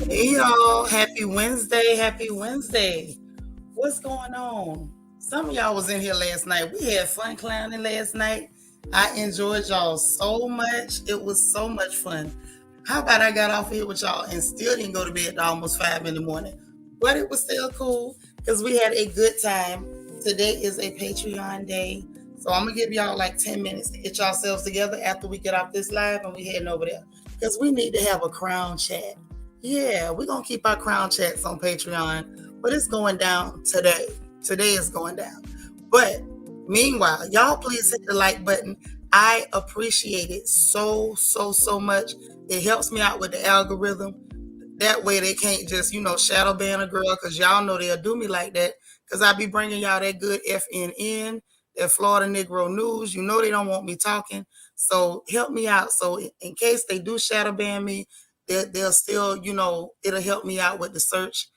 Hey y'all, happy Wednesday, happy Wednesday. What's going on? Some of y'all was in here last night. We had fun clowning last night. I enjoyed y'all so much. It was so much fun. How about I got off here with y'all and still didn't go to bed till almost 5 in the morning? But it was still cool because we had a good time. Today is a Patreon day. So I'm gonna give y'all like 10 minutes to get yourselves together after we get off this live and we heading over there. Because we need to have a crown chat. Yeah, we're gonna keep our crown chats on Patreon, but it's going down today. Today is going down. But meanwhile, y'all please hit the like button. I appreciate it so much. It helps me out with the algorithm. That way they can't just, shadow ban a girl because y'all know they'll do me like that because I be bringing y'all that good FNN, that Florida Negro news. You know they don't want me talking. So help me out. So in case they do shadow ban me, they'll still, it'll help me out with the search.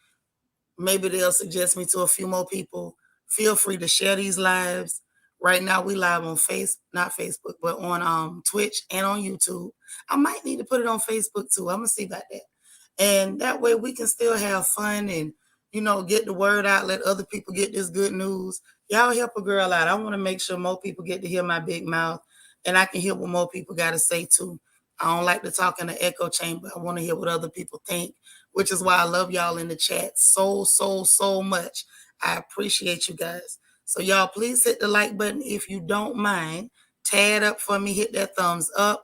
Maybe they'll suggest me to a few more people. Feel free to share these lives. Right now we live on not Facebook, but on Twitch and on YouTube. I might need to put it on Facebook too. I'm gonna see about that. And that way we can still have fun and get the word out, let other people get this good news. Y'all help a girl out. I want to make sure more people get to hear my big mouth and I can hear what more people got to say too. I don't like to talk in the echo chamber. I want to hear what other people think, which is why I love y'all in the chat so much. I appreciate you guys. So y'all please hit the like button if you don't mind. Tag up for me, hit that thumbs up.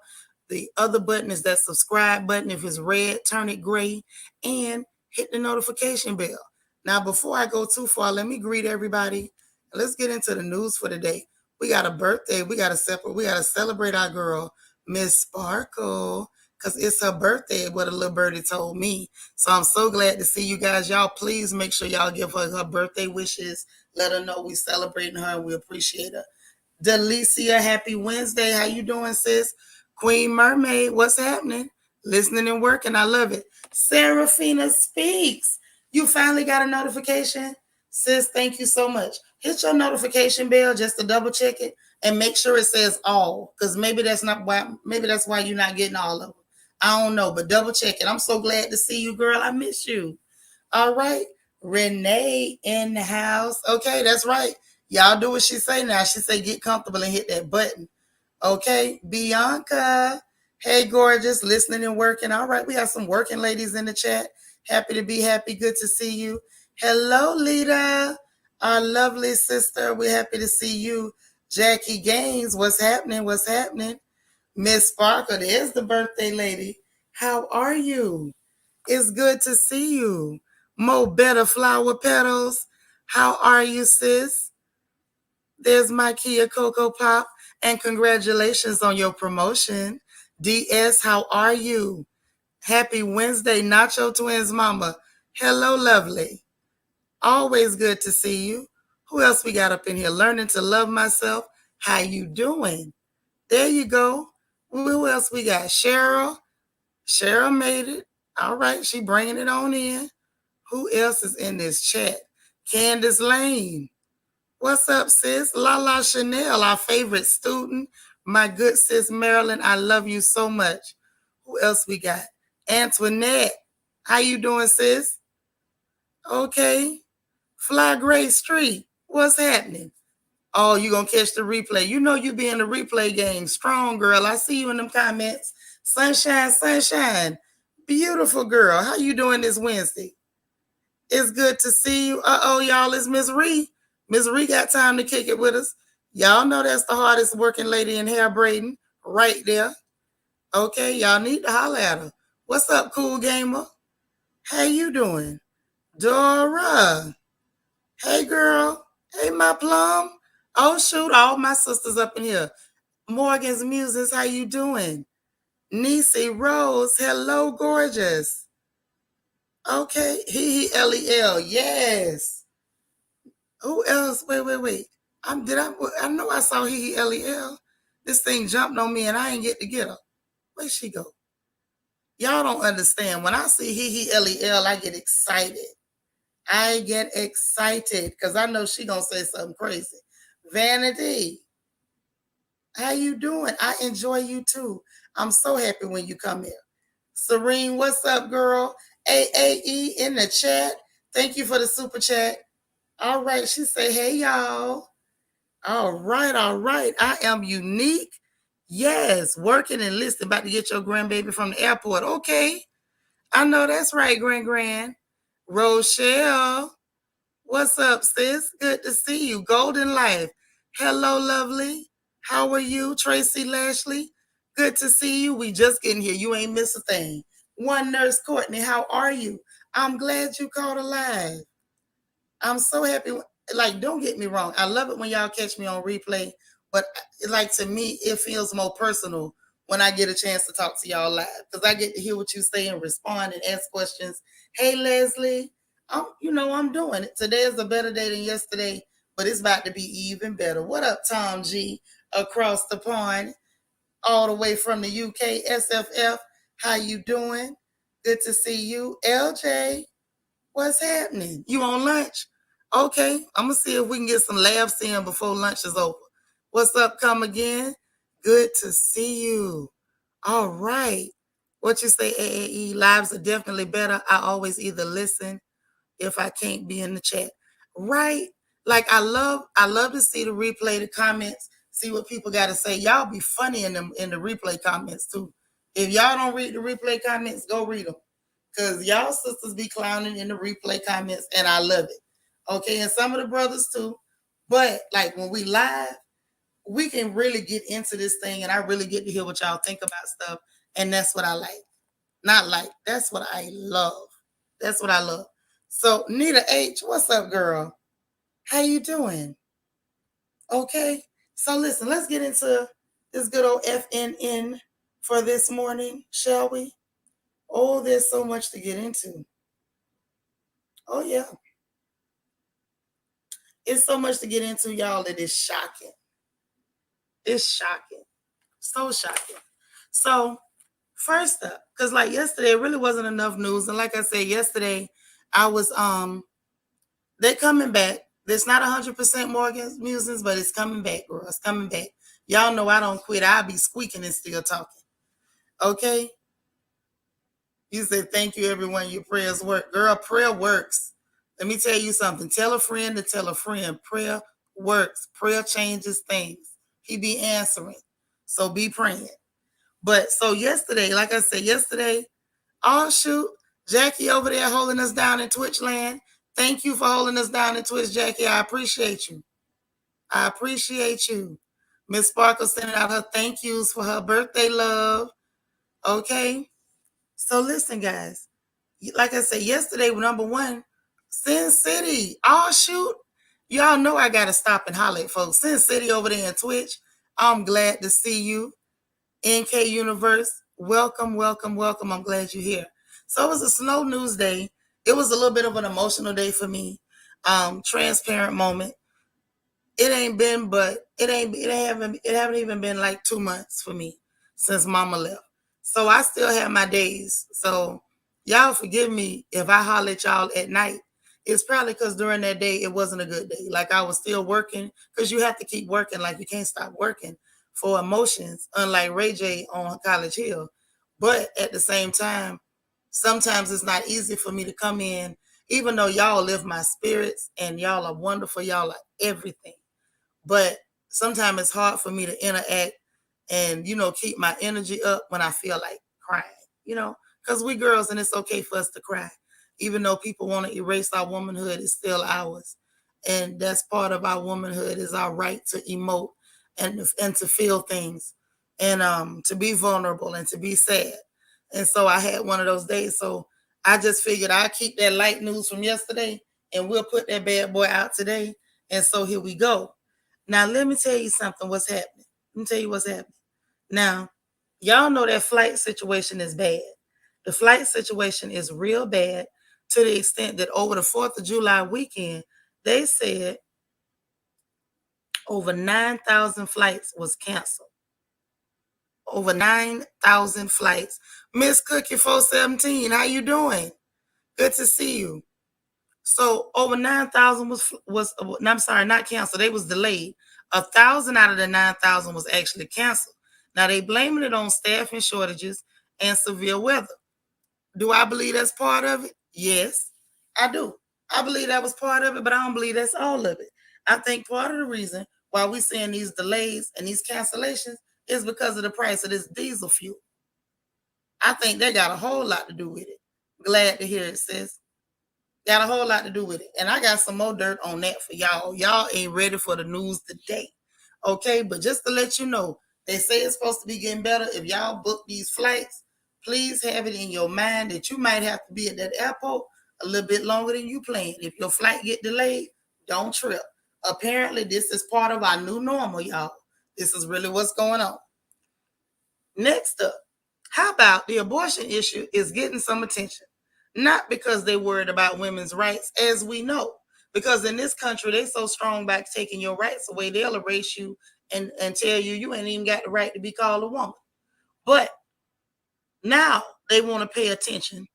The other button is that subscribe button. If it's red, turn it gray and hit the notification bell. Now, before I go too far, let me greet everybody. Let's get into the news for today. We got a birthday. We got to celebrate our girl, Miss Sparkle, because it's her birthday, what a little birdie told me. So I'm so glad to see you guys. Y'all, please make sure y'all give her birthday wishes. Let her know we celebrating her and we appreciate her. Delicia, happy Wednesday. How you doing, sis? Queen Mermaid, what's happening? Listening and working. I love it. Serafina Speaks. You finally got a notification? Sis, thank you so much. Hit your notification bell just to double check it and make sure it says all, because maybe that's why you're not getting all of them. I don't know, but double check it. I'm so glad to see you, girl. I miss you. All right. Renee in the house. Okay, that's right. Y'all do what she say now. She say get comfortable and hit that button. Okay, Bianca. Hey, gorgeous, listening and working. All right, we have some working ladies in the chat. Happy to be happy. Good to see you. Hello, Lita, our lovely sister. We're happy to see you. Jackie Gaines, what's happening? What's happening? Miss Sparkle, there's the birthday lady. How are you? It's good to see you. Mo Better Flower Petals. How are you, sis? There's my Kia Cocoa Pop. And congratulations on your promotion. DS, how are you? Happy Wednesday, Nacho Twins Mama. Hello, lovely. Always good to see you. Who else we got up in here? Learning to love myself. How you doing? There you go. Who else we got? Cheryl. Cheryl made it. All right, she bringing it on in. Who else is in this chat? Candace Lane. What's up, sis? Lala Chanel, our favorite student. My good sis Marilyn, I love you so much. Who else we got? Antoinette. How you doing, sis? Okay. Fly Gray Street. What's happening? Oh, you gonna catch the replay. You know you be in the replay game. Strong girl. I see you in them comments. Sunshine, sunshine. Beautiful girl. How you doing this Wednesday? It's good to see you. Uh-oh, y'all, it's Miss Ree. Miss Ree got time to kick it with us. Y'all know that's the hardest working lady in hair braiding right there. Okay, y'all need to holler at her. What's up, cool gamer? How you doing? Dora. Hey, girl. Hey, my plum. Oh, shoot, all my sisters up in here. Morgan's Muses, how you doing? Niecy Rose, hello, gorgeous. Okay, Lel, yes. Who else? Wait. I know I saw Lel. This thing jumped on me and I ain't get to get her. Where'd she go? Y'all don't understand. When I see Lel, I get excited. I get excited because I know she gonna say something crazy. Vanity, how you doing? I enjoy you too. I'm so happy when you come here. Serene, what's up, girl? AAE in the chat. Thank you for the super chat. All right, she say, hey y'all. All right. I am unique. Yes, working and listening. About to get your grandbaby from the airport. Okay. I know that's right, Grand. Rochelle. What's up, sis? Good to see you. Golden Life. Hello, lovely. How are you? Tracy Lashley. Good to see you. We just getting here. You ain't miss a thing. One Nurse Courtney, how are you? I'm glad you called alive. I'm so happy. Like, don't get me wrong. I love it when y'all catch me on replay, but like to me, it feels more personal when I get a chance to talk to y'all live because I get to hear what you say and respond and ask questions. Hey, Leslie, I'm doing it. Today is a better day than yesterday, but it's about to be even better. What up, Tom G, across the pond, all the way from the UK, SFF? How you doing? Good to see you, LJ. What's happening? You on lunch? Okay, I'm gonna see if we can get some laughs in before lunch is over. What's up? Come again. Good to see you. All right. What you say, AAE? Lives are definitely better. I always either listen if I can't be in the chat. Right? Like I love to see the replay, the comments, see what people got to say. Y'all be funny in the replay comments too. If y'all don't read the replay comments, go read them. Cause y'all sisters be clowning in the replay comments, and I love it. Okay, and some of the brothers too. But like when we live, we can really get into this thing, and I really get to hear what y'all think about stuff, and that's what I like. Not like that's what I love. That's what I love. So Nita H, what's up, girl? How you doing? Okay. So listen, let's get into this good old FNN for this morning, shall we? Oh, there's so much to get into. Oh yeah. It's so much to get into, y'all, that is shocking. It's shocking. So shocking. So, first up, because like yesterday, it really wasn't enough news. And like I said, yesterday, I was they're coming back. It's not 100% Morgan's Musings, but it's coming back, girl. It's coming back. Y'all know I don't quit. I'll be squeaking and still talking. Okay? You said thank you, everyone. Your prayers work. Girl, prayer works. Let me tell you something. Tell a friend to tell a friend. Prayer works. Prayer changes things. He be answering. So be praying. But so yesterday, like I said, oh shoot, Jackie over there holding us down in Twitch land. Thank you for holding us down in Twitch, Jackie. I appreciate you. I appreciate you. Miss Sparkle sending out her thank yous for her birthday love. Okay. So listen, guys. Like I said, yesterday, number one, Sin City. Oh, shoot. Y'all know I got to stop and holler at folks. Sin City over there in Twitch. I'm glad to see you. NK Universe, welcome. I'm glad you're here. So it was a slow news day. It was a little bit of an emotional day for me. Transparent moment. It ain't been, but it haven't even been like 2 months for me since mama left. So I still have my days. So y'all forgive me if I holler at y'all at night. It's probably because during that day it wasn't a good day. Like I was still working because you have to keep working. Like you can't stop working for emotions, unlike Ray J on College Hill. But at the same time, sometimes it's not easy for me to come in, even though y'all lift my spirits and y'all are wonderful. Y'all are everything. But sometimes it's hard for me to interact and, keep my energy up when I feel like crying, because we girls and it's okay for us to cry. Even though people want to erase our womanhood, it's still ours. And that's part of our womanhood is our right to emote and to feel things and to be vulnerable and to be sad. And so I had one of those days. So I just figured I'd keep that light news from yesterday and we'll put that bad boy out today. And so here we go. Now, let me tell you something, what's happening. Let me tell you what's happening. Now, y'all know that flight situation is bad. The flight situation is real bad to the extent that over the 4th of July weekend, they said over 9,000 flights was canceled. Over 9,000 flights. Miss Cookie 417, how you doing? Good to see you. So over 9,000 was I'm sorry, not canceled. They was delayed. 1,000 out of the 9,000 was actually canceled. Now they blaming it on staffing shortages and severe weather. Do I believe that's part of it? Yes, I do. I believe that was part of it, but I don't believe that's all of it. I think part of the reason why we're seeing these delays and these cancellations is because of the price of this diesel fuel. I think they got a whole lot to do with it. Glad to hear it, sis. Got a whole lot to do with it. And I got some more dirt on that for y'all. Y'all ain't ready for the news today. Okay, but just to let you know, they say it's supposed to be getting better. If y'all book these flights, please have it in your mind that you might have to be at that airport a little bit longer than you planned. If your flight get delayed, don't trip. Apparently, this is part of our new normal, y'all. This is really what's going on. Next up, how about the abortion issue is getting some attention? Not because they're worried about women's rights, as we know, because in this country, they're so strong about taking your rights away, they'll erase you and tell you ain't even got the right to be called a woman. But now they want to pay attention.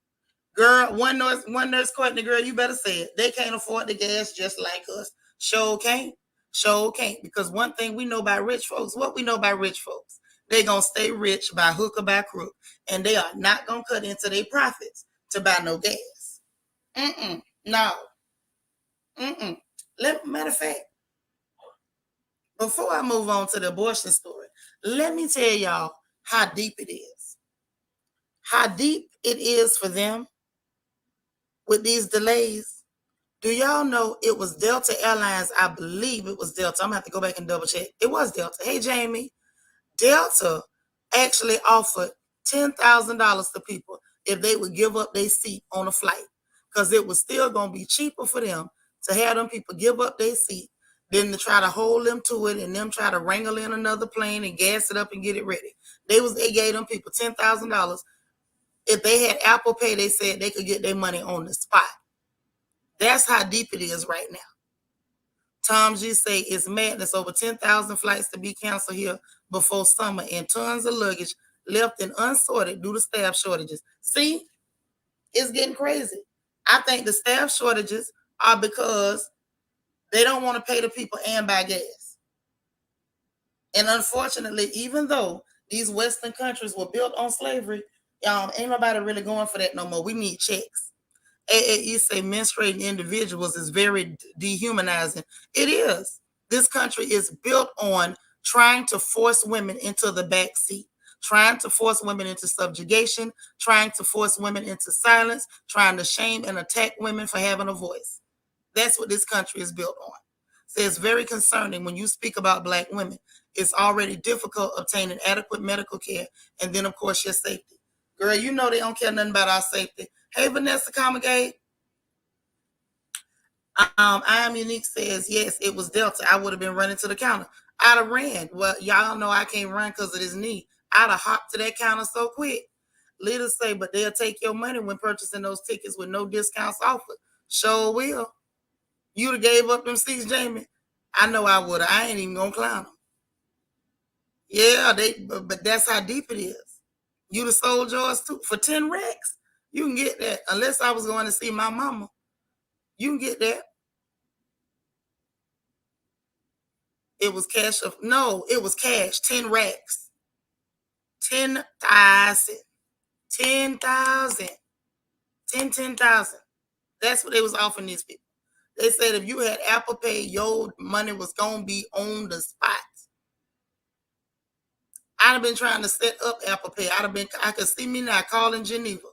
Girl, one nurse quoting the girl, you better say it. They can't afford the gas just like us. Sure can't. Sure can't. Because one thing we know about rich folks, what we know about rich folks, they going to stay rich by hook or by crook. And they are not going to cut into their profits to buy no gas. No. Matter of fact, before I move on to the abortion story, let me tell y'all how deep it is. How deep it is for them with these delays. Do y'all know it was Delta Airlines? I believe it was Delta. I'm going to have to go back and double check. It was Delta. Hey, Jamie. Delta actually offered $10,000 to people if they would give up their seat on a flight, because it was still going to be cheaper for them to have them people give up their seat than to try to hold them to it and them try to wrangle in another plane and gas it up and get it ready. They gave them people $10,000. If they had Apple Pay, they said they could get their money on the spot. That's how deep it is right now. Tom G say it's madness. Over 10,000 flights to be canceled here before summer and tons of luggage left and unsorted due to staff shortages. See, it's getting crazy. I think the staff shortages are because they don't want to pay the people and buy gas. And unfortunately, even though these Western countries were built on slavery, ain't nobody really going for that no more. We need checks. AAE say menstruating individuals is very dehumanizing. It is. This country is built on trying to force women into the back seat, trying to force women into subjugation, trying to force women into silence, trying to shame and attack women for having a voice. That's what this country is built on. So it's very concerning when you speak about Black women. It's already difficult obtaining adequate medical care, and then, of course, your safety. Girl, you know they don't care nothing about our safety. Hey, Vanessa Comagay. I Am Unique says, yes, it was Delta. I would have been running to the counter. I'd have ran. Well, y'all know I can't run because of this knee. I'd have hopped to that counter so quick. Leaders say, but they'll take your money when purchasing those tickets with no discounts offered. Sure will. You'd have gave up them seats, Jamie. I know I would have. I ain't even going to clown them. Yeah, but that's how deep it is. You'd have sold yours too for 10 racks. You can get that. Unless I was going to see my mama. You can get that. It was cash. No, it was cash. 10 racks. 10,000. 10,000. 10,000. That's what they was offering these people. They said if you had Apple Pay, your money was going to be on the spot. I'd have been trying to set up Apple Pay. I could see me now calling Geneva.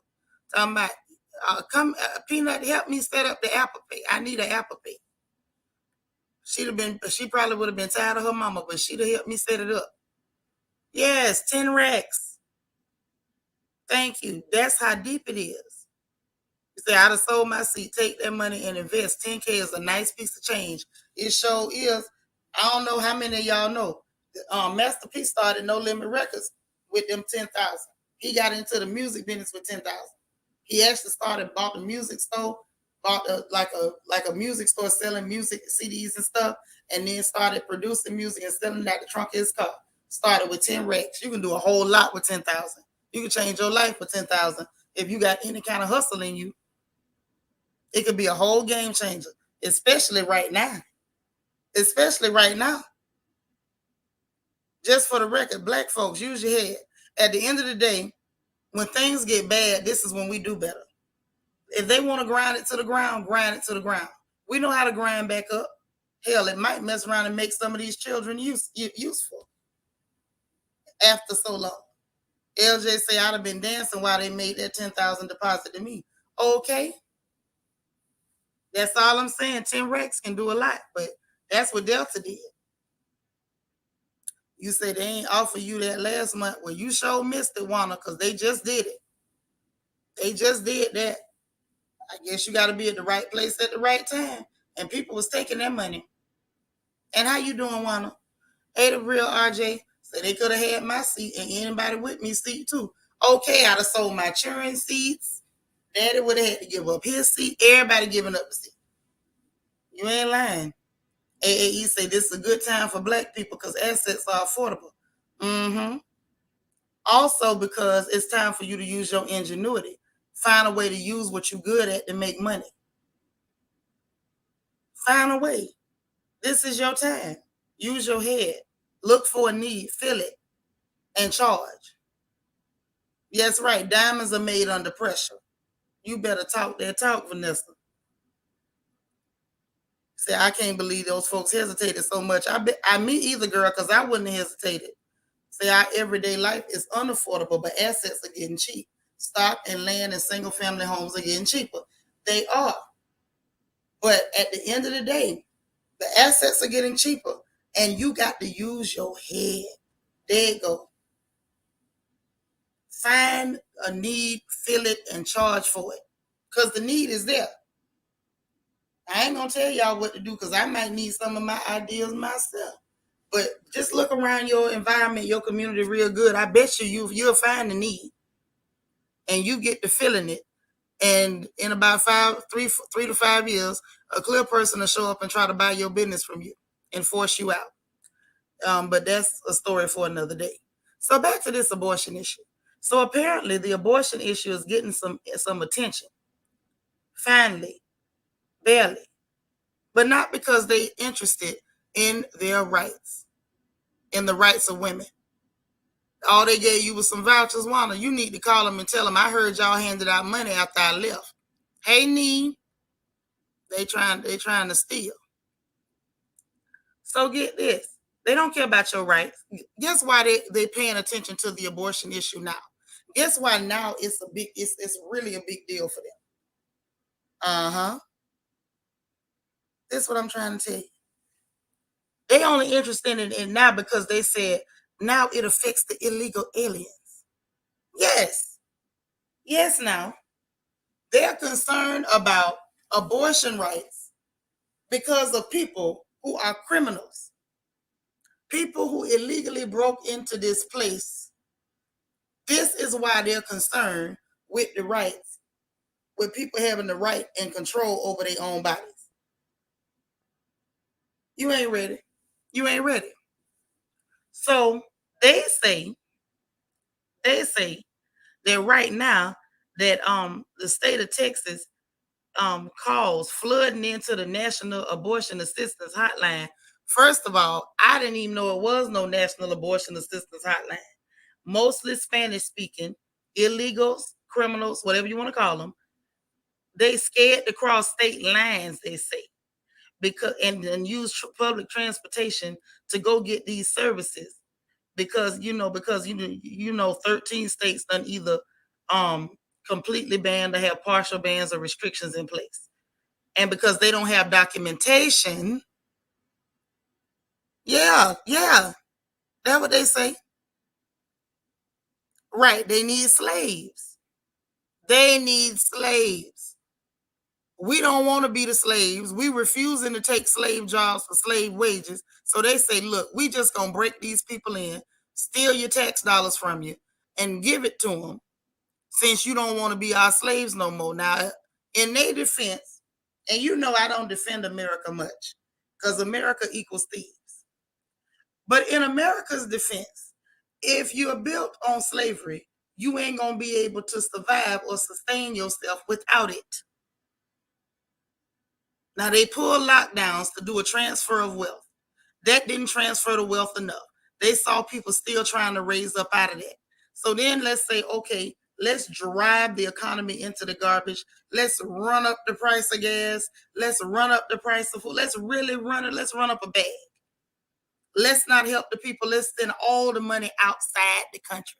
Talking about, Peanut, help me set up the Apple Pay. I need an Apple Pay. She probably would have been tired of her mama, but she'd have helped me set it up. Yes, 10 racks. Thank you. That's how deep it is. You say, I'd have sold my seat, take that money and invest. 10K is a nice piece of change. It sure is. I don't know how many of y'all know. Master P started No Limit Records with them 10,000. He got into the music business with 10,000. He actually started bought a music store, bought like a music store selling music CDs and stuff, and then started producing music and selling it out the trunk of his car. Started with 10 racks. You can do a whole lot with 10,000. You can change your life with 10,000 if you got any kind of hustle in you. It could be a whole game changer, especially right now. Especially right now. Just for the record, black folks, use your head. At the end of the day, when things get bad, this is when we do better. If they want to grind it to the ground, grind it to the ground. We know how to grind back up. Hell, it might mess around and make some of these children useful after so long. LJ say I'd have been dancing while they made that 10,000 deposit to me. Okay. That's all I'm saying. 10 Rex can do a lot, but that's what Delta did. You say they ain't offer you that last month. Well, you sure missed it, Wanna, because they just did it. They just did that. I guess you got to be at the right place at the right time. And people was taking their money. And how you doing, Wanna? Hey, the real RJ said they could have had my seat and anybody with me seat too. Okay, I'd have sold my children seats. Daddy would have had to give up his seat. Everybody giving up the seat. You ain't lying. AAE say this is a good time for black people because assets are affordable. Mm-hmm. Also because it's time for you to use your ingenuity. Find a way to use what you're good at to make money. Find a way. This is your time. Use your head. Look for a need, fill it, and charge. Yes, right. Diamonds are made under pressure. You better talk that talk, Vanessa. Say, I can't believe those folks hesitated so much. Me either, girl, because I wouldn't have hesitated. Say, our everyday life is unaffordable, but assets are getting cheap. Stock and land and single family homes are getting cheaper. They are. But at the end of the day, the assets are getting cheaper, and you got to use your head. There you go. Find a need, fill it, and charge for it. Because the need is there. I ain't going to tell y'all what to do because I might need some of my ideas myself. But just look around your environment, your community real good. I bet you'll find the need. And you get to filling it. And in about 3 to 5 years, a clear person will show up and try to buy your business from you and force you out. But that's a story for another day. So back to this abortion issue. So apparently the abortion issue is getting some attention. Finally, barely. But not because they're interested in their rights, in the rights of women. All they gave you was some vouchers, Wanda. You need to call them and tell them, I heard y'all handed out money after I left. Hey, Nee, they trying to steal. So get this. They don't care about your rights. Guess why they paying attention to the abortion issue now? Guess why now it's really a big deal for them. Uh-huh. That's what I'm trying to tell you. They only interested in it now because they said now it affects the illegal aliens. Yes. Yes, now. They're concerned about abortion rights because of people who are criminals. People who illegally broke into this place. This is why they're concerned with the rights, with people having the right and control over their own bodies. You ain't ready. You ain't ready. So they say that right now that the state of Texas calls flooding into the National Abortion Assistance Hotline. First of all, I didn't even know it was no National Abortion Assistance Hotline. Mostly Spanish speaking, illegals, criminals, whatever you want to call them, they scared to cross state lines, they say, because and use public transportation to go get these services because 13 states done either completely banned or have partial bans or restrictions in place. And because they don't have documentation, that's what they say. Right, they need slaves. They need slaves. We don't want to be the slaves. We refusing to take slave jobs for slave wages. So they say, look, we just gonna break these people in, steal your tax dollars from you, and give it to them since you don't want to be our slaves no more. Now, in their defense, and you know I don't defend America much because America equals thieves. But in America's defense, if you're built on slavery, you ain't gonna be able to survive or sustain yourself without it. Now they pulled lockdowns to do a transfer of wealth. That didn't transfer the wealth enough. They saw people still trying to raise up out of that. So then let's say, okay, let's drive the economy into the garbage. Let's run up the price of gas. Let's run up the price of food. Let's really run it. Let's run up a bag. Let's not help the people. Let's send all the money outside the country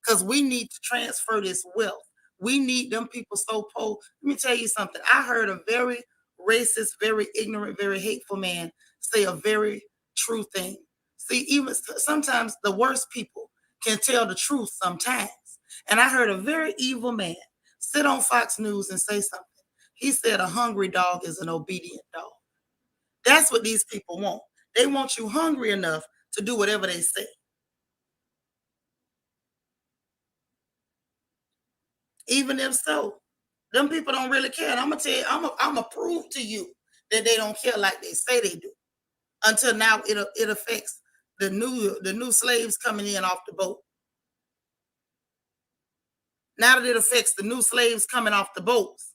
because we need to transfer this wealth. We need them people so poor. Let me tell you something. I heard a very racist, very ignorant, very hateful man say a very true thing. See, even sometimes the worst people can tell the truth sometimes. And I heard a very evil man sit on Fox News and say something. He said a hungry dog is an obedient dog. That's what these people want. They want you hungry enough to do whatever they say. Even if so, them people don't really care. And I'm gonna tell you, I'm gonna prove to you that they don't care like they say they do. Until now, it affects the new slaves coming in off the boat. Now that it affects the new slaves coming off the boats,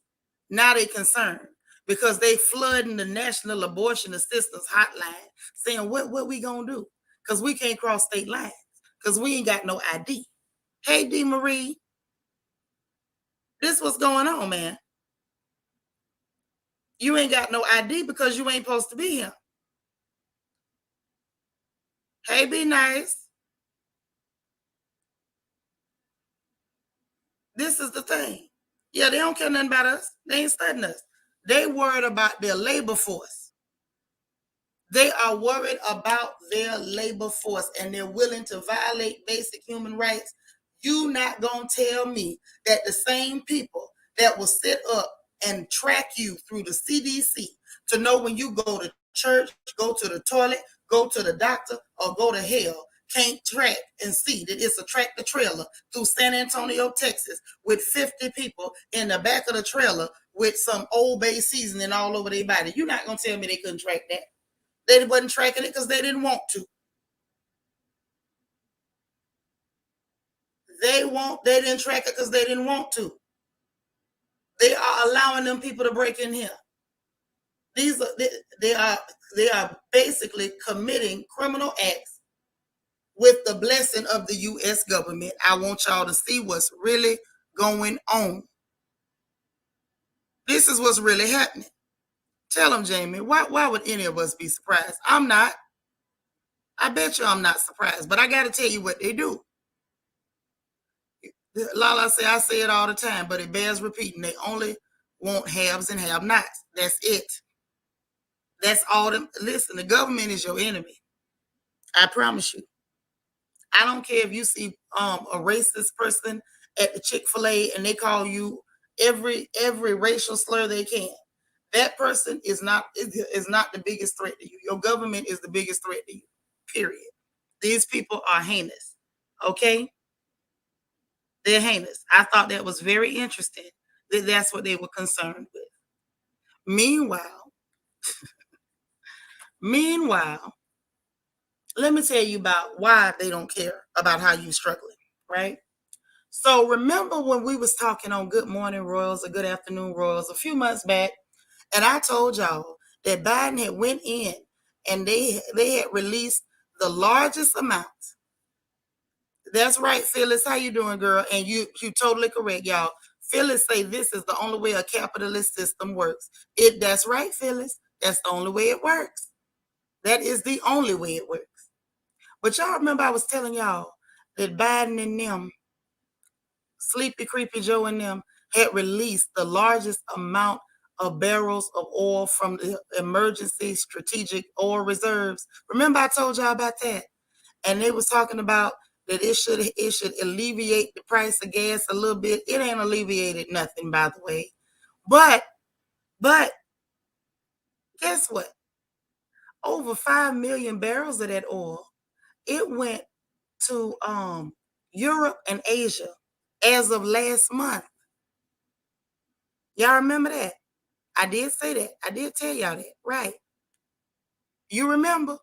now they concerned because they flooding the National Abortion Assistance Hotline, saying what we gonna do? Because we can't cross state lines because we ain't got no ID. Hey, D. Marie, this what's going on, man. You ain't got no ID because you ain't supposed to be here. Hey, be nice. This is the thing. Yeah, they don't care nothing about us. They ain't studying us. They worried about their labor force. They are worried about their labor force and they're willing to violate basic human rights. You not gonna tell me that the same people that will sit up and track you through the CDC to know when you go to church, go to the toilet, go to the doctor, or go to hell can't track and see that it's a tractor trailer through San Antonio, Texas, with 50 people in the back of the trailer with some Old Bay seasoning all over their body. You're not gonna tell me they couldn't track that. They wasn't tracking it because they didn't want to. They didn't track it because they didn't want to. They are allowing them people to break in here. These are they are basically committing criminal acts with the blessing of the US government. I want y'all to see what's really going on. This is what's really happening. Tell them, Jamie, why would any of us be surprised? I'm not. I bet you I'm not surprised, but I got to tell you what they do. Lala say, I say it all the time, but it bears repeating. They only want haves and have-nots. That's it. That's all them. Listen, the government is your enemy. I promise you. I don't care if you see a racist person at the Chick-fil-A and they call you every racial slur they can. That person is not the biggest threat to you. Your government is the biggest threat to you. Period. These people are heinous. Okay? They're heinous. I thought that was very interesting that that's what they were concerned with. Meanwhile, let me tell you about why they don't care about how you're struggling, right? So remember when we was talking on Good Morning Royals or Good Afternoon Royals a few months back, and I told y'all that Biden had went in and they had released the largest amount. That's right, Phyllis. How you doing, girl? And you totally correct, y'all. Phyllis say this is the only way a capitalist system works. That's right, Phyllis. That's the only way it works. That is the only way it works. But y'all remember I was telling y'all that Biden and them, Sleepy Creepy Joe and them, had released the largest amount of barrels of oil from the emergency strategic oil reserves. Remember I told y'all about that? And they was talking about that it should alleviate the price of gas a little bit. It ain't alleviated nothing, by the way. But But guess what? Over 5 million barrels of that oil, it went to Europe and Asia as of last month. Y'all remember that? I did say that. I did tell y'all that. Right. You remember?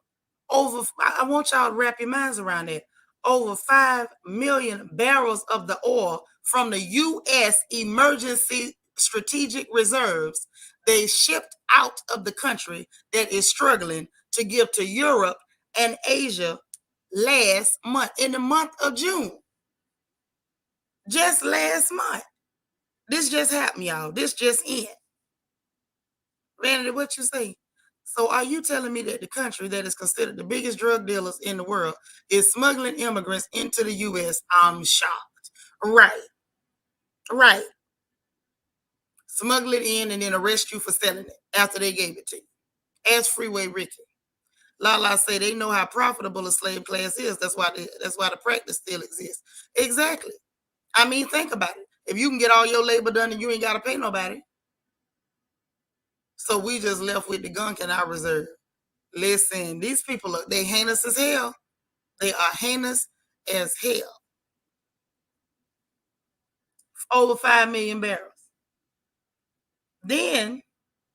I want y'all to wrap your minds around that. Over 5 million barrels of the oil from the U.S. emergency strategic reserves they shipped out of the country that is struggling to give to Europe and Asia last month, in the month of June. Just last month. This just happened, y'all. This just in. Vanity, what you say? So are you telling me that the country that is considered the biggest drug dealers in the world is smuggling immigrants into the U.S.? I'm shocked. Right, right. Smuggle it in and then arrest you for selling it after they gave it to you. Ask Freeway Ricky. Lala say they know how profitable a slave class is. That's why the practice still exists. Exactly. I mean, think about it. If you can get all your labor done and you ain't got to pay nobody, so we just left with the gunk in our reserve. Listen, these people they heinous as hell. They are heinous as hell. Over 5 million barrels. Then,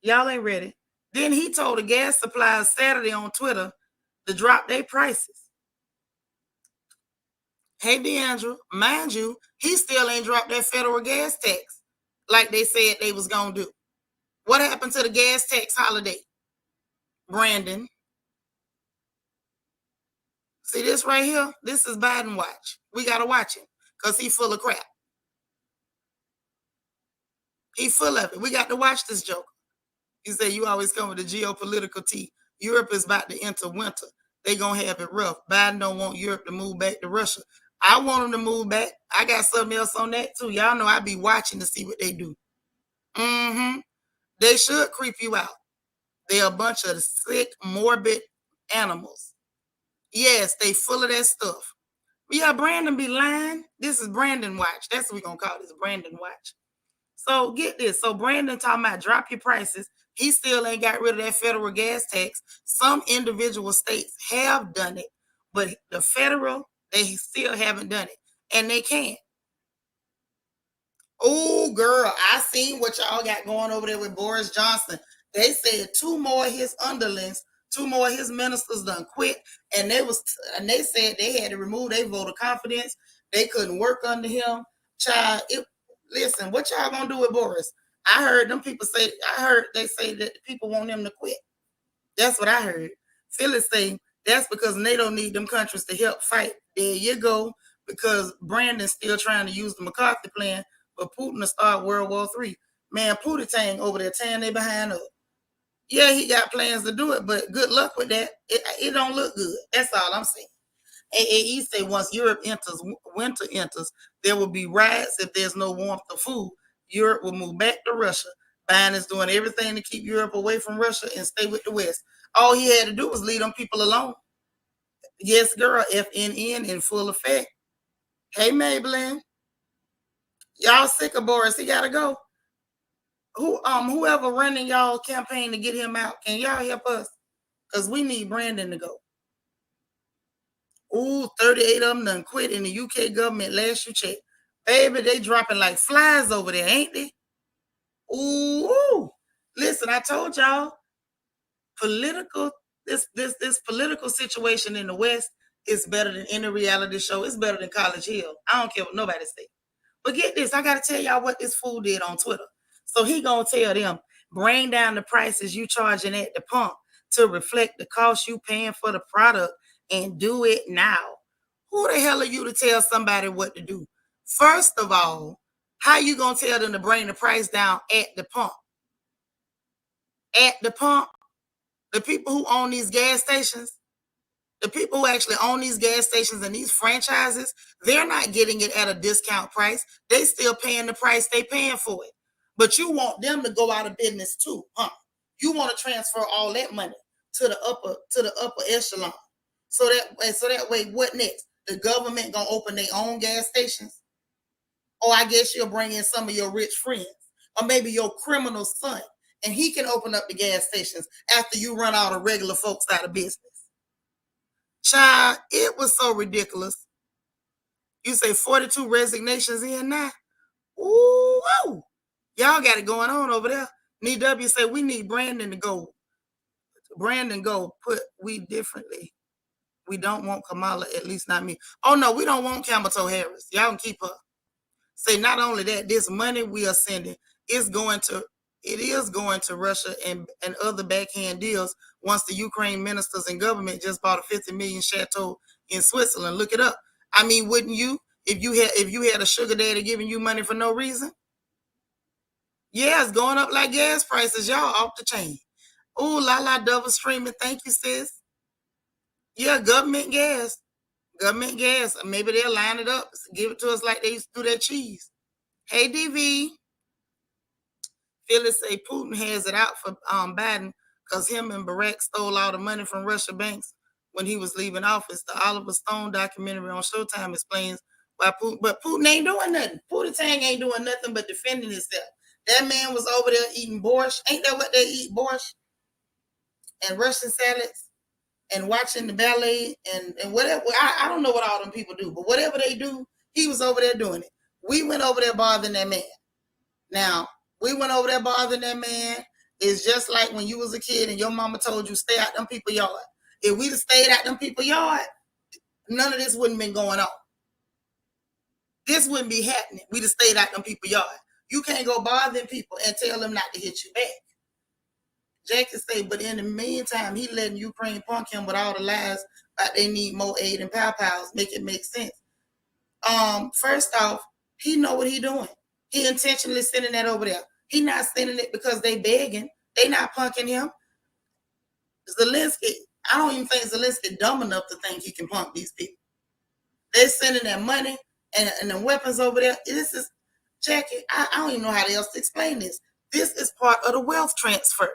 y'all ain't ready. Then he told the gas suppliers Saturday on Twitter to drop their prices. Hey, Deandra, mind you, he still ain't dropped that federal gas tax like they said they was going to do. What happened to the gas tax holiday? Brandon. See this right here? This is Biden watch. We got to watch him because he full of crap. He full of it. We got to watch this joke. You say you always come with the geopolitical tea. Europe is about to enter winter. They gonna have it rough. Biden don't want Europe to move back to Russia. I want them to move back. I got something else on that too. Y'all know I be watching to see what they do. Mm-hmm. They should creep you out. They're a bunch of sick, morbid animals. Yes, they full of that stuff. But yeah, Brandon be lying. This is Brandon watch. That's what we gonna call this, Brandon watch. So get this. So Brandon talking about drop your prices. He still ain't got rid of that federal gas tax. Some individual states have done it, but the federal, they still haven't done it. And they can't. Oh, girl, I seen what y'all got going over there with Boris Johnson. They said two more of his underlings, two more of his ministers done quit, and they said they had to remove their vote of confidence. They couldn't work under him. Child, listen, what y'all gonna do with Boris? I heard them people say. I heard they say that the people want him to quit. That's what I heard. Phyllis say that's because they don't need them countries to help fight. There you go. Because Brandon's still trying to use the McCarthy plan for Putin to start World War III. Man, Putin over there tearing their behind up. Yeah, he got plans to do it, but good luck with that. It don't look good. That's all I'm saying. AAE say once winter enters, there will be riots if there's no warmth of food. Europe will move back to Russia. Biden is doing everything to keep Europe away from Russia and stay with the West. All he had to do was leave them people alone. Yes, girl, FNN in full effect. Hey, Maybelline, y'all sick of Boris? He gotta go. Whoever running y'all campaign to get him out, can y'all help us? Cause we need Brandon to go. Ooh, 38 of them done quit in the UK government last you checked. Baby, they dropping like flies over there, ain't they? Ooh, listen, I told y'all, political, this political situation in the West is better than any reality show. It's better than College Hill. I don't care what nobody say. But get this, I gotta tell y'all what this fool did on Twitter. So he gonna tell them, bring down the prices you charging at the pump to reflect the cost you paying for the product and do it now. Who the hell are you to tell somebody what to do? First of all, how you gonna tell them to bring the price down at the pump? At the pump, the people who own these gas stations, the people who actually own these gas stations and these franchises, they're not getting it at a discount price. They still paying the price they paying for it. But you want them to go out of business too, huh? You want to transfer all that money to the upper echelon. So that way, what next? The government gonna open their own gas stations? Or I guess you'll bring in some of your rich friends, or maybe your criminal son. and he can open up the gas stations after you run all the regular folks out of business. Child, it was so ridiculous. You say 42 resignations in now? Ooh, whoa. Y'all got it going on over there. Need W say we need Brandon to go. Brandon go put we differently. We don't want Kamala, at least not me. Oh no, we don't want Kamala Harris. Y'all can keep her. Say not only that, this money we are sending is going to Russia and other backhand deals once the Ukraine ministers and government just bought a 50 million chateau in Switzerland. Look it up. I mean, wouldn't you if you had a sugar daddy giving you money for no reason? Yeah, it's going up like gas prices. Y'all off the chain. Ooh, la double streaming. Thank you, sis. Yeah, government gas. Government gas. Maybe they'll line it up, give it to us like they used to do that cheese. Hey, DV. Phyllis say Putin has it out for Biden because him and Barack stole all the money from Russia banks when he was leaving office. The Oliver Stone documentary on Showtime explains why Putin, but Putin ain't doing nothing. Putin Tang ain't doing nothing but defending himself. That man was over there eating borscht. Ain't that what they eat, borscht? And Russian salads and watching the ballet and whatever. I don't know what all them people do, but whatever they do, he was over there doing it. We went over there bothering that man. Now, we went over there bothering that man. It's just like when you was a kid and your mama told you stay out them people's yard. If we'd have stayed out them people's yard, none of this wouldn't been going on. This wouldn't be happening. We'd have stayed out them people's yard. You can't go bothering people and tell them not to hit you back. Jackie say, but in the meantime, he letting Ukraine punk him with all the lies about they need more aid and pow-pows. Make it make sense. First off, he know what he doing. He intentionally sending that over there. He not sending it because they begging. They not punking him. Zelensky, I don't even think Zelensky dumb enough to think he can punk these people. They're sending that money and the weapons over there. This is, Jackie, I don't even know how else to explain this. This is part of the wealth transfer.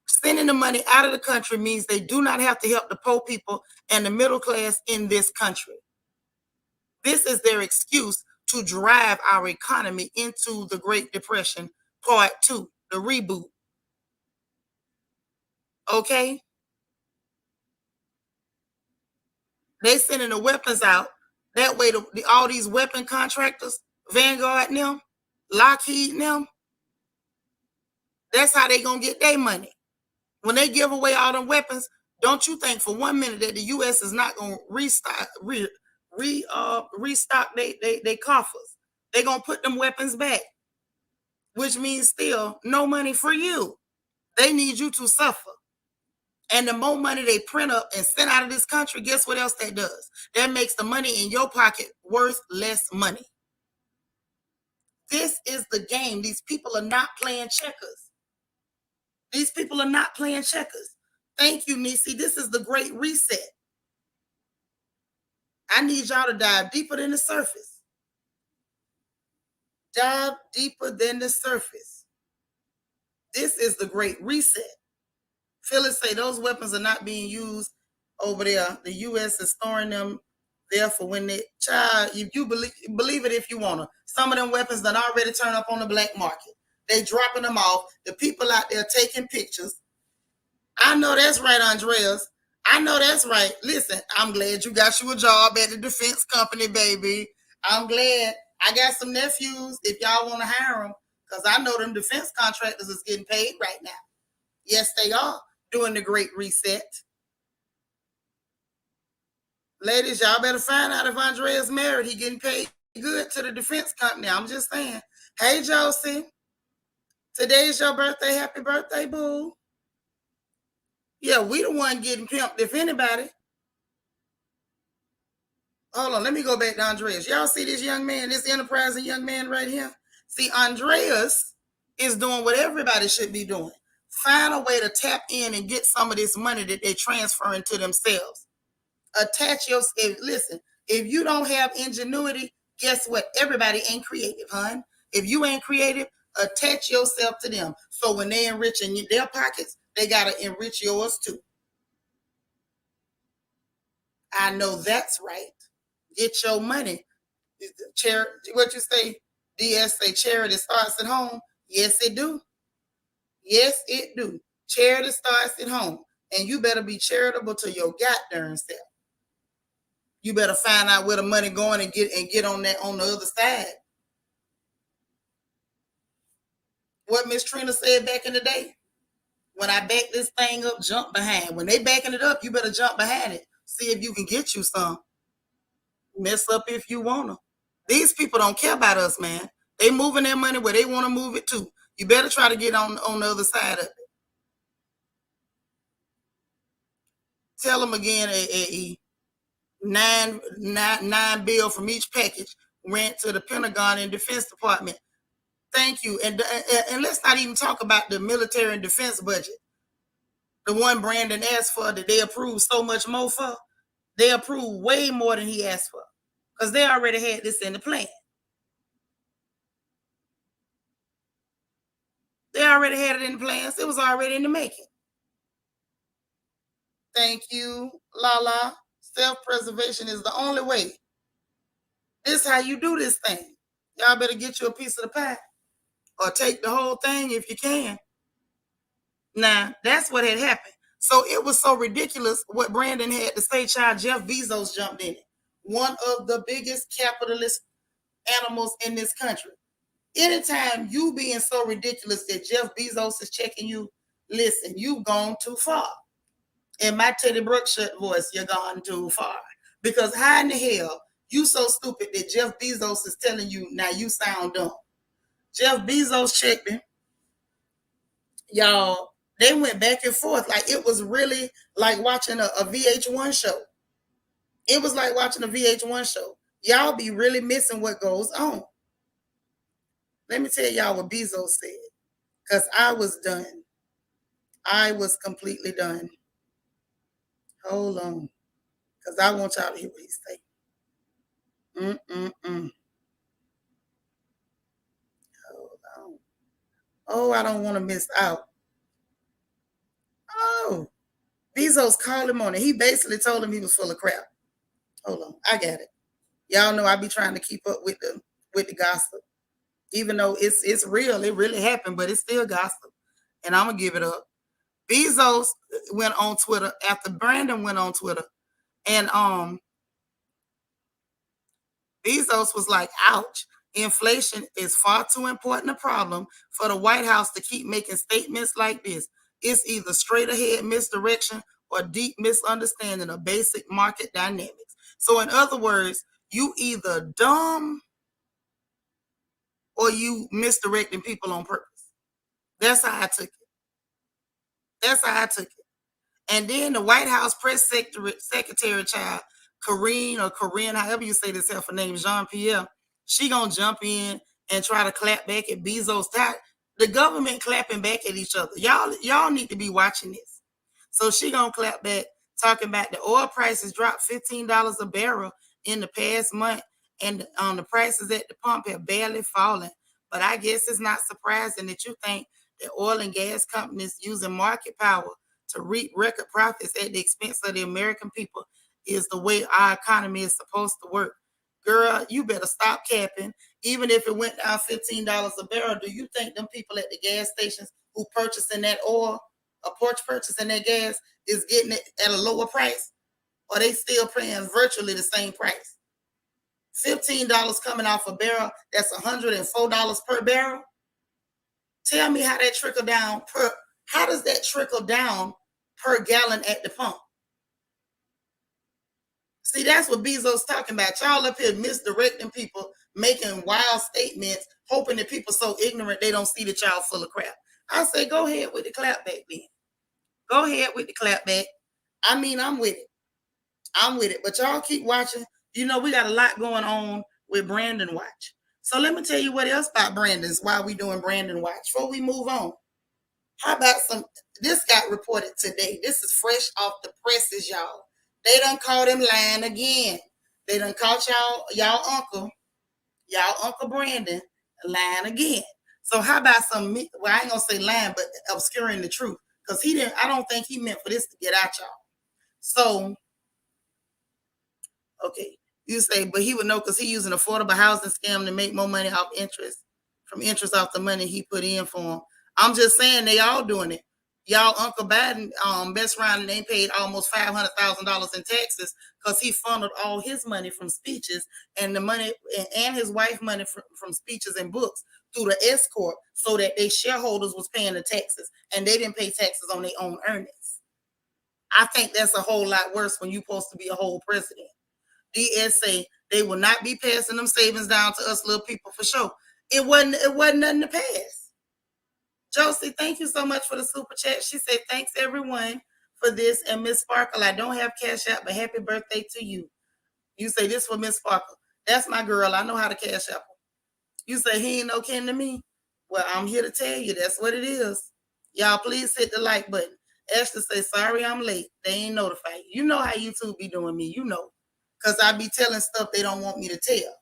Sending the money out of the country means they do not have to help the poor people and the middle class in this country. This is their excuse to drive our economy into the Great Depression, part 2, the reboot. Okay? They sending the weapons out. That way, all these weapon contractors, Vanguard and them, Lockheed and them, that's how they going to get their money. When they give away all them weapons, don't you think for 1 minute that the U.S. is not going to restock they coffers. They're going to put them weapons back, which means still no money for you. They need you to suffer. And the more money they print up and send out of this country, guess what else that does? That makes the money in your pocket worth less money. This is the game. These people are not playing checkers. These people are not playing checkers. Thank you, Macy. This is the great reset. I need y'all to dive deeper than the surface. Dive deeper than the surface. This is the great reset. Phyllis say those weapons are not being used over there. The U.S. is storing them there for when they, child, if you believe it if you want to. Some of them weapons that already turn up on the black market. They dropping them off. The people out there taking pictures. I know that's right, Andreas. I know that's right. Listen, I'm glad you got you a job at the defense company, baby. I'm glad. I got some nephews if y'all want to hire them, because I know them defense contractors is getting paid right now. Yes, they are doing the great reset. Ladies, y'all better find out if Andrea's married. He getting paid good to the defense company. I'm just saying. Hey, Josie. Today's your birthday. Happy birthday, boo. Yeah, we the one getting pimped, if anybody. Hold on, let me go back to Andreas. Y'all see this young man, this enterprising young man right here? See, Andreas is doing what everybody should be doing. Find a way to tap in and get some of this money that they're transferring to themselves. Attach your, listen, if you don't have ingenuity, guess what? Everybody ain't creative, hon. If you ain't creative, attach yourself to them. So when they enriching their pockets, they got to enrich yours too. I know that's right. Get your money. Charity, what you say? DS say charity starts at home. Yes, it do. Yes, it do. Charity starts at home. And you better be charitable to your goddamn self. You better find out where the money going and get on that on the other side. What Miss Trina said back in the day. When I back this thing up, jump behind. When they backing it up, you better jump behind it. See if you can get you some. Mess up if you wanna. These people don't care about us, man. They moving their money where they want to move it to. You better try to get on the other side of it. Tell them again, a nine bill from each package went to the Pentagon and Defense Department. Thank you. And let's not even talk about the military and defense budget. The one Brandon asked for that they approved so much more for. They approved way more than he asked for because they already had this in the plan. They already had it in the plans. It was already in the making. Thank you, Lala. Self-preservation is the only way. This is how you do this thing. Y'all better get you a piece of the pie or take the whole thing if you can. Now, that's what had happened. So it was so ridiculous what Brandon had to say, child. Jeff Bezos jumped in it. One of the biggest capitalist animals in this country. Anytime you being so ridiculous that Jeff Bezos is checking you, listen, you've gone too far. In my Teddy Brookshire voice, you're gone too far. Because how in the hell you so stupid that Jeff Bezos is telling you now you sound dumb? Jeff Bezos checked him. Y'all, they went back and forth. Like it was really like watching a VH1 show. It was like watching a VH1 show. Y'all be really missing what goes on. Let me tell y'all what Bezos said. Because I was done. I was completely done. Hold on. Because I want y'all to hear what he say. Hold on. Oh, I don't want to miss out. Oh, Bezos called him on it. He basically told him he was full of crap. Hold on. I got it. Y'all know I be trying to keep up with the gossip. Even though it's real, it really happened, but it's still gossip. And I'm gonna give it up. Bezos went on Twitter after Brandon went on Twitter, and Bezos was like, ouch, inflation is far too important a problem for the White House to keep making statements like this. It's either straight ahead misdirection or deep misunderstanding of basic market dynamics. So, in other words, you either dumb or you misdirecting people on purpose. That's how I took it. That's how I took it. And then the White House press secretary child, Corinne, however you say this her name, Jean-Pierre, she gonna jump in and try to clap back at Bezos. The government clapping back at each other. Y'all need to be watching this. So she gonna clap back, talking about the oil prices dropped $15 a barrel in the past month, and the prices at the pump have barely fallen. But I guess it's not surprising that you think that oil and gas companies using market power to reap record profits at the expense of the American people is the way our economy is supposed to work. Girl, you better stop capping. Even if it went down $15 a barrel, do you think them people at the gas stations who purchasing that oil or purchasing that gas is getting it at a lower price? Or they still paying virtually the same price? $15 coming off a barrel, that's $104 per barrel. Tell me how that trickle down how does that trickle down per gallon at the pump? See, that's what Bezos talking about. Y'all up here misdirecting people, making wild statements, hoping that people so ignorant they don't see that y'all full of crap. I say, go ahead with the clapback then. Go ahead with the clapback. I mean, I'm with it. I'm with it. But y'all keep watching. You know, we got a lot going on with Brandon Watch. So let me tell you what else about Brandon's while we doing Brandon Watch. Before we move on. How about this got reported today. This is fresh off the presses, y'all. They done called him lying again. They done caught y'all Uncle Brandon lying again. So how about well, I ain't gonna say lying, but obscuring the truth. Because I don't think he meant for this to get out, y'all. So, okay. You say, but he would know because he using affordable housing scam to make more money off interest, from interest off the money he put in for him. I'm just saying they all doing it. Y'all Uncle Biden messed around and they paid almost $500,000 in taxes because he funneled all his money from speeches and the money and his wife money from speeches and books through the S corp so that their shareholders was paying the taxes and they didn't pay taxes on their own earnings. I think that's a whole lot worse when you're supposed to be a whole president. DSA, they will not be passing them savings down to us little people for sure. It wasn't nothing to pass. Josie, thank you so much for the super chat. She said, thanks everyone for this. And Miss Sparkle, I don't have cash out, but happy birthday to you. You say this for Miss Sparkle. That's my girl. I know how to cash out. You say he ain't no kin to me. Well, I'm here to tell you that's what it is. Y'all please hit the like button. Ashley say, sorry I'm late. They ain't notified. You know how YouTube be doing me. You know. Because I be telling stuff they don't want me to tell.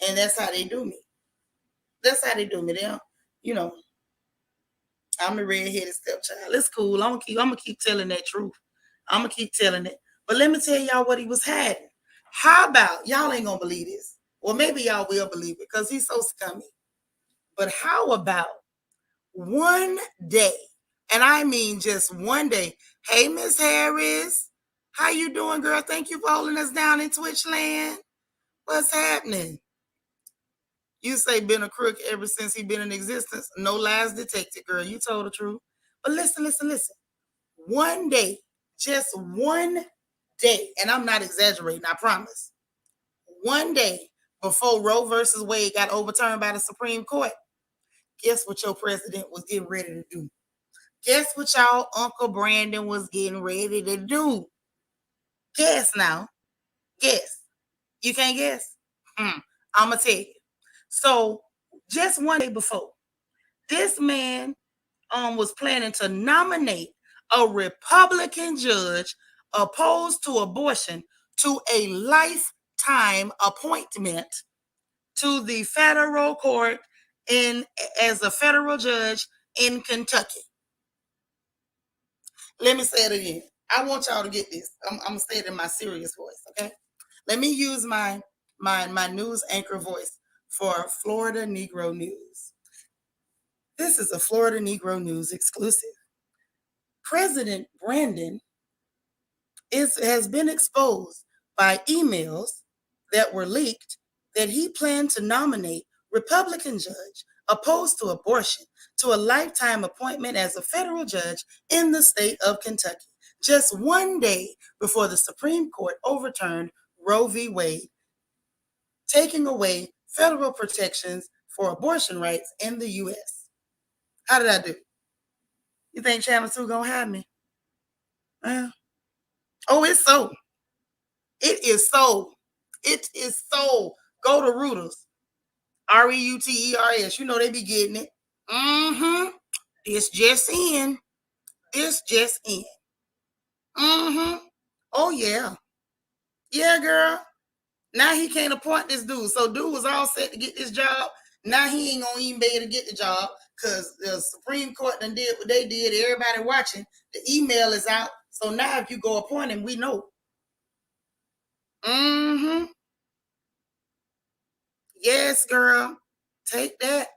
And that's how they do me. That's how they do me. They don't, you know, I'm the redheaded stepchild. It's cool. I'm gonna keep telling that truth. I'm gonna keep telling it. But let me tell y'all what he was hiding. How about y'all ain't gonna believe this? Well, maybe y'all will believe it because he's so scummy. But how about one day, and I mean just one day? Hey, Miss Harris, how you doing, girl? Thank you for holding us down in Twitch land. What's happening? You say been a crook ever since he been in existence. No lies detected, girl. You told the truth. But listen. One day, just one day, and I'm not exaggerating, I promise. One day before Roe versus Wade got overturned by the Supreme Court, guess what your president was getting ready to do? Guess what y'all Uncle Brandon was getting ready to do? Guess now. Guess. You can't guess? I'm going to tell you. So, just one day before, this man was planning to nominate a Republican judge opposed to abortion to a lifetime appointment to the federal court in as a federal judge in Kentucky. Let me say it again. I want y'all to get this. I'm gonna say it in my serious voice, okay? Let me use my news anchor voice for Florida Negro News. This is a Florida Negro News exclusive. President Brandon has been exposed by emails that were leaked that he planned to nominate Republican judge opposed to abortion to a lifetime appointment as a federal judge in the state of Kentucky, just one day before the Supreme Court overturned Roe v. Wade, taking away federal protections for abortion rights in the U.S. How did I do? You think Channel 2 gonna have me? Oh, it's so. It is so. It is so. Go to Reuters. Reuters. You know they be getting it. Mm-hmm. This just in. This just in. Mm-hmm. Oh, yeah. Yeah, girl. Now he can't appoint this dude. So dude was all set to get this job. Now he ain't gonna even be able to get the job because the Supreme Court done did what they did. Everybody watching. The email is out. So now if you go appoint him, we know. Mm-hmm. Yes, girl. Take that.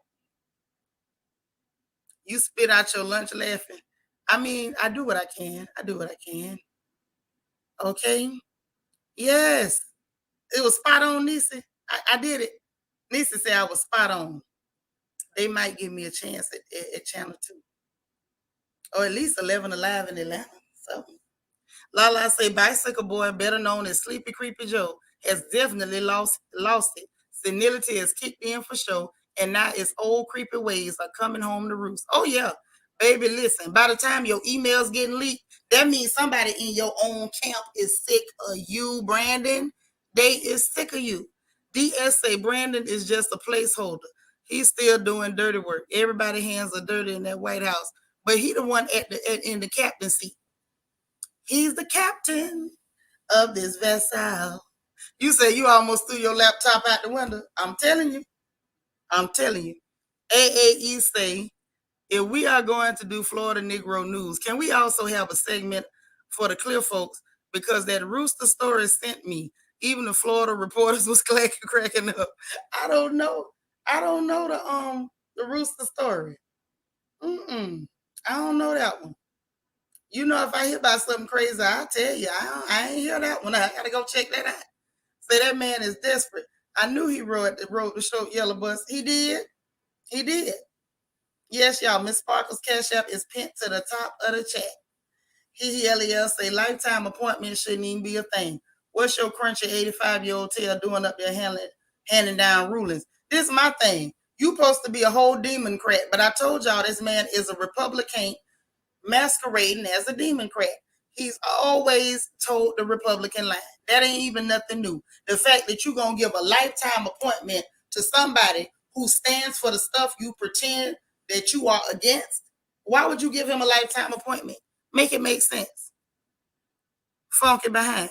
You spit out your lunch laughing. I mean, I do what I can. I do what I can. Okay. Yes. It was spot on, Nisi. I did it. Nisi said I was spot on. They might give me a chance at Channel 2. Or at least 11 Alive in Atlanta. So Lala say Bicycle Boy, better known as Sleepy Creepy Joe, has definitely lost it. Senility has kicked in for sure, and now its old creepy ways are coming home to roost. Oh yeah, baby, listen. By the time your emails getting leaked, that means somebody in your own camp is sick of you, Brandon. They is sick of you. DS say Brandon is just a placeholder. He's still doing dirty work. Everybody hands are dirty in that White House, but he the one in the captain seat. He's the captain of this vessel. You say you almost threw your laptop out the window. I'm telling you. I'm telling you. AAE say, if we are going to do Florida Negro News, can we also have a segment for the clear folks? Because that rooster story sent me. Even the Florida reporters was cracking up. I don't know. I don't know the rooster story. Mm-mm. I don't know that one. You know, if I hear about something crazy, I'll tell you. I ain't hear that one. I gotta go check that out. Say that man is desperate. I knew he wrote the show Yellow Bus. He did. He did. Yes, y'all. Miss Sparkle's Cash App is pinned to the top of the chat. LEL say lifetime appointment shouldn't even be a thing. What's your crunchy 85-year-old tail doing up there handing down rulings? This is my thing. You supposed to be a whole democrat, but I told y'all this man is a Republican masquerading as a democrat. He's always told the Republican line. That ain't even nothing new. The fact that you're going to give a lifetime appointment to somebody who stands for the stuff you pretend that you are against, why would you give him a lifetime appointment? Make it make sense. Funky behind.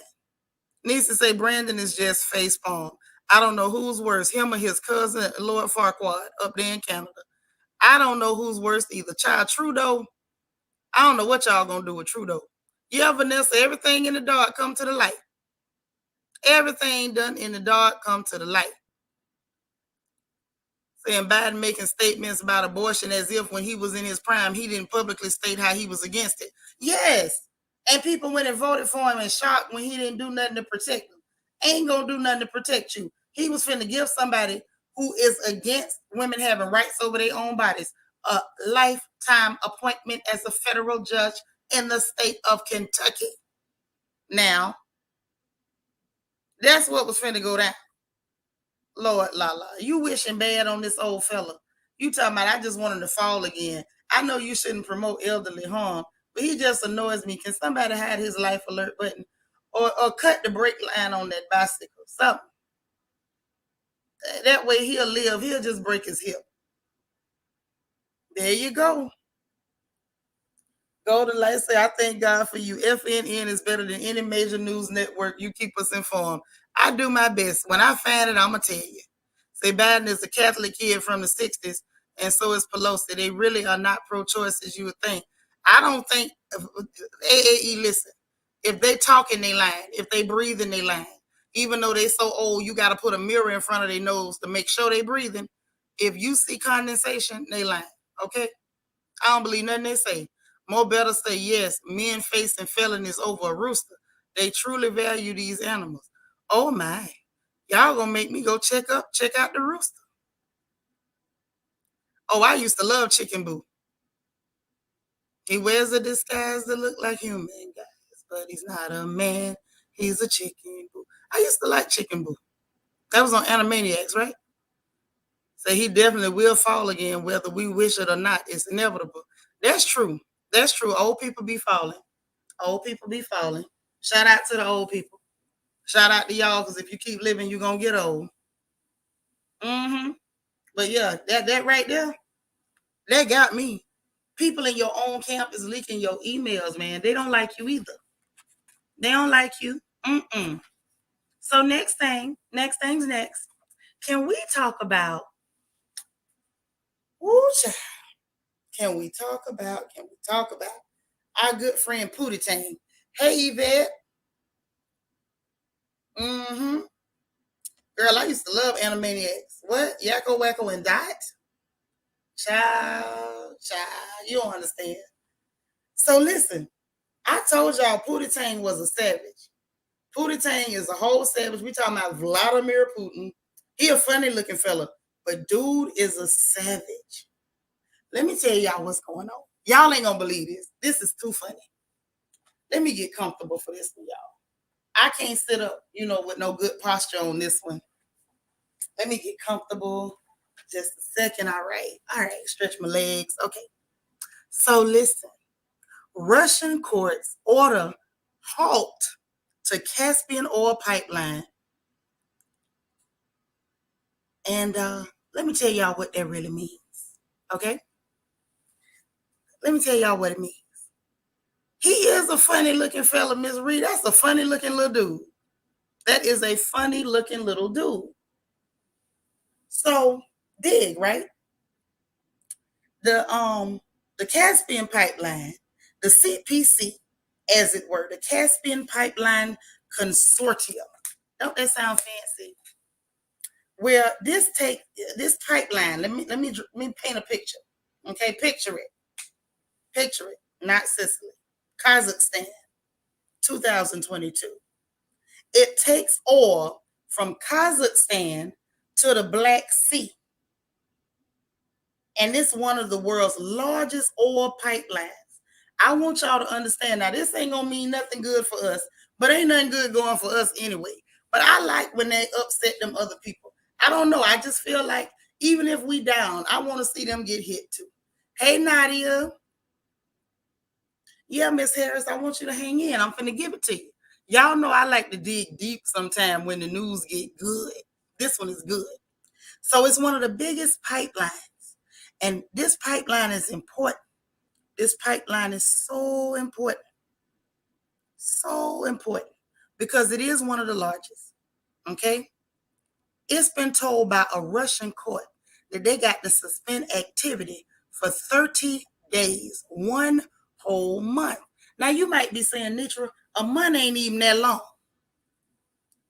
Needs to say Brandon is just face palm. I don't know who's worse, him or his cousin, Lord Farquaad, up there in Canada. I don't know who's worse either. Child Trudeau, I don't know what y'all gonna do with Trudeau. Yeah, Vanessa, everything in the dark come to the light. Everything done in the dark come to the light. Saying Biden making statements about abortion as if when he was in his prime, he didn't publicly state how he was against it. Yes. And people went and voted for him and shocked when he didn't do nothing to protect them. Ain't gonna do nothing to protect you. He was finna give somebody who is against women having rights over their own bodies a lifetime appointment as a federal judge in the state of Kentucky. Now, that's what was finna go down. Lord Lala, you wishing bad on this old fella. You talking about I just want him to fall again. I know you shouldn't promote elderly harm, but he just annoys me. Can somebody hide his life alert button or cut the brake line on that bicycle? Something. That way he'll live. He'll just break his hip. There you go. Go to light. Say, I thank God for you. FNN is better than any major news network. You keep us informed. I do my best. When I find it, I'm going to tell you. Say Biden is a Catholic kid from the 60s, and so is Pelosi. They really are not pro-choice as you would think. I don't think, AAE, listen, if they talk in their line, if they breathe in their line, even though they so old, you got to put a mirror in front of their nose to make sure they breathing. If you see condensation, they lying, okay? I don't believe nothing they say. More better say yes, men facing felonies over a rooster. They truly value these animals. Oh my. Y'all gonna make me go check out the rooster. Oh, I used to love Chicken Boo. He wears a disguise that look like human guys, but he's not a man. He's a Chicken Boo. I used to like Chicken Boo. That was on Animaniacs, right? So he definitely will fall again, whether we wish it or not. It's inevitable. That's true. That's true. Old people be falling. Old people be falling. Shout out to the old people. Shout out to y'all, because if you keep living, you're gonna get old. Mm-hmm. But yeah, that right there, that got me. People in your own camp is leaking your emails, man. They don't like you either. They don't like you. Mm-mm. So next thing's next. Can we talk about, can we talk about our good friend Pootie Tang? Hey, Yvette. Mm-hmm. Girl, I used to love Animaniacs. What? Yakko, Wacko, and Dot? Child, you don't understand. So listen, I told y'all Pootie Tang was a savage. Pootie Tang is a whole savage. We talking about Vladimir Putin. He a funny looking fella, but dude is a savage. Let me tell y'all what's going on. Y'all ain't gonna believe this. This is too funny. Let me get comfortable for this one, y'all. I can't sit up, with no good posture on this one. Let me get comfortable. Just a second. All right. Stretch my legs. Okay. So listen. Russian courts order halt to Caspian oil pipeline. And let me tell y'all what that really means. Okay? Let me tell y'all what it means. He is a funny looking fella, Miss Reed. That's a funny looking little dude. That is a funny looking little dude. So, dig, right? The Caspian pipeline, the CPC, as it were, the Caspian Pipeline Consortium. Don't that sound fancy? Where this pipeline, let me paint a picture. Okay, picture it. Picture it, not Sicily. Kazakhstan, 2022. It takes oil from Kazakhstan to the Black Sea. And it's one of the world's largest oil pipelines. I want y'all to understand now, this ain't gonna mean nothing good for us, but ain't nothing good going for us anyway. But I like when they upset them other people. I don't know. I just feel like even if we down, I want to see them get hit too. Hey, Nadia. Yeah, Miss Harris, I want you to hang in. I'm finna give it to you. Y'all know I like to dig deep sometime when the news get good. This one is good. So it's one of the biggest pipelines. And this pipeline is important. This pipeline is so important because it is one of the largest. Okay. It's been told by a Russian court that they got to suspend activity for 30 days, one whole month. Now you might be saying, Nitra, a month ain't even that long.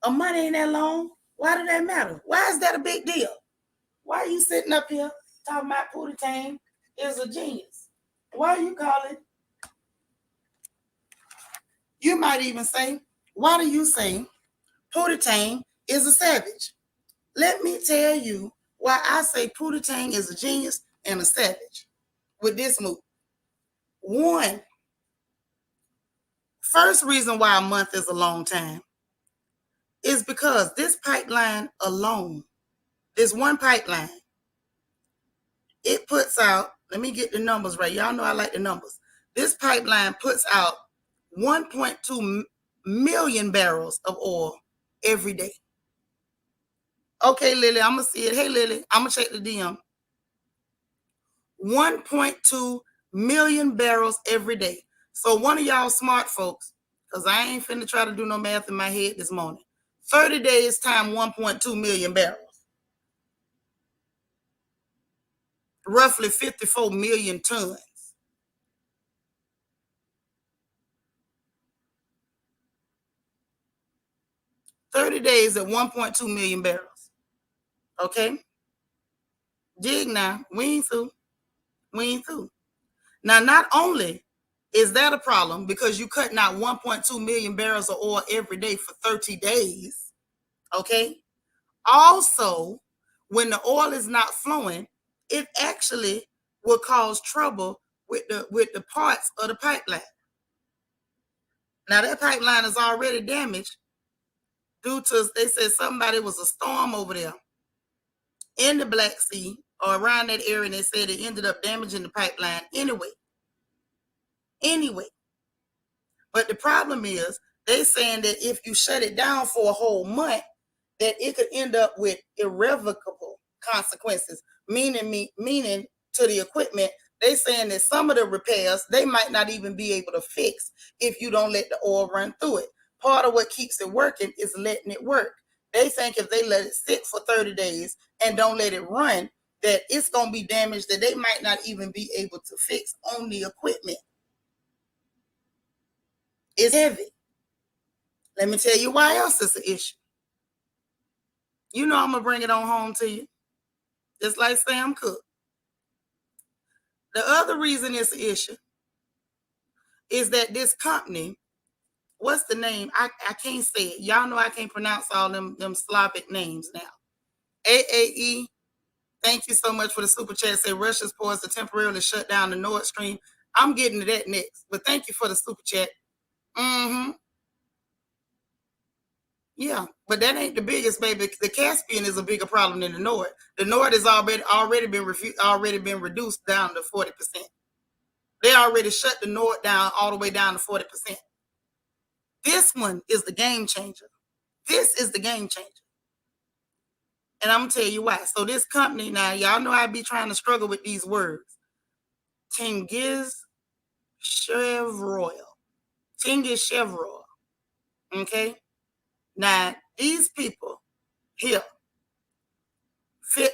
A month ain't that long. Why does that matter? Why is that a big deal? Why are you sitting up here talking about Pootie Tang is a genius? Why are you calling? You might even say, why do you say Pootie Tang is a savage? Let me tell you why I say Pootie Tang is a genius and a savage with this move. One, first reason why a month is a long time is because this pipeline alone, this one pipeline, it puts out, let me get the numbers right. Y'all know I like the numbers. This pipeline puts out 1.2 million barrels of oil every day. Okay, Lily, I'm going to see it. Hey, Lily, I'm going to check the DM. 1.2 million barrels every day. So one of y'all smart folks, because I ain't finna try to do no math in my head this morning. 30 days time 1.2 million barrels. Roughly 54 million tons. 30 days at 1.2 million barrels. Okay? Dig now. We ain't through. We ain't through. Now, not only is that a problem because you're cutting out 1.2 million barrels of oil every day for 30 days. Okay? Also, when the oil is not flowing, it actually will cause trouble with the parts of the pipeline. Now that pipeline is already damaged due to, they said somebody was a storm over there in the Black Sea or around that area, and they said it ended up damaging the pipeline anyway. But the problem is they saying that if you shut it down for a whole month, that it could end up with irrevocable consequences, meaning to the equipment. They saying that some of the repairs they might not even be able to fix if you don't let the oil run through it. Part of what keeps it working is letting it work. They think if they let it sit for 30 days and don't let it run, that it's going to be damaged that they might not even be able to fix on the equipment. It's heavy. Let me tell you why else it's an issue. You know I'm going to bring it on home to you. Just like Sam Cooke. The other reason it's an issue is that this company, what's the name? I can't say it. Y'all know I can't pronounce all them Slavic names now. AAE, thank you so much for the super chat. Say Russia's poised to temporarily shut down the Nord Stream. I'm getting to that next, but thank you for the super chat. Yeah, but that ain't the biggest, baby. The Caspian is a bigger problem than the Nord. The Nord has already been reduced down to 40%. They already shut the Nord down all the way down to 40%. This one is the game changer. This is the game changer. And I'm going to tell you why. So this company, now, y'all know I be trying to struggle with these words. Tingiz Chevroil. Okay? Now, these people here,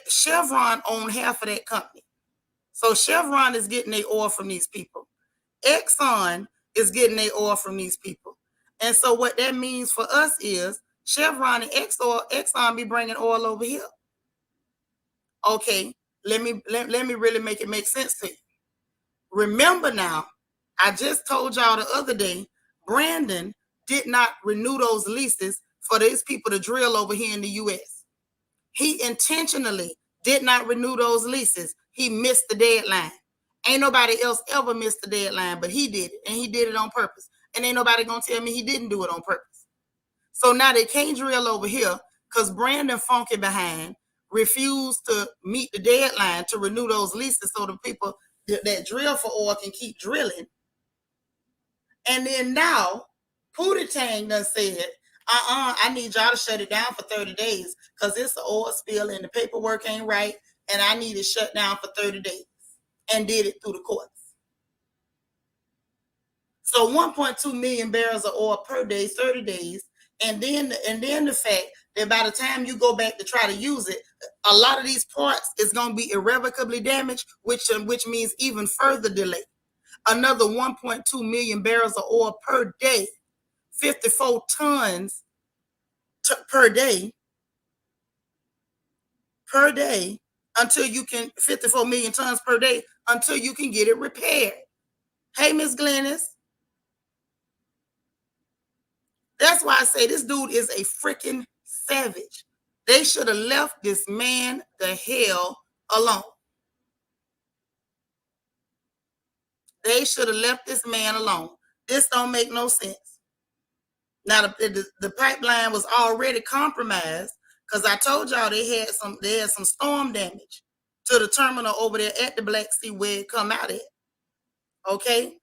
Chevron own half of that company. So Chevron is getting their oil from these people. Exxon is getting their oil from these people. And so what that means for us is Chevron and Exxon be bringing oil over here. Okay, let me really make it make sense to you. Remember now, I just told y'all the other day, Brandon did not renew those leases for these people to drill over here in the US. He intentionally did not renew those leases. He missed the deadline. Ain't nobody else ever missed the deadline, but he did it, and he did it on purpose. And ain't nobody gonna tell me he didn't do it on purpose. So now they can't drill over here because Brandon Funky behind refused to meet the deadline to renew those leases so the people that drill for oil can keep drilling. And then now, Pootie Tang done said, I need y'all to shut it down for 30 days because it's an oil spill and the paperwork ain't right, and I need it shut down for 30 days, and did it through the courts. So 1.2 million barrels of oil per day, 30 days, and then the fact that by the time you go back to try to use it, a lot of these parts is going to be irrevocably damaged, which means even further delay. Another 1.2 million barrels of oil per day, 54 tons per day, until you can, 54 million tons per day until you can get it repaired. Hey, Miss Glennis. That's why I say this dude is a freaking savage. They should have left this man the hell alone. They should have left this man alone. This don't make no sense. Now the pipeline was already compromised because I told y'all they had some storm damage to the terminal over there at the Black Sea where it come out at. Okay,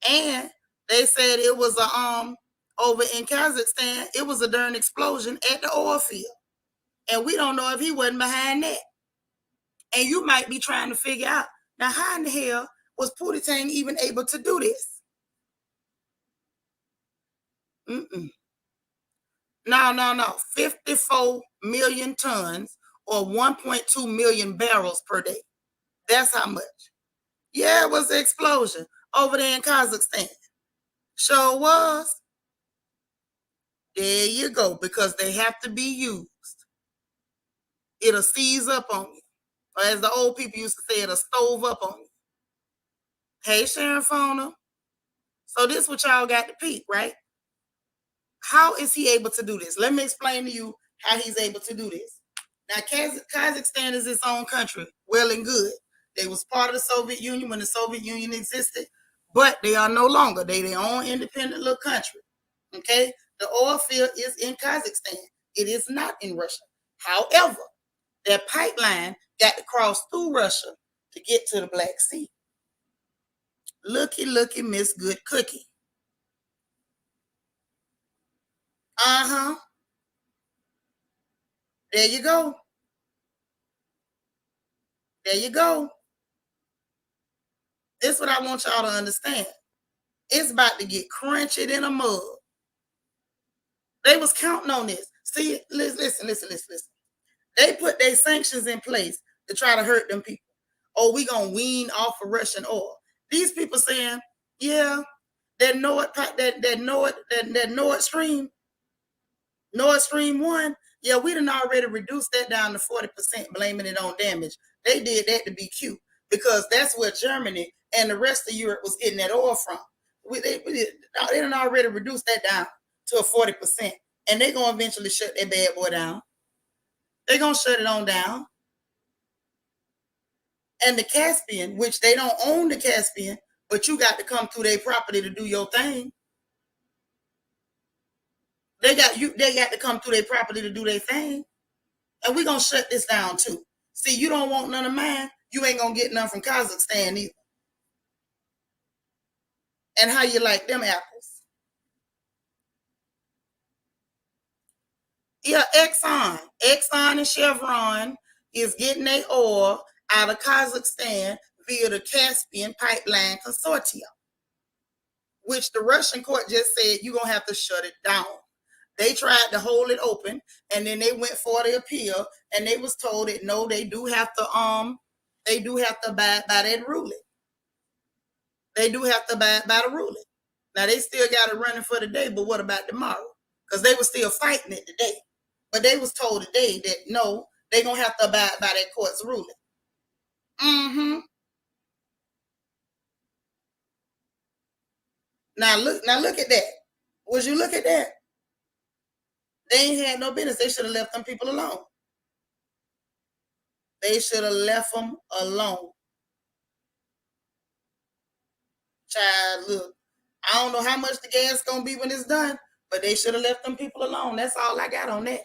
and they said it was a over in Kazakhstan, it was a darn explosion at the oil field, and we don't know if he wasn't behind that. And you might be trying to figure out now how in the hell was Pootie Tang even able to do this? No. 54 million tons or 1.2 million barrels per day. That's how much. Yeah, it was an explosion over there in Kazakhstan. Sure was. There you go, because they have to be used. It'll seize up on you. Or as the old people used to say, it'll stove up on you. Hey, Sharon Fona. So this what y'all got to peep, right? How is he able to do this? Let me explain to you how he's able to do this. Now, Kazakhstan is its own country, well and good. They was part of the Soviet Union when the Soviet Union existed, but they are no longer. They their own independent little country. Okay? The oil field is in Kazakhstan. It is not in Russia. However, that pipeline got to cross through Russia to get to the Black Sea. Looky, Miss Good Cookie. Uh-huh. There you go. There you go. This is what I want y'all to understand. It's about to get crunchy in a mug. They was counting on this. See, listen. They put their sanctions in place to try to hurt them people. Oh, we gonna wean off of Russian oil. These people saying, yeah, that Nord Stream 1, yeah, we done already reduced that down to 40%, blaming it on damage. They did that to be cute because that's where Germany and the rest of Europe was getting that oil from. They done already reduced that down to a 40%, and they're going to eventually shut that bad boy down. They're going to shut it on down. And the Caspian, which they don't own the Caspian, but you got to come through their property to do your thing. They got to come through their property to do their thing. And we're going to shut this down too. See, you don't want none of mine, you ain't going to get none from Kazakhstan either. And how you like them apples? Yeah, Exxon and Chevron is getting their oil out of Kazakhstan via the Caspian Pipeline Consortium, which the Russian court just said you're going to have to shut it down. They tried to hold it open, and then they went for the appeal, and they was told that no, they do have to abide by that ruling. They do have to abide by the ruling. Now they still got it running for the day, but what about tomorrow? Because they were still fighting it today. But they was told today that no, they're gonna have to abide by that court's ruling. Now look at that. Would you look at that? They ain't had no business. They should have left them people alone. They should have left them alone. Child, look, I don't know how much the gas gonna be when it's done, but they should have left them people alone. That's all I got on that.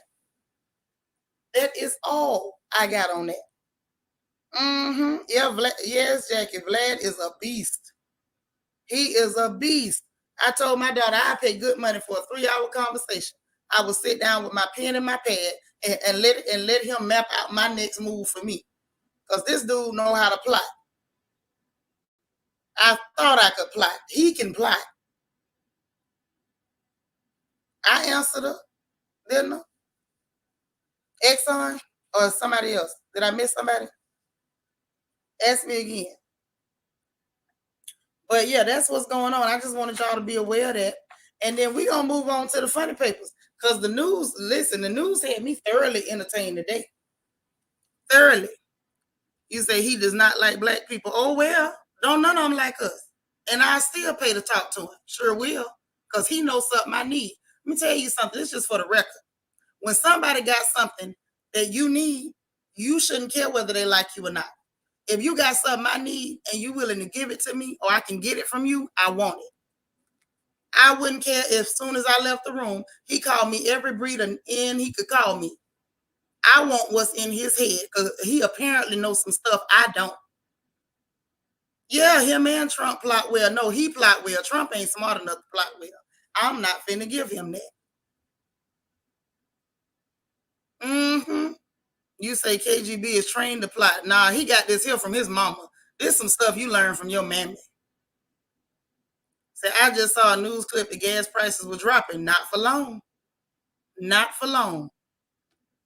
That is all I got on that. Yeah, yes, Jackie. Vlad is a beast. He is a beast. I told my daughter I pay good money for a 3-hour conversation. I would sit down with my pen and my pad and let him map out my next move for me. Because this dude know how to plot. I thought I could plot. He can plot. I answered her, didn't I? Exxon or somebody else? Did I miss somebody? Ask me again. But yeah, that's what's going on. I just wanted y'all to be aware of that. And then we're going to move on to the funny papers. Because the news, listen, the news had me thoroughly entertained today. Thoroughly. You say he does not like black people. Oh, well, don't none of them like us. And I still pay to talk to him. Sure will. Because he knows something I need. Let me tell you something. This is just for the record. When somebody got something that you need, you shouldn't care whether they like you or not. If you got something I need and you willing to give it to me or I can get it from you, I want it. I wouldn't care if as soon as I left the room, he called me every breeder in he could call me. I want what's in his head because he apparently knows some stuff I don't. Yeah, him and Trump plot well. No, he plot well. Trump ain't smart enough to plot well. I'm not finna give him that. You say KGB is trained to plot. Nah, he got this here from his mama. This some stuff you learn from your mammy. Say, I just saw a news clip the gas prices were dropping. Not for long. Not for long.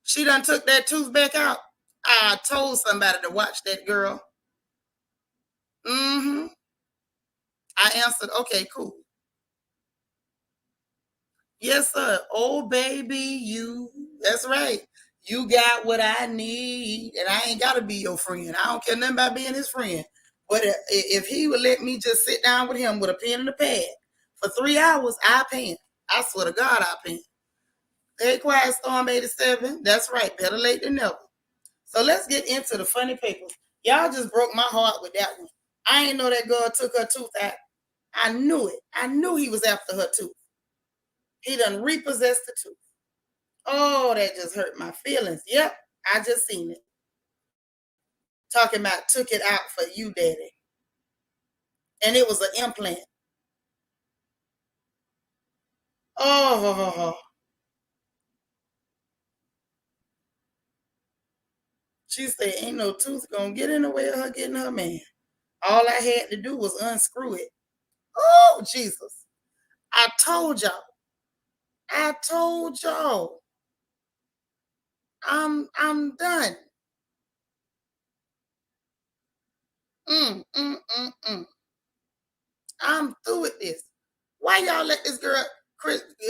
She done took that tooth back out. I told somebody to watch that girl. I answered, okay, cool. Yes, sir. Oh, baby, you. That's right. You got what I need, and I ain't got to be your friend. I don't care nothing about being his friend. But if he would let me just sit down with him with a pen and a pad for 3 hours, I pay him. I swear to God, I pay him. Hey, Quiet Storm 87. That's right. Better late than never. So let's get into the funny papers. Y'all just broke my heart with that one. I ain't know that girl took her tooth out. I knew it. I knew he was after her tooth. He done repossessed the tooth. Oh, that just hurt my feelings. Yep, I just seen it. Talking about took it out for you, daddy. And it was an implant. Oh, she said, ain't no tooth gonna get in the way of her getting her man. All I had to do was unscrew it. Oh, Jesus. I told y'all. I told y'all. I'm done. Mm. I'm through with this. Why y'all let this girl,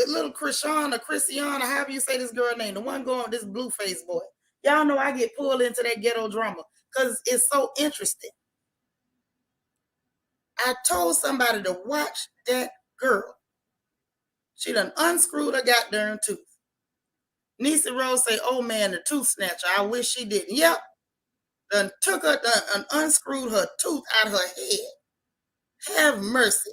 little Krishan or Christiana, however you say this girl name, the one going with this blue face boy? Y'all know I get pulled into that ghetto drama because it's so interesting. I told somebody to watch that girl. She done unscrewed her goddamn tooth. Niecy Rose say, oh man, the tooth snatcher. I wish she didn't. Yep. Done took her, done unscrewed her tooth out of her head. Have mercy.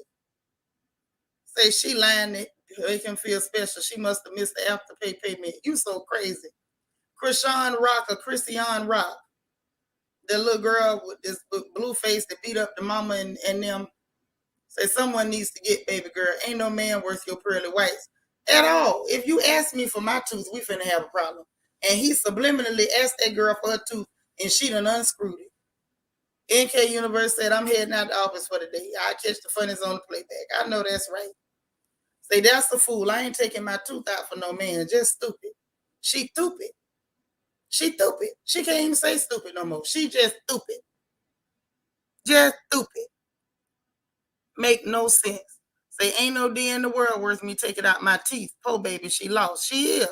Say she lying it. Make him feel special. She must have missed the afterpay payment. You so crazy. Krishan Rock or Christian Rock. The little girl with this blue face that beat up the mama and them. Say someone needs to get baby girl. Ain't no man worth your pearly whites. At all. If you ask me for my tooth, we finna have a problem. And he subliminally asked that girl for her tooth and she done unscrewed it. NK Universe said, I'm heading out the office for the day. I catch the funnies on the playback. I know that's right. Say, that's a fool. I ain't taking my tooth out for no man. Just stupid. She stupid. She stupid. She can't even say stupid no more. She just stupid. Just stupid. Make no sense. Say, ain't no day in the world worth me taking out my teeth. Poor baby, she lost. She is.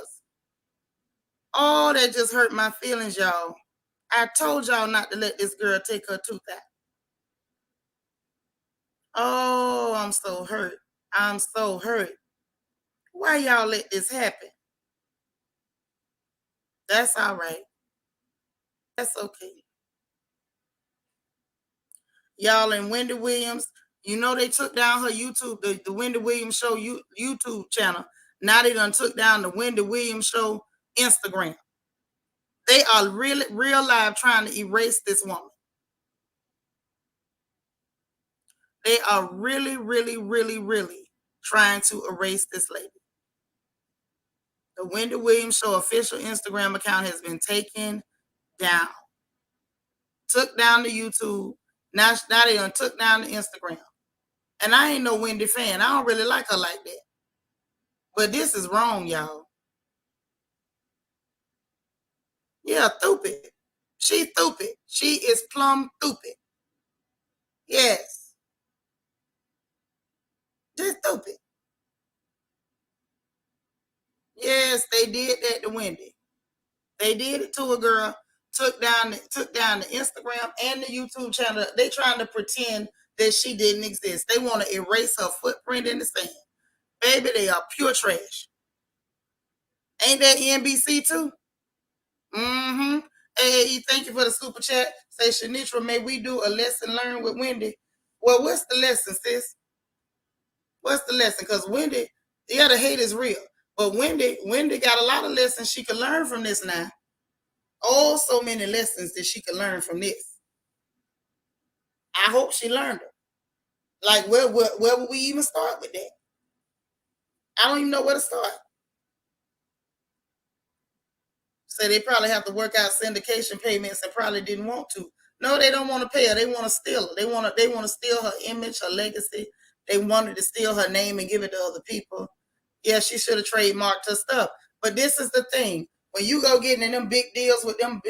Oh, that just hurt my feelings, y'all. I told y'all not to let this girl take her tooth out. Oh, I'm so hurt. I'm so hurt. Why y'all let this happen? That's all right. That's okay. Y'all, and Wendy Williams, you know they took down her YouTube, the Wendy Williams show YouTube channel. Now they done took down the Wendy Williams show Instagram. They are really real live trying to erase this woman. They are really, really, really, really trying to erase this lady. The Wendy Williams show official Instagram account has been taken down. Took down the YouTube. Now they done took down the Instagram. And I ain't no Wendy fan. I don't really like her like that. But this is wrong, y'all. Yeah, stupid. She's stupid. She is plumb stupid. Yes. Just stupid. Yes, they did that to Wendy. They did it to a girl. Took down the Instagram and the YouTube channel. They trying to pretend that she didn't exist. They want to erase her footprint in the sand. Baby, they are pure trash. Ain't that NBC too? Mm-hmm. Hey, thank you for the super chat. Say, Shanitra, may we do a lesson learned with Wendy? Well, what's the lesson, sis? What's the lesson? Because Wendy, yeah, the hate is real. But Wendy got a lot of lessons she can learn from this now. Oh, so many lessons that she can learn from this. I hope she learned them. Like, where would we even start with that? I don't even know where to start. So they probably have to work out syndication payments and probably didn't want to. No, they don't want to pay her. They want to steal her. They want to steal her image, her legacy. They wanted to steal her name and give it to other people. Yeah, she should have trademarked her stuff. But this is the thing: when you go getting in them big deals with them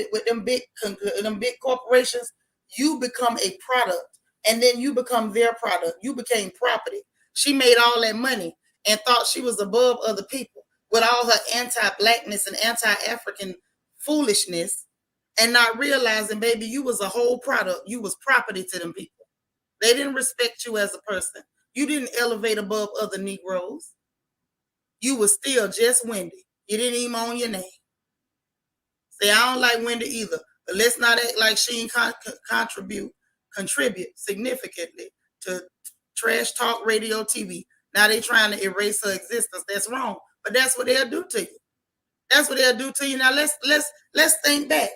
big corporations, you become a product, and then you become their product. You became property. She made all that money and thought she was above other people with all her anti-blackness and anti-African foolishness, and not realizing, baby, you was a whole product. You was property to them people. They didn't respect you as a person. You didn't elevate above other Negroes. You was still just Wendy. You didn't even own your name. Say, I don't like Wendy either, but let's not act like she contribute significantly to trash talk radio TV. Now they trying to erase her existence. That's wrong. But that's what they'll do to you. That's what they'll do to you. Now let's think back.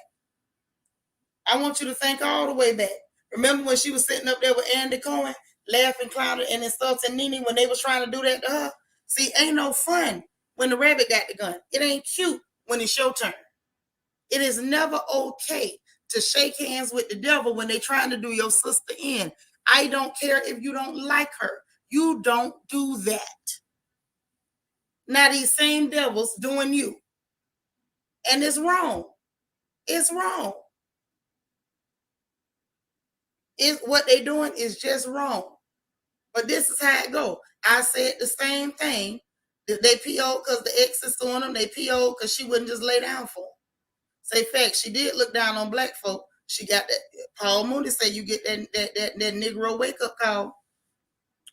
I want you to think all the way back. Remember when she was sitting up there with Andy Cohen, laughing, clowning, and insulting Nene when they was trying to do that to her? See, ain't no fun when the rabbit got the gun. It ain't cute when it's your turn. It is never okay to shake hands with the devil when they trying to do your sister in. I don't care if you don't like her. You don't do that. Now these same devils doing you. And it's wrong. It's wrong. What they doing is just wrong. But this is how it go. I said the same thing. They PO'd because the ex is suing them. They PO'd because she wouldn't just lay down for them. Say fact, she did look down on black folk. She got that. Paul Mooney said you get that Negro wake up call.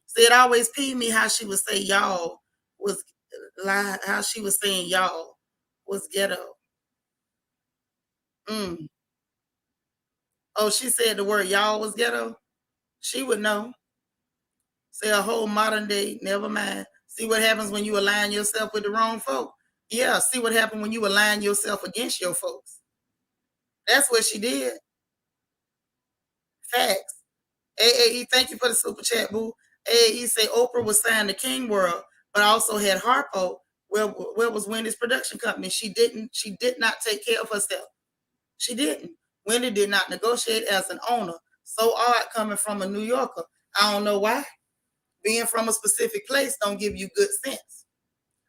See, it always peeved me how she would say y'all was how she was saying y'all was ghetto. Oh, she said the word y'all was ghetto. She would know. Say a whole modern day, never mind. See what happens when you align yourself with the wrong folk. Yeah, see what happened when you align yourself against your folks. That's what she did. Facts. AAE, thank you for the super chat, boo. AAE say Oprah was signed to King World, but also had Harpo. Where was Wendy's production company? She did not take care of herself. She didn't. Wendy did not negotiate as an owner. So odd coming from a New Yorker. I don't know why. Being from a specific place don't give you good sense.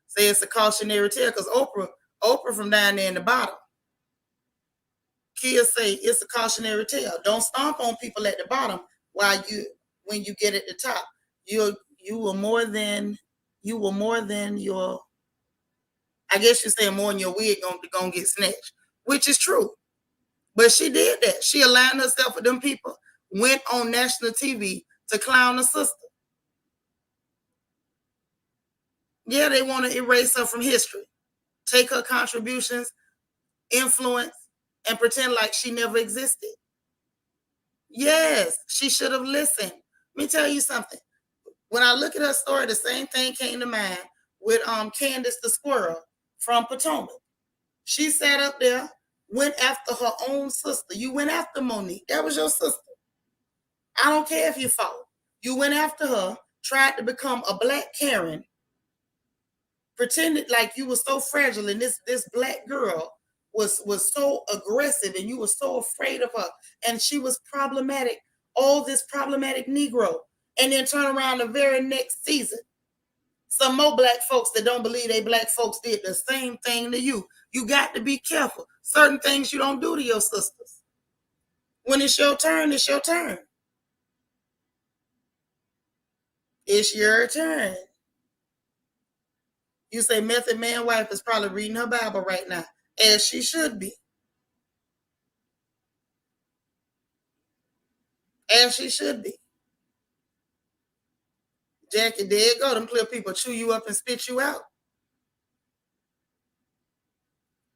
Say it's a cautionary tale because Oprah from down there in the bottom. Kia say it's a cautionary tale. Don't stomp on people at the bottom when you get at the top. You were more than your, I guess you're saying more than your wig gonna get snatched, which is true. But she did that. She aligned herself with them people, went on national TV to clown her sister. Yeah, they want to erase her from history, take her contributions, influence, and pretend like she never existed. Yes, she should have listened. Let me tell you something. When I look at her story, the same thing came to mind with Candace the squirrel from Potomac. She sat up there, went after her own sister. You went after Monique. That was your sister. I don't care if you fought. You went after her, tried to become a black Karen, pretended like you were so fragile, and this black girl was so aggressive, and you were so afraid of her, and she was problematic. All this problematic Negro, and then turn around the very next season. Some more black folks that don't believe they black folks did the same thing to you. You got to be careful. Certain things you don't do to your sisters. When it's your turn, it's your turn. It's your turn. You say Method Man wife is probably reading her Bible right now, as she should be. As she should be. Jackie, there you go. Them clear people chew you up and spit you out.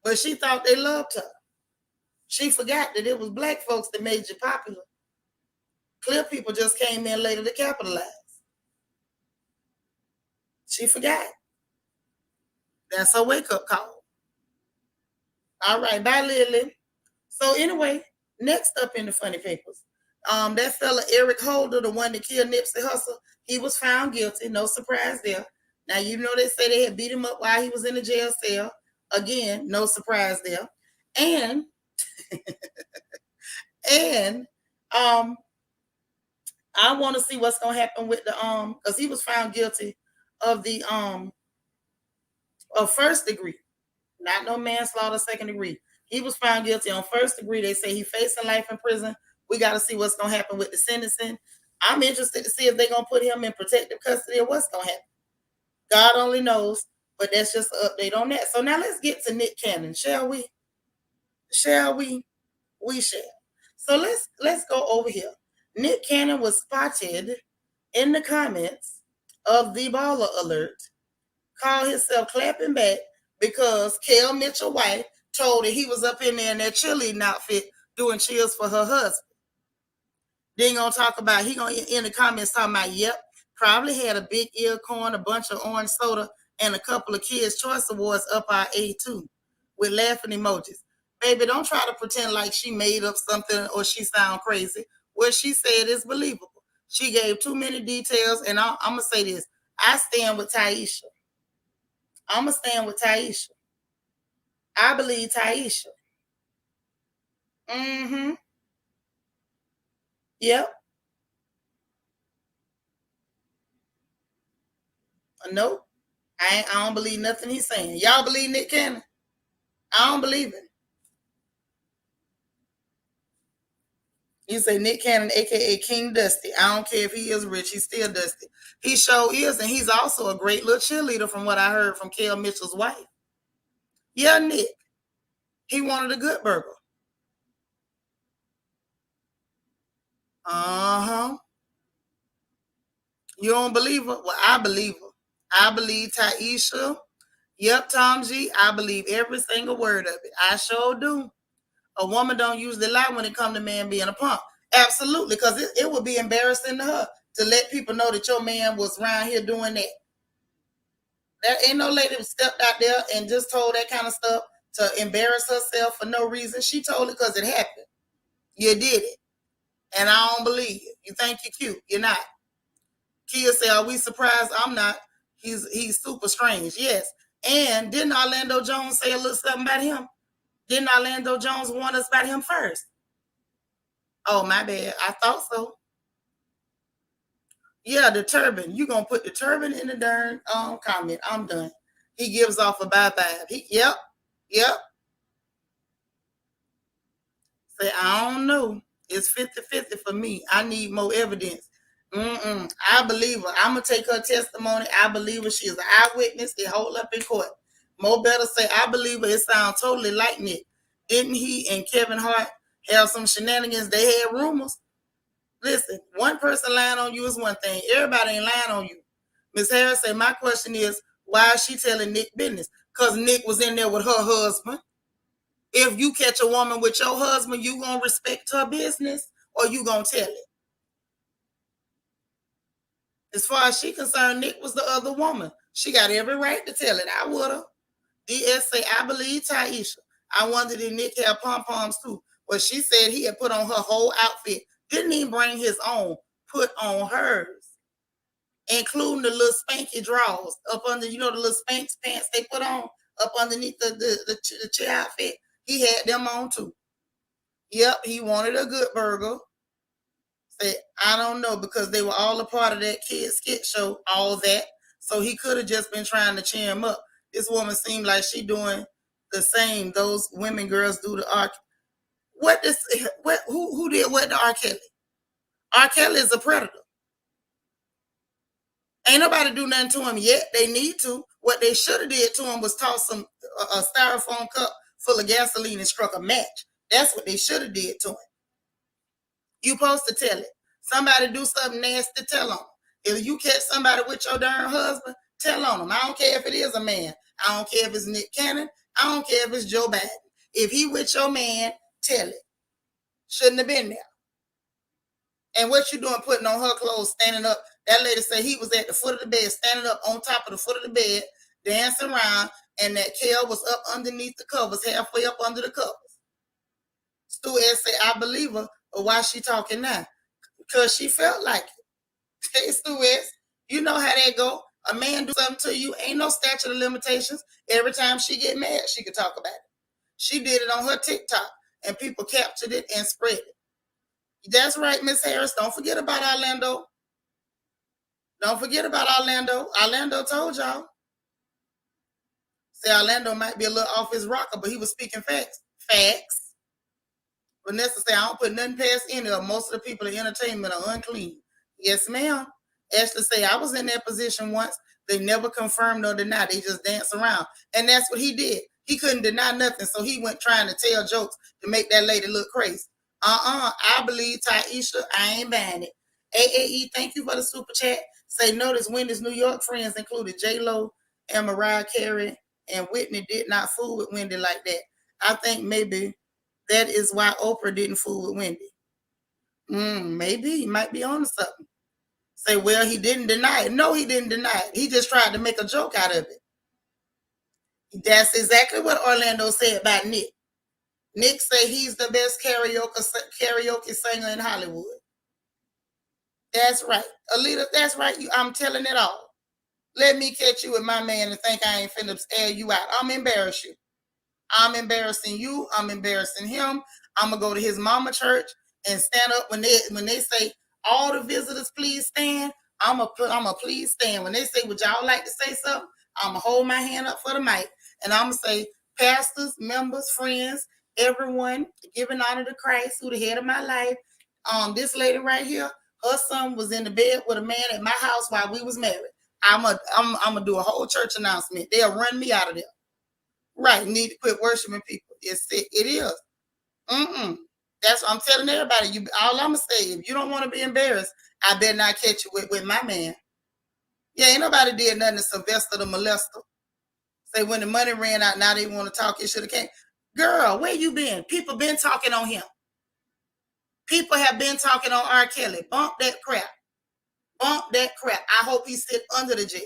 But she thought they loved her. She forgot that it was black folks that made you popular. Clear people just came in later to capitalize. She forgot. That's her wake-up call. All right, bye, Lily. So anyway, next up in the funny papers, that fella Eric Holder, the one that killed Nipsey Hussle, he was found guilty. No surprise there. Now you know they say they had beat him up while he was in the jail cell. Again, no surprise there. And and I want to see what's gonna happen with the because he was found guilty of the of first degree, not no manslaughter, second degree. He was found guilty on first degree. They say he facing life in prison. We got to see what's going to happen with the sentencing. I'm interested to see if they're going to put him in protective custody or what's going to happen. God only knows, but that's just an update on that. So now let's get to Nick Cannon, shall we? Shall we? We shall. So let's go over here. Nick Cannon was spotted in the comments of the Baller Alert, called himself clapping back because Kel Mitchell's wife told that he was up in there in that cheerleading outfit doing cheers for her husband. Then gonna talk about he gonna in the comments talking about yep, probably had a big ear corn, a bunch of orange soda, and a couple of Kids Choice Awards up our A2 with laughing emojis. Baby, don't try to pretend like she made up something or she sound crazy. What she said is believable. She gave too many details, and I'm gonna say this: I stand with Taisha. I'm gonna stand with Taisha. I believe Taisha. Mm-hmm. Yep. Nope. I don't believe nothing he's saying. Y'all believe Nick Cannon? I don't believe it. You say Nick Cannon, aka King Dusty. I don't care if he is rich, he's still Dusty. He sure is, and he's also a great little cheerleader from what I heard from Kel Mitchell's wife. Yeah, Nick. He wanted a good burger. Uh-huh. You don't believe her? Well, I believe her. I believe Taisha. Yep, Tom G. I believe every single word of it. I sure do. A woman don't usually lie when it comes to man being a punk. Absolutely, because it would be embarrassing to her to let people know that your man was around here doing that. There ain't no lady who stepped out there and just told that kind of stuff to embarrass herself for no reason. She told it because it happened. You did it. And I don't believe you. You think you're cute. You're not. Kia said, are we surprised? I'm not. He's super strange. Yes. And didn't Orlando Jones say a little something about him? Didn't Orlando Jones warn us about him first? Oh, my bad. I thought so. Yeah, the turban. You gonna put the turban in the darn comment. I'm done. He gives off a bye-bye. Yep. Yep. Say, I don't know. It's 50-50 for me. I need more evidence. I believe her. I'm going to take her testimony. I believe her. She is an eyewitness. It hold up in court. Mo better say, I believe her. It sounds totally like Nick. Didn't he and Kevin Hart have some shenanigans? They had rumors. Listen, one person lying on you is one thing. Everybody ain't lying on you. Ms. Harris said, my question is, Why is she telling Nick business? Because Nick was in there with her husband. If you catch a woman with your husband, you gonna respect her business or you gonna tell it? As far as she concerned, Nick was the other woman. She got every right to tell it. I would have. DS say, I believe Taisha. I wondered if Nick had pom-poms too. Well, she said he had put on her whole outfit. Didn't even bring his own. Put on hers. Including the little spanky drawers up under, the little Spanx pants they put on up underneath the chair outfit. He had them on too. Yep, he wanted a good burger. Said, I don't know, because they were all a part of that kid skit show, all that. So he could have just been trying to cheer him up. This woman seemed like she doing the same. Those women girls do the R. Who did what to R. Kelly? R. Kelly is a predator. Ain't nobody do nothing to him yet. They need to. What they should have did to him was toss some a styrofoam cup full of gasoline and struck a match. That's what they should have did to him. You supposed to tell it. Somebody do something nasty, tell on them. If you catch somebody with your darn husband, tell on them. I don't care if it is a man. I don't care if it's Nick Cannon. I don't care if it's Joe Biden. If he with your man, tell it. Shouldn't have been there. And what you doing putting on her clothes, standing up? That lady said he was at the foot of the bed, standing up on top of the foot of the bed, dancing around, and that Kel was up underneath the covers, halfway up under the covers. Stu S said, I believe her, but why she talking now? Because she felt like it. Hey, Stu S, you know how that go. A man do something to you, ain't no statute of limitations. Every time she get mad, she could talk about it. She did it on her TikTok, and people captured it and spread it. That's right, Miss Harris. Don't forget about Orlando. Don't forget about Orlando. Orlando told y'all. Say Orlando might be a little off his rocker, but he was speaking facts. Facts. Vanessa say, I don't put nothing past any of most of the people in entertainment are unclean. Yes, ma'am. Ashley say, I was in that position once. They never confirmed or denied. They just dance around. And that's what he did. He couldn't deny nothing, so he went trying to tell jokes to make that lady look crazy. I believe Taisha. I ain't buying it. AAE, thank you for the super chat. Say, notice Wendy's New York friends included J-Lo and Mariah Carey, and Whitney did not fool with Wendy like that. I think maybe that is why Oprah didn't fool with Wendy. Maybe he might be on to something. Say, well, he didn't deny it. No, he didn't deny it. He just tried to make a joke out of it. That's exactly what Orlando said about Nick. Nick say he's the best karaoke singer in Hollywood. That's right. Alita, that's right. I'm telling it all. Let me catch you with my man and think I ain't finna air you out. I'm embarrassed you. I'm embarrassing you. I'm embarrassing him. I'm gonna go to his mama church and stand up when they say all the visitors please stand. I'm a please stand. When they say would y'all like to say something, I'm gonna hold my hand up for the mic and I'm gonna say pastors, members, friends, everyone, giving honor to Christ, who the head of my life. This lady right here, her son was in the bed with a man at my house while we was married. I'm gonna do a whole church announcement. They'll run me out of there. Right, need to quit worshiping people. It's sick. It is. That's what I'm telling everybody. You, all I'm gonna say, if you don't want to be embarrassed, I better not catch you with my man. Yeah, ain't nobody did nothing to Sylvester the molester. Say when the money ran out, now they want to talk. It should have came. Girl, where you been? People been talking on him. People have been talking on R. Kelly. Bump that crap. Bump that crap. I hope he sit under the jail.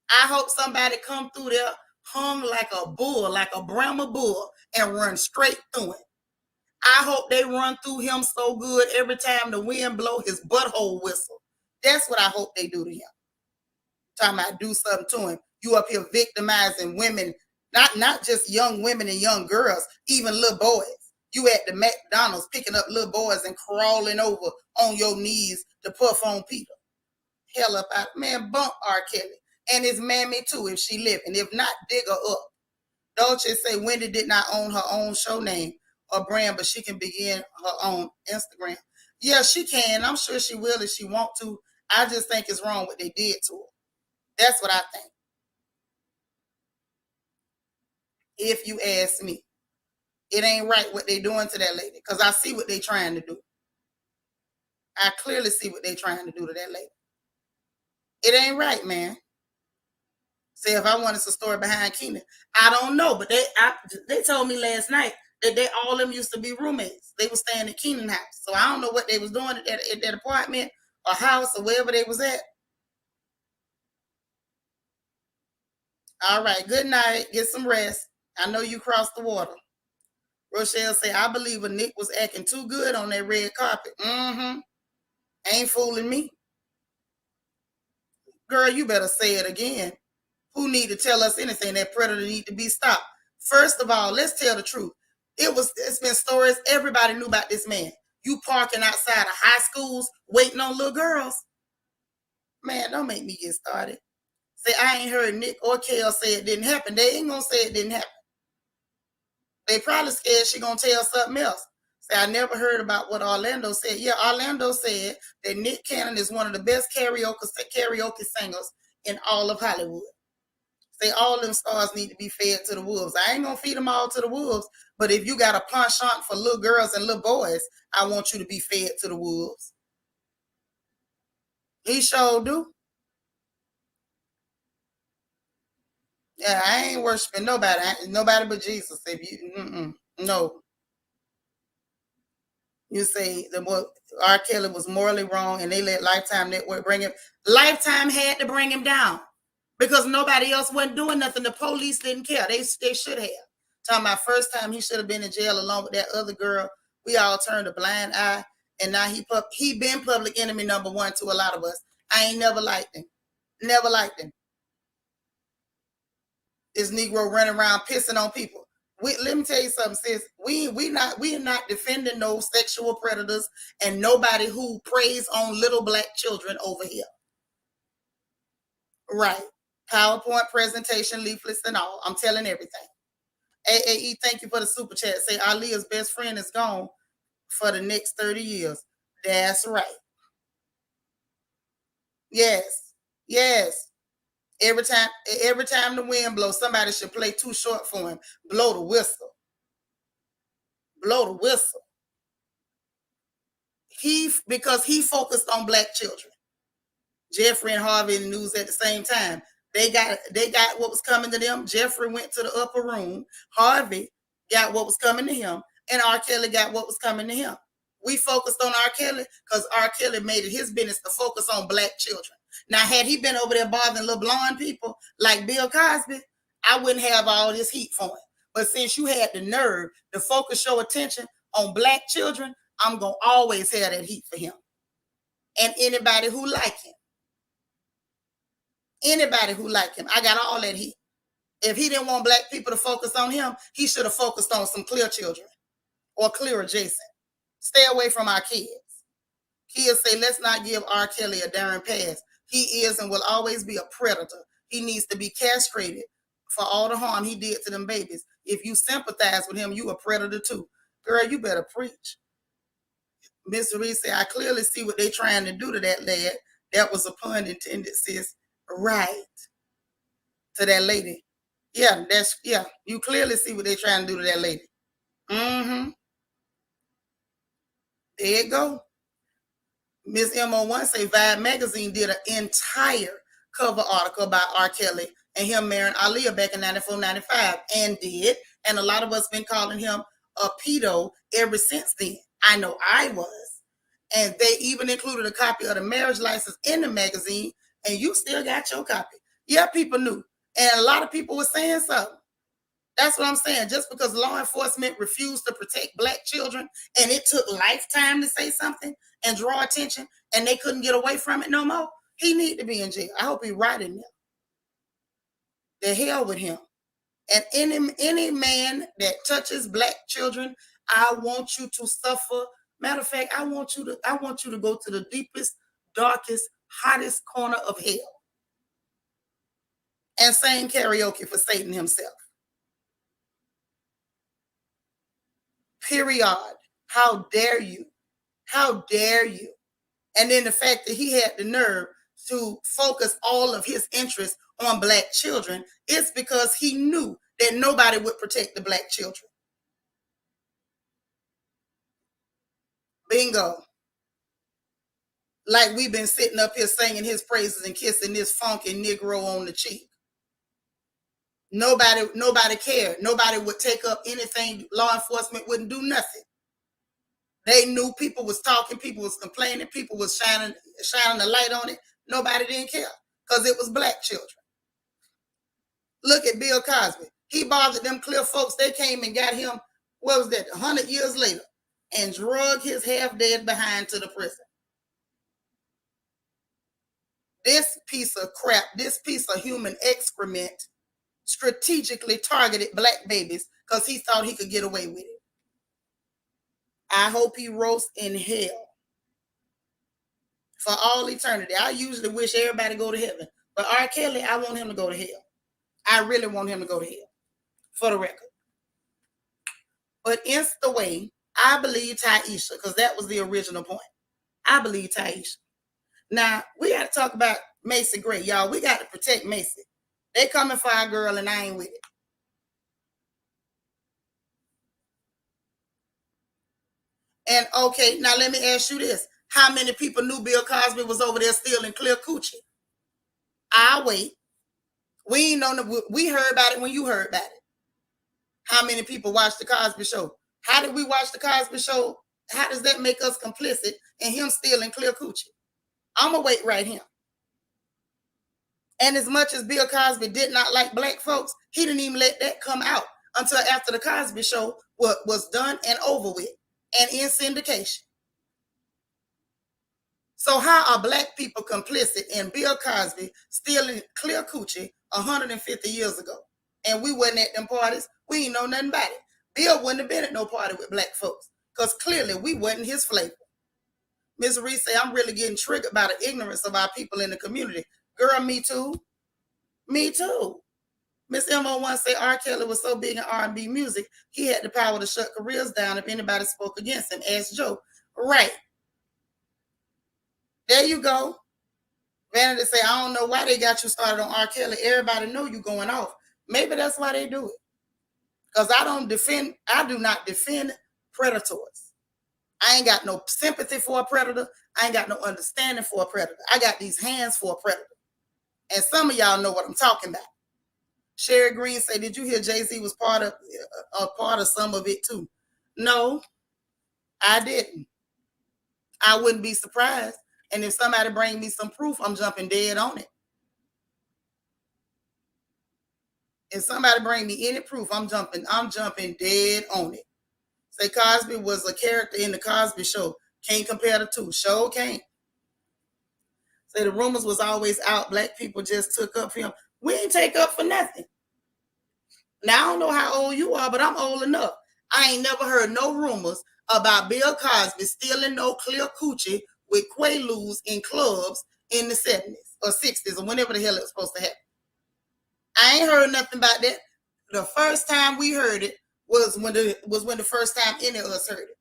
I hope somebody come through there hung like a bull, like a Brahma bull, and run straight through him. I hope they run through him so good every time the wind blow his butthole whistle. That's what I hope they do to him. Talking about do something to him. You up here victimizing women, not just young women and young girls, even little boys. You at the McDonald's picking up little boys and crawling over on your knees to puff on Peter. Hell up out. Man, bump R. Kelly. And his mammy too, if she living. If not, dig her up. Dolce say Wendy did not own her own show name or brand, but she can begin her own Instagram. Yeah, she can. I'm sure she will if she want to. I just think it's wrong what they did to her. That's what I think. If you ask me. It ain't right what they doing to that lady. Because I see what they trying to do. I clearly see what they trying to do to that lady. It ain't right, man. Say if I wanted some story behind Keenan, I don't know, but they told me last night that they all of them used to be roommates. They was staying at Keenan house, so I don't know what they was doing at that apartment or house or wherever they was at. All right, good night. Get some rest. I know you crossed the water. Rochelle say, I believe a Nick was acting too good on that red carpet. Mm-hmm. Ain't fooling me. Girl, you better say it again. Who need to tell us anything? That predator need to be stopped. First of all, let's tell the truth. It's been stories everybody knew about this man. You parking outside of high schools waiting on little girls. Man, don't make me get started. Say I ain't heard Nick or Kel say it didn't happen. They ain't gonna say it didn't happen. They probably scared she gonna tell something else. Say I never heard about what Orlando said. Yeah, Orlando said that Nick Cannon is one of the best karaoke singers in all of Hollywood. Say all them stars need to be fed to the wolves. I ain't gonna feed them all to the wolves, but if you got a penchant for little girls and little boys, I want you to be fed to the wolves. He sure do. Yeah, I ain't worshiping nobody but Jesus. If you, no, you say R. Kelly was morally wrong, and they let Lifetime Network bring him. Lifetime had to bring him down because nobody else wasn't doing nothing. The police didn't care. They should have. Talking about first time he should have been in jail along with that other girl. We all turned a blind eye, and now he been public enemy number one to a lot of us. I ain't never liked him. Never liked him. This Negro running around pissing on people. Let me tell you something, sis. We are not defending no sexual predators and nobody who preys on little black children over here. Right. PowerPoint presentation, leaflets, and all. I'm telling everything. AAE, thank you for the super chat. Say Aaliyah's best friend is gone for the next 30 years. That's right. Yes. Yes. Every time the wind blows, somebody should play Too Short for him. Blow the whistle. Blow the whistle. Because he focused on black children. Jeffrey and Harvey in the news at the same time. They got what was coming to them. Jeffrey went to the upper room. Harvey got what was coming to him, and R. Kelly got what was coming to him. We focused on R. Kelly because R. Kelly made it his business to focus on black children. Now, had he been over there bothering little blonde people like Bill Cosby, I wouldn't have all this heat for him. But since you had the nerve to focus your attention on black children, I'm going to always have that heat for him. And anybody who like him. Anybody who like him. I got all that heat. If he didn't want black people to focus on him, he should have focused on some clear children or clear adjacent. Stay away from our kids. Kids say, let's not give R. Kelly a darn pass. He is and will always be a predator. He needs to be castrated for all the harm he did to them babies. If you sympathize with him, you a predator too. Girl, you better preach. Miss Reese said, I clearly see what they're trying to do to that lad. That was a pun intended, sis. Right. To that lady. Yeah, you clearly see what they're trying to do to that lady. Mm-hmm. There you go. Miss MO1 say Vibe magazine did an entire cover article about R. Kelly and him marrying Aaliyah back in 94, 95, and did. And a lot of us been calling him a pedo ever since then. I know I was. And they even included a copy of the marriage license in the magazine, and you still got your copy. Yeah, people knew. And a lot of people were saying something. That's what I'm saying. Just because law enforcement refused to protect black children and it took Lifetime to say something and draw attention and they couldn't get away from it no more, he need to be in jail. I hope he right in there. The hell with him. And any man that touches black children, I want you to suffer. Matter of fact, I want you to go to the deepest, darkest, hottest corner of hell and sing karaoke for Satan himself. Period. How dare you? How dare you? And then the fact that he had the nerve to focus all of his interest on black children, it's because he knew that nobody would protect the black children. Bingo. Like we've been sitting up here singing his praises and kissing this funky Negro on the cheek. Nobody cared. Nobody would take up anything. Law enforcement wouldn't do nothing. They knew people was talking, people was complaining, people was shining the light on it. Nobody didn't care because it was black children. Look at Bill Cosby. He bothered them clear folks. They came and got him, what was that, 100 years later, and drug his half-dead behind to the prison. This piece of crap, this piece of human excrement strategically targeted black babies because he thought he could get away with it. I hope he roasts in hell for all eternity. I usually wish everybody go to heaven, but R. Kelly, I want him to go to hell. I really want him to go to hell, for the record. But insta way, I believe Taisha, because that was the original point. I believe Taisha. Now, we got to talk about Macy Gray, y'all. We got to protect Macy. They coming for our girl, and I ain't with it. And okay, now let me ask you this. How many people knew Bill Cosby was over there stealing clear coochie? I'll wait. We ain't know. We heard about it when you heard about it. How many people watched the Cosby Show? How did we watch the Cosby Show? How does that make us complicit in him stealing clear coochie? I'm going to wait right here. And as much as Bill Cosby did not like black folks, he didn't even let that come out until after the Cosby Show was done and over with and in syndication. So how are black people complicit in Bill Cosby stealing clear coochie 150 years ago? And we wasn't at them parties. We ain't know nothing about it. Bill wouldn't have been at no party with black folks because clearly we wasn't his flavor. Ms. Reese say, I'm really getting triggered by the ignorance of our people in the community. Girl, me too. Me too. Miss M01 say R. Kelly was so big in R&B music, he had the power to shut careers down if anybody spoke against him. Ask Joe. Right. There you go. Vanity say, I don't know why they got you started on R. Kelly. Everybody know you going off. Maybe that's why they do it. Because I do not defend predators. I ain't got no sympathy for a predator. I ain't got no understanding for a predator. I got these hands for a predator. And some of y'all know what I'm talking about. Sherry Green say, did you hear Jay-Z was part of some of it too? No, I didn't. I wouldn't be surprised. And if somebody bring me some proof, I'm jumping dead on it. If somebody bring me any proof, I'm jumping dead on it. Say Cosby was a character in the Cosby Show. Can't compare the two. Show can't. Say the rumors was always out. Black people just took up for him. We ain't take up for nothing. Now, I don't know how old you are, but I'm old enough. I ain't never heard no rumors about Bill Cosby stealing no clear coochie with Quaaludes in clubs in the 70s or 60s or whenever the hell it was supposed to happen. I ain't heard nothing about that. The first time we heard it was when the first time any of us heard it.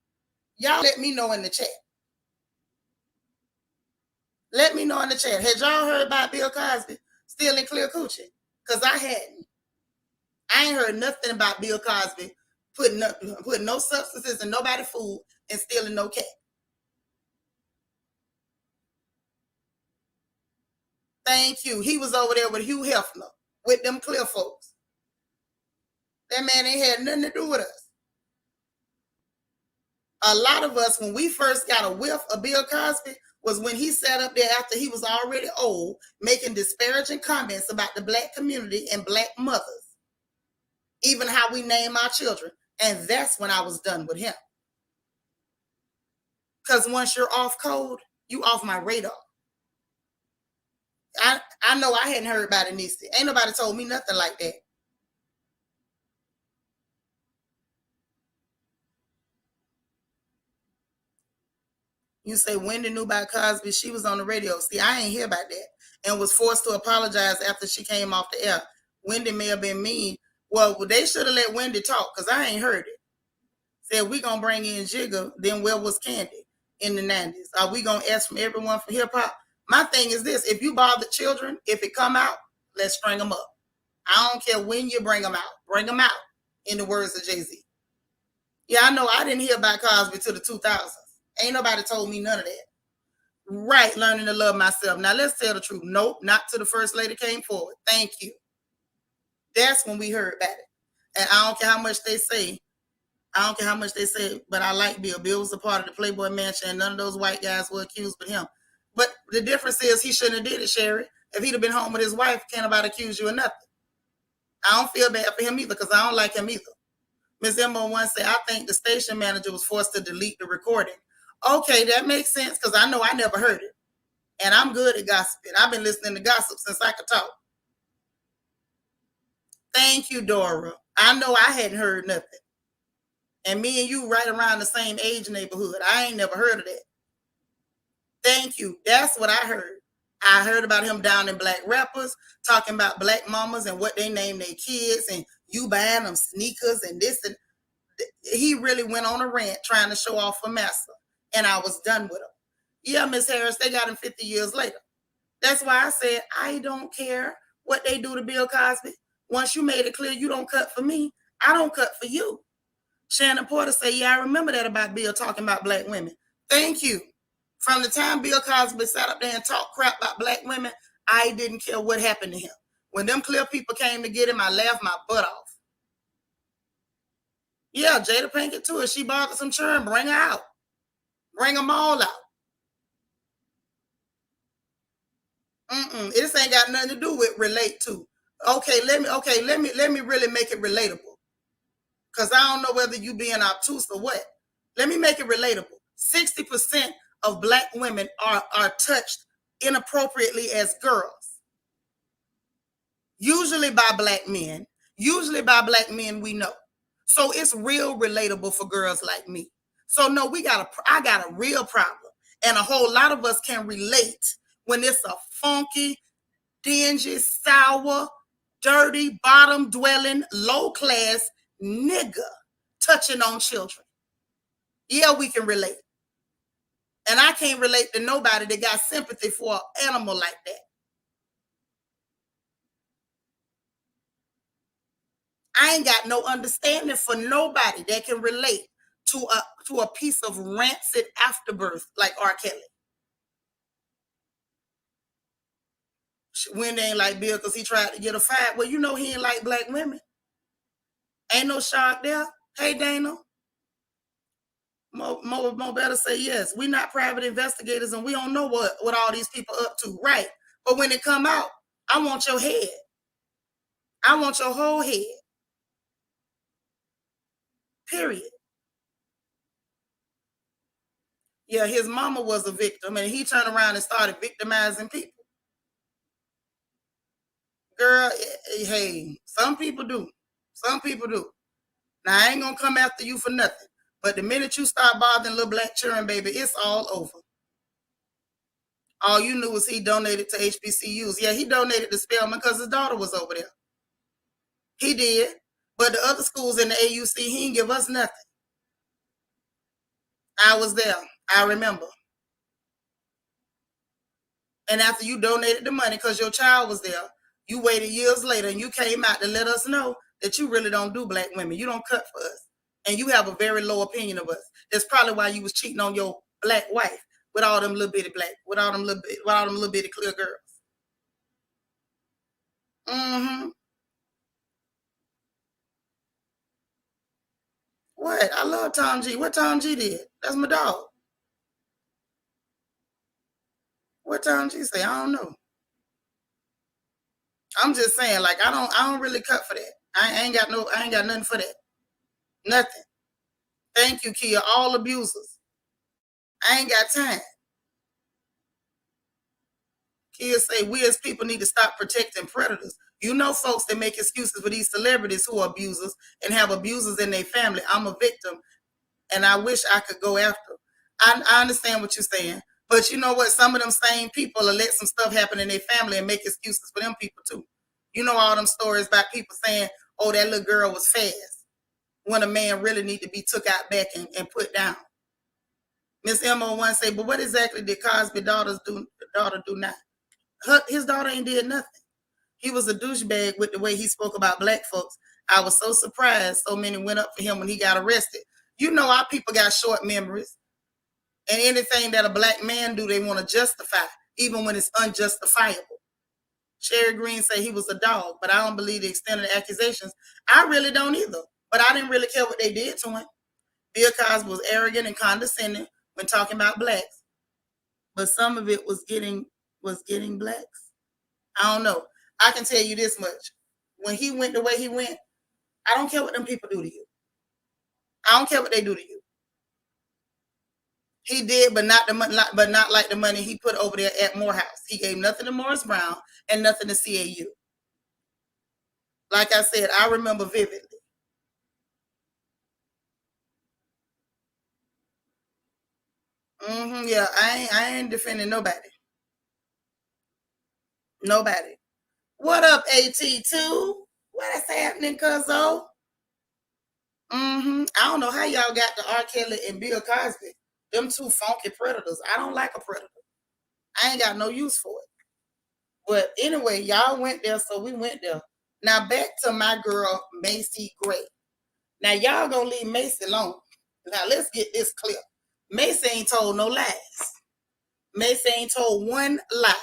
Y'all let me know in the chat. Let me know in the chat. Had y'all heard about Bill Cosby stealing clear coochie? Because I hadn't. I ain't heard nothing about Bill Cosby putting no substances in nobody's food and stealing no cat. Thank you. He was over there with Hugh Hefner, with them clear folks. That man ain't had nothing to do with us. A lot of us, when we first got a whiff of Bill Cosby, was when he sat up there after he was already old, making disparaging comments about the black community and black mothers, even how we name our children. And that's when I was done with him. Because once you're off code, you off my radar. I know I hadn't heard about it, Nisi. Ain't nobody told me nothing like that. You say Wendy knew about Cosby. She was on the radio. See, I ain't hear about that. And was forced to apologize after she came off the air. Wendy may have been mean. Well, they should have let Wendy talk because I ain't heard it. Said we going to bring in Jigga. Then where was Candy in the 90s? Are we going to ask from everyone for hip hop? My thing is this. If you bother children, if it come out, let's string them up. I don't care when you bring them out. Bring them out, in the words of Jay-Z. Yeah, I know I didn't hear about Cosby till the 2000s. Ain't nobody told me none of that. Right, learning to love myself. Now, let's tell the truth. Nope, not till the first lady came forward. Thank you. That's when we heard about it. And I don't care how much they say. I don't care how much they say, but I like Bill. Bill was a part of the Playboy Mansion, and none of those white guys were accused but him. But the difference is he shouldn't have did it, Sherry. If he'd have been home with his wife, can't nobody accuse you of nothing. I don't feel bad for him either because I don't like him either. Ms. Emma once said, I think the station manager was forced to delete the recording. Okay, that makes sense because I know I never heard it. And I'm good at gossiping. I've been listening to gossip since I could talk. Thank you, Dora. I know I hadn't heard nothing. And me and you right around the same age neighborhood. I ain't never heard of that. Thank you. That's what I heard. I heard about him down in Black Rappers, talking about black mamas and what they name their kids, and you buying them sneakers and this. And he really went on a rant trying to show off for Massa. And I was done with him. Yeah, Miss Harris, they got him 50 years later. That's why I said, I don't care what they do to Bill Cosby. Once you made it clear you don't cut for me, I don't cut for you. Shannon Porter said, yeah, I remember that about Bill talking about black women. Thank you. From the time Bill Cosby sat up there and talked crap about black women, I didn't care what happened to him. When them clear people came to get him, I laughed my butt off. Yeah, Jada Pinkett too. If she bothered some churn, bring her out. Bring them all out. This ain't got nothing to do with relate to. Okay, let me really make it relatable. Because I don't know whether you being obtuse or what. Let me make it relatable. 60% of black women are touched inappropriately as girls. Usually by black men. Usually by black men we know. So it's real relatable for girls like me. So no, I got a real problem. And a whole lot of us can relate when it's a funky, dingy, sour, dirty, bottom dwelling, low class nigga touching on children. Yeah, we can relate. And I can't relate to nobody that got sympathy for an animal like that. I ain't got no understanding for nobody that can relate to a piece of rancid afterbirth like R. Kelly. When they ain't like Bill because he tried to get a fight. Well, you know he ain't like black women. Ain't no shark there. Hey, Dana. Mo better say yes. We not private investigators and we don't know what all these people up to. Right. But when it come out, I want your head. I want your whole head. Period. Yeah, his mama was a victim and he turned around and started victimizing people. Girl, hey, some people do. Some people do. Now, I ain't going to come after you for nothing. But the minute you start bothering little black children, baby, it's all over. All you knew was he donated to HBCUs. Yeah, he donated to Spelman because his daughter was over there. He did. But the other schools in the AUC, he didn't give us nothing. I was there. I remember. And after you donated the money because your child was there, you waited years later and you came out to let us know that you really don't do black women. You don't cut for us. And you have a very low opinion of us. That's probably why you was cheating on your black wife with all them little bitty with all them little bitty clear girls. What? I love Tom G. What Tom G did? That's my dog. What Tom G say? I don't know. I'm just saying, like, I don't really cut for that. I ain't got nothing for that. Nothing. Thank you, Kia. All abusers. I ain't got time. Kia say we as people need to stop protecting predators. You know folks that make excuses for these celebrities who are abusers and have abusers in their family. I'm a victim and I wish I could go after. I understand what you're saying. But you know what? Some of them same people will let some stuff happen in their family and make excuses for them people too. You know all them stories about people saying, oh, that little girl was fast. When a man really need to be took out back and put down. Miss Emma once say, but what exactly did Cosby daughter do now? His daughter ain't did nothing. He was a douchebag with the way he spoke about black folks. I was so surprised so many went up for him when he got arrested. You know our people got short memories. And anything that a black man do, they want to justify, even when it's unjustifiable. Sherry Green say he was a dog, but I don't believe the extent of the accusations. I really don't either. But I didn't really care what they did to him. Bill Cosby was arrogant and condescending when talking about blacks, but some of it was getting blacks. I don't know. I can tell you this much: when he went the way he went, I don't care what them people do to you. I don't care what they do to you. He did, but not the money, but not like the money he put over there at Morehouse. He gave nothing to Morris Brown and nothing to CAU. Like I said, I remember vividly. Yeah, I ain't defending nobody. Nobody. What up, AT2? What is happening, cuzzo? I don't know how y'all got to R. Kelly and Bill Cosby. Them two funky predators. I don't like a predator. I ain't got no use for it. But anyway, y'all went there, so we went there. Now back to my girl, Macy Gray. Now y'all gonna leave Macy alone. Now let's get this clear. Macy ain't told no lies. Macy ain't told one lie.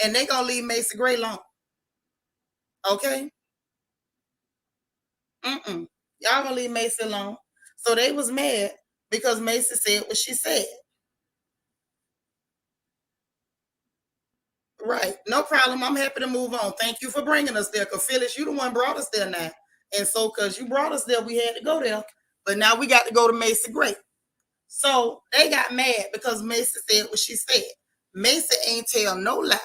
And they gonna leave Macy Gray alone. Okay? Y'all gonna leave Macy alone. So they was mad because Macy said what she said. Right. No problem. I'm happy to move on. Thank you for bringing us there. Because Phyllis, you the one brought us there now. And so because you brought us there, we had to go there. But now we got to go to Macy Gray. So they got mad because Macy said what she said. Macy ain't tell no lie.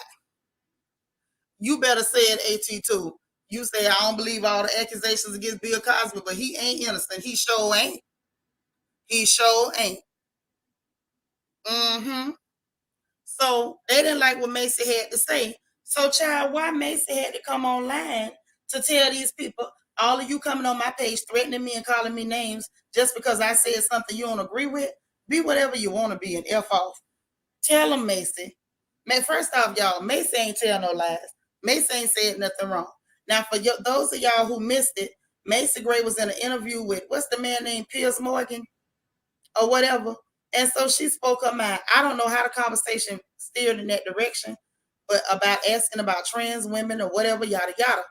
You better say it, AT2. You say, I don't believe all the accusations against Bill Cosby, but he ain't innocent. He sure ain't. He sure ain't. So they didn't like what Macy had to say. So, child, why Macy had to come online to tell these people, all of you coming on my page threatening me and calling me names just because I said something you don't agree with? Be whatever you want to be and F off. Tell them, Macy. Man, first off, y'all, Macy ain't tell no lies. Macy ain't said nothing wrong. Now, for those of y'all who missed it, Macy Gray was in an interview with, what's the man named Piers Morgan or whatever? And so she spoke her mind. I don't know how the conversation steered in that direction, but about asking about trans women or whatever, yada yada.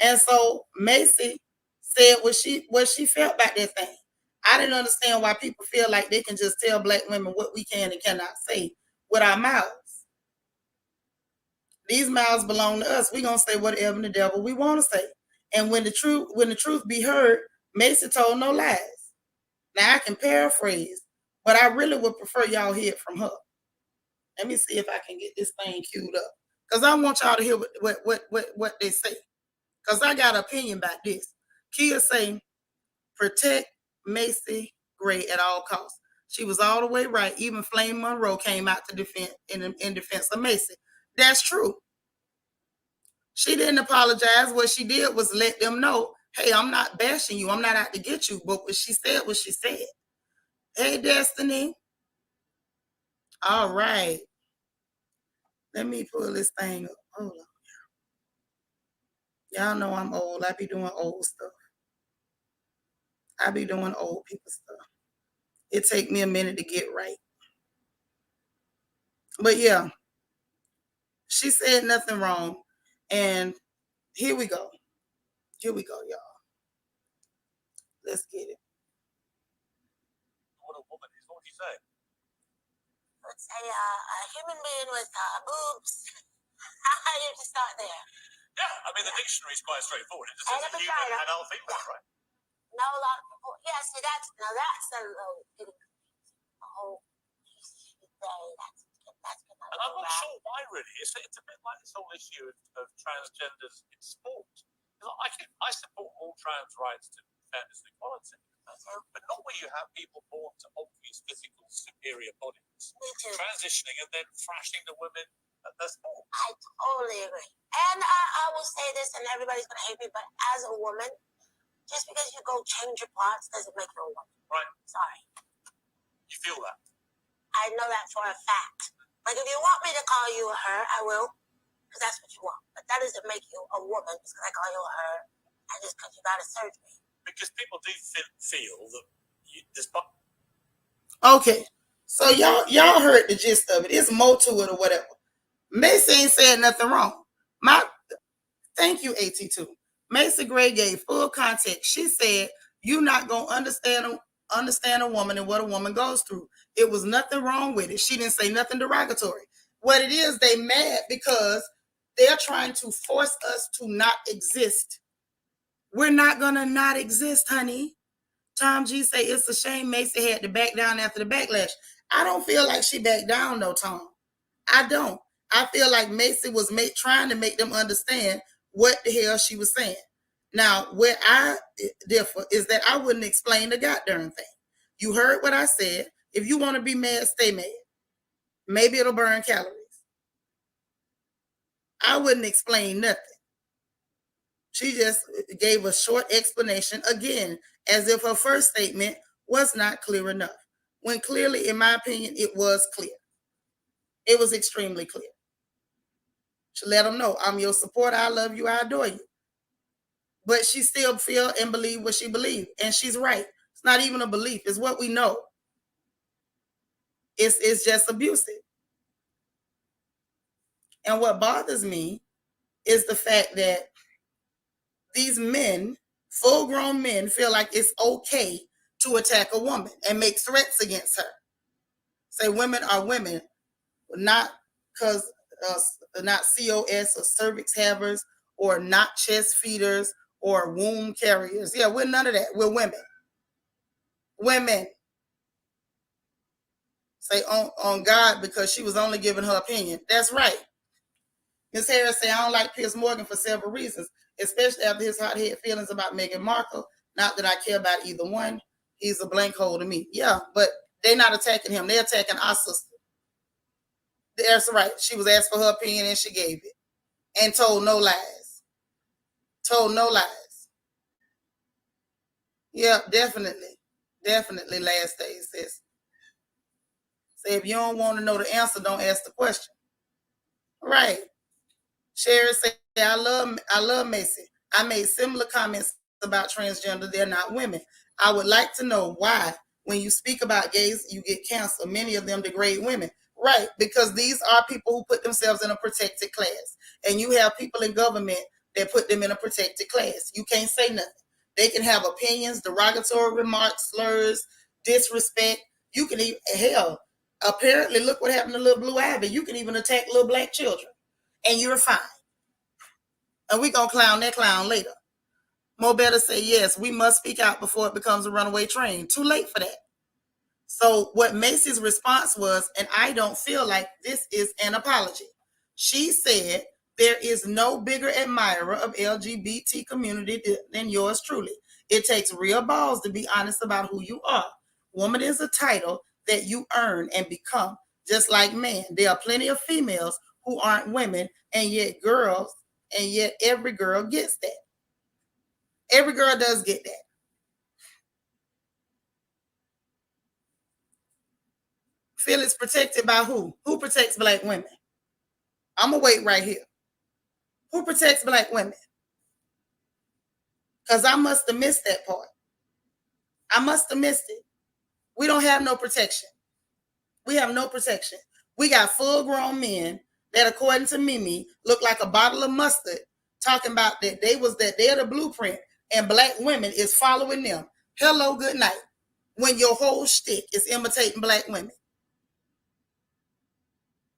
And so Macy said what she felt about that thing. I didn't understand why people feel like they can just tell black women what we can and cannot say with our mouths. These mouths belong to us. We're gonna say whatever the devil we want to say. And when the truth be heard, Macy told no lies. Now I can paraphrase, but I really would prefer y'all hear it from her. Let me see if I can get this thing queued up. Because I want y'all to hear what they say. Because I got an opinion about this. Kia say, protect Macy Gray at all costs. She was all the way right. Even Flame Monroe came out to defend in defense of Macy. That's true. She didn't apologize. What she did was let them know, hey, I'm not bashing you. I'm not out to get you. But what she said, what she said. Hey, Destiny. All right. Let me pull this thing up. Hold on. Y'all know I'm old. I be doing old stuff. I be doing old people stuff. It take me a minute to get right. But yeah, she said nothing wrong. And here we go. Here we go, y'all. Let's get it. What a woman is. What would you say? Let's say a human being with boobs. You just start there. Yeah, I mean, the dictionary is quite straightforward. It just says a human adult female, right? No, a lot of people. Yeah, see, that's a little getting a whole and I'm not sure why, really. It's a bit like this whole issue of transgenders in sport. I support all trans rights to fairness and equality. But not where you have people born to obvious physical superior bodies, transitioning and then thrashing the women at their sport. I totally agree. And I will say this, and everybody's going to hate me, but as a woman, just because you go change your parts doesn't make you a woman. Right. Sorry. You feel that? I know that for a fact. Like, if you want me to call you a her, I will, because that's what you want. But that doesn't make you a woman just because I call you a her and just because you got a surgery. Because people do feel that there's. Okay, so y'all heard the gist of it. It's more to it or whatever. Macy ain't said nothing wrong. Thank you, AT2. Macy Gray gave full context. She said, "You're not gonna understand a woman and what a woman goes through. It was nothing wrong with it." She didn't say nothing derogatory. What it is, they mad because they're trying to force us to not exist. We're not gonna not exist, honey. Tom G say it's a shame Macy had to back down after the backlash. I don't feel like she backed down, no, Tom. I don't. I feel like Macy was trying to make them understand what the hell she was saying. Now, where I differ is that I wouldn't explain the goddamn thing. You heard what I said. If you want to be mad, stay mad. Maybe it'll burn calories. I wouldn't explain nothing. She just gave a short explanation, again, as if her first statement was not clear enough. When clearly, in my opinion, it was clear. It was extremely clear. She let them know, I'm your supporter, I love you, I adore you. But she still feel and believe what she believed. And she's right. It's not even a belief. It's what we know. It's just abusive. And what bothers me is the fact that these men, full-grown men, feel like it's okay to attack a woman and make threats against her. Say women are women, not because not COS or cervix havers or not chest feeders or womb carriers. Yeah, we're none of that. We're women. Women. Say on God because she was only giving her opinion. That's right. Ms. Harris say, I don't like Piers Morgan for several reasons, especially after his hot-head feelings about Meghan Markle. Not that I care about either one. He's a blank hole to me. Yeah, but they're not attacking him. They're attacking our sister. That's right. She was asked for her opinion and she gave it. And told no lies. Told no lies. Yeah, definitely. Definitely last days, sis. Say if you don't want to know the answer, don't ask the question. Right. Sherry said, I love Macy. I made similar comments about transgender. They're not women. I would like to know why, when you speak about gays, you get canceled. Many of them degrade women. Right, because these are people who put themselves in a protected class. And you have people in government that put them in a protected class. You can't say nothing. They can have opinions, derogatory remarks, slurs, disrespect. You can even, hell, apparently, look what happened to little Blue Ivy. You can even attack little black children. And you're fine. And we're going to clown that clown later. Mo better say, yes, we must speak out before it becomes a runaway train. Too late for that. So what Macy's response was, and I don't feel like this is an apology. She said, there is no bigger admirer of LGBT community than yours truly. It takes real balls to be honest about who you are. Woman is a title that you earn and become, just like man. There are plenty of females who aren't women, and yet every girl gets that. Every girl does get that. Feel it's protected by who? Who protects black women? I'm going to wait right here. Who protects black women? Because I must have missed that part. I must have missed it. We don't have no protection. We have no protection. We got full-grown men that, according to Mimi, look like a bottle of mustard, talking about that they're the blueprint, and black women is following them. Hello, good night. When your whole shtick is imitating black women.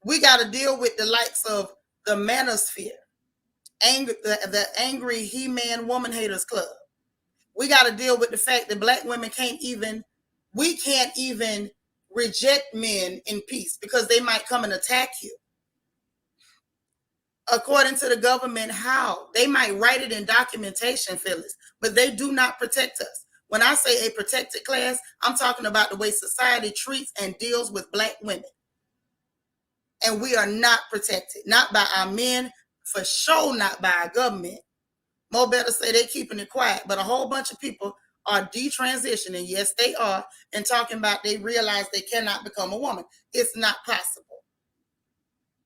We got to deal with the likes of the manosphere, the angry He-Man woman haters club. We got to deal with the fact that black women can't even reject men in peace because they might come and attack you. According to the government, how? They might write it in documentation, Phyllis, but they do not protect us. When I say a protected class, I'm talking about the way society treats and deals with black women. And we are not protected, not by our men, for sure not by our government. Mo better say they're keeping it quiet, but a whole bunch of people are detransitioning. Yes, they are, and talking about they realize they cannot become a woman. It's not possible.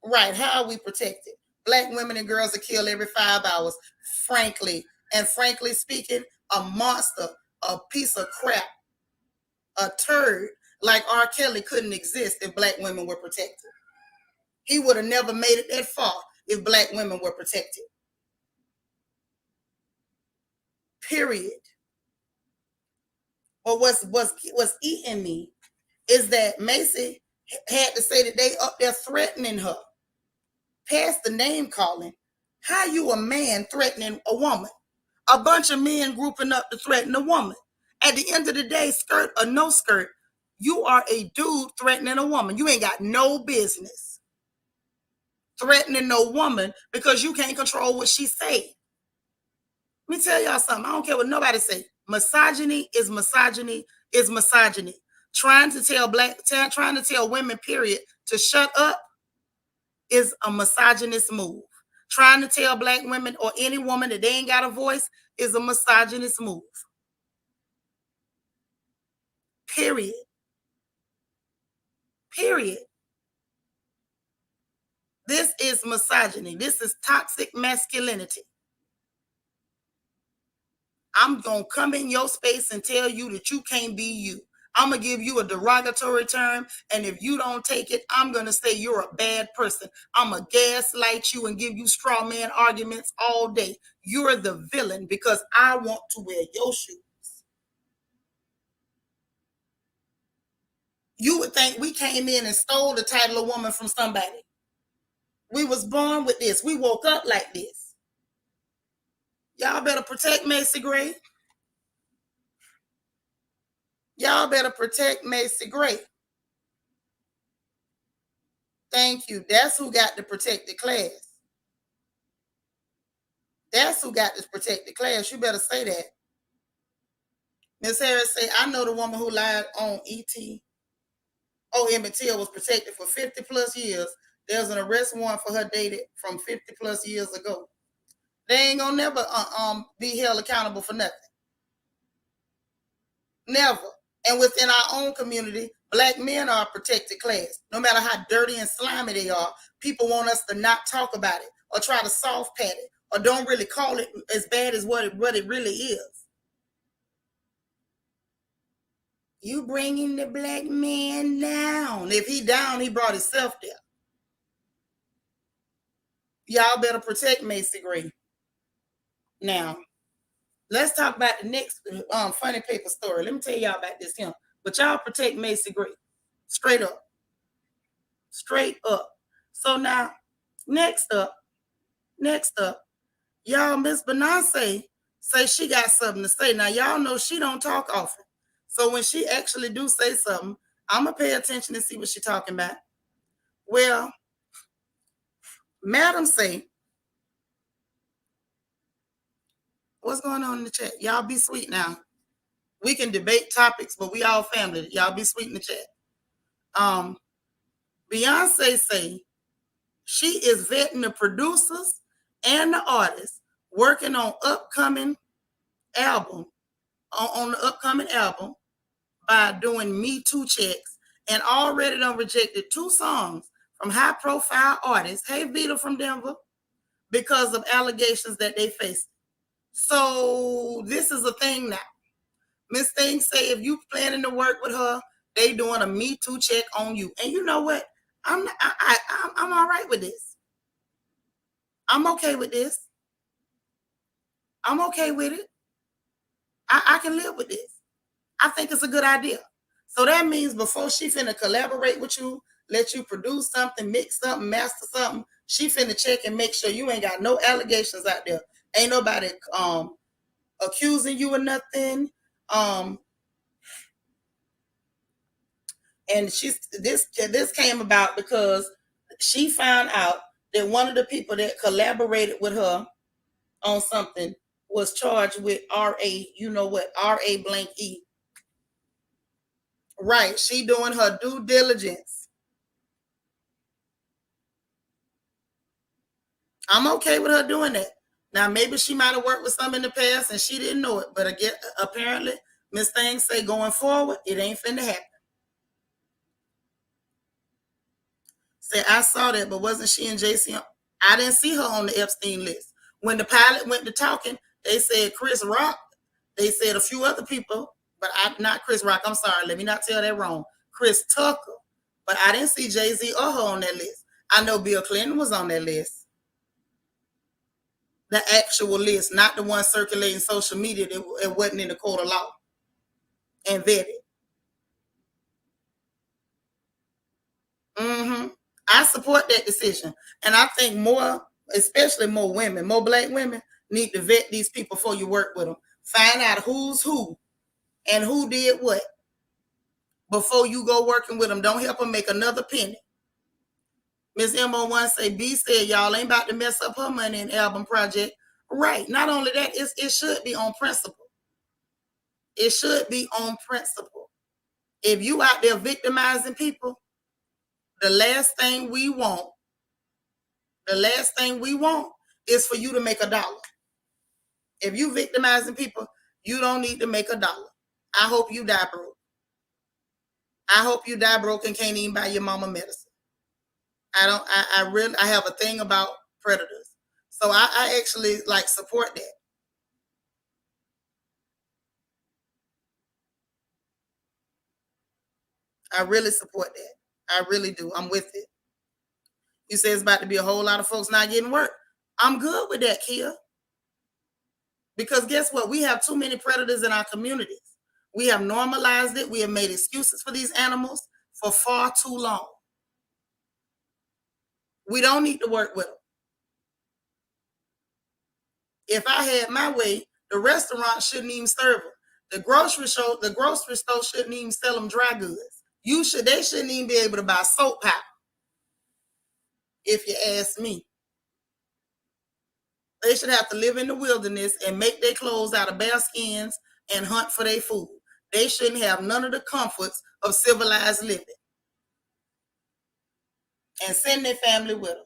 Right, how are we protected? Black women and girls are killed every 5 hours, frankly. And frankly speaking, a monster, a piece of crap, a turd like R. Kelly couldn't exist if black women were protected. He would have never made it that far if black women were protected. Period. But what's eating me is that Macy had to say that they up there threatening her. Past the name calling. How you a man threatening a woman? A bunch of men grouping up to threaten a woman. At the end of the day, skirt or no skirt, you are a dude threatening a woman. You ain't got no business threatening no woman because you can't control what she say. Let me tell y'all something. I don't care what nobody say. Misogyny is misogyny is misogyny. Trying to tell women, period, to shut up is a misogynist move. Trying to tell black women or any woman that they ain't got a voice is a misogynist move. Period. Period. This is misogyny. This is toxic masculinity. I'm going to come in your space and tell you that you can't be you. I'm going to give you a derogatory term, and if you don't take it, I'm going to say you're a bad person. I'm going to gaslight you and give you straw man arguments all day. You're the villain because I want to wear your shoes. You would think we came in and stole the title of woman from somebody. We was born with this. We woke up like this. Y'all better protect Macy Gray. Y'all better protect Macy Gray. Thank you. That's who got the protected class. That's who got this protected class. You better say that. Ms. Harris say, I know the woman who lied on ET. Oh, Emmett Till was protected for 50 plus years. There's an arrest warrant for her dated from 50 plus years ago. They ain't gonna never be held accountable for nothing. Never. And within our own community, black men are a protected class. No matter how dirty and slimy they are, people want us to not talk about it or try to soft pat it or don't really call it as bad as what it really is. You bringing the black man down. If he down, he brought himself there. Y'all better protect Macy Gray. Now, let's talk about the next funny paper story. Let me tell y'all about this him. But y'all protect Macy Gray. Straight up. Straight up. So now, next up, y'all, Miss Beyoncé say she got something to say. Now, y'all know she don't talk often. So when she actually do say something, I'm going to pay attention and see what she talking about. Well, Madam say, what's going on in the chat? Y'all be sweet now. We can debate topics, but we all family. Y'all be sweet in the chat. Beyonce say she is vetting the producers and the artists working on upcoming album, on the upcoming album by doing Me Too checks and already done rejected 2 songs from high profile artists. Hey, Vita from Denver, because of allegations that they face. So this is a thing now. Miss Thing say if you planning to work with her, they doing a Me Too check on you. And you know what? I'm all right with this. I'm okay with this. I'm okay with it. I can live with this. I think it's a good idea. So that means before she finna collaborate with you, let you produce something, mix something, master something, she finna check and make sure you ain't got no allegations out there. Ain't nobody accusing you of nothing. And this came about because she found out that one of the people that collaborated with her on something was charged with R.A. You know what? R.A. blank E. Right. She doing her due diligence. I'm okay with her doing that. Now, maybe she might have worked with some in the past and she didn't know it. But again, apparently, Miss Thing say going forward, it ain't finna happen. Say, I saw that, but wasn't she and JC? I didn't see her on the Epstein list. When the pilot went to talking, they said Chris Rock. They said a few other people, but not Chris Rock. I'm sorry. Let me not tell that wrong. Chris Tucker. But I didn't see Jay-Z or her on that list. I know Bill Clinton was on that list. The actual list, not the one circulating social media that it wasn't in the code of law and vetted. Mm-hmm. I support that decision. And I think more, especially more women, more black women, need to vet these people before you work with them. Find out who's who and who did what before you go working with them. Don't help them make another penny. Miss M01 say, B said, y'all ain't about to mess up her money in album project. Right. Not only that, it should be on principle. It should be on principle. If you out there victimizing people, the last thing we want, is for you to make $1. If you victimizing people, you don't need to make $1. I hope you die broke. I hope you die broke and can't even buy your mama medicine. I have a thing about predators. So I actually like support that. I really support that. I really do. I'm with it. You say it's about to be a whole lot of folks not getting work. I'm good with that, Kia. Because guess what? We have too many predators in our communities. We have normalized it. We have made excuses for these animals for far too long. We don't need to work with them. If I had my way, the restaurant shouldn't even serve them. The grocery store shouldn't even sell them dry goods. They shouldn't even be able to buy soap powder, if you ask me. They should have to live in the wilderness and make their clothes out of bear skins and hunt for their food. They shouldn't have none of the comforts of civilized living. And send their family with them.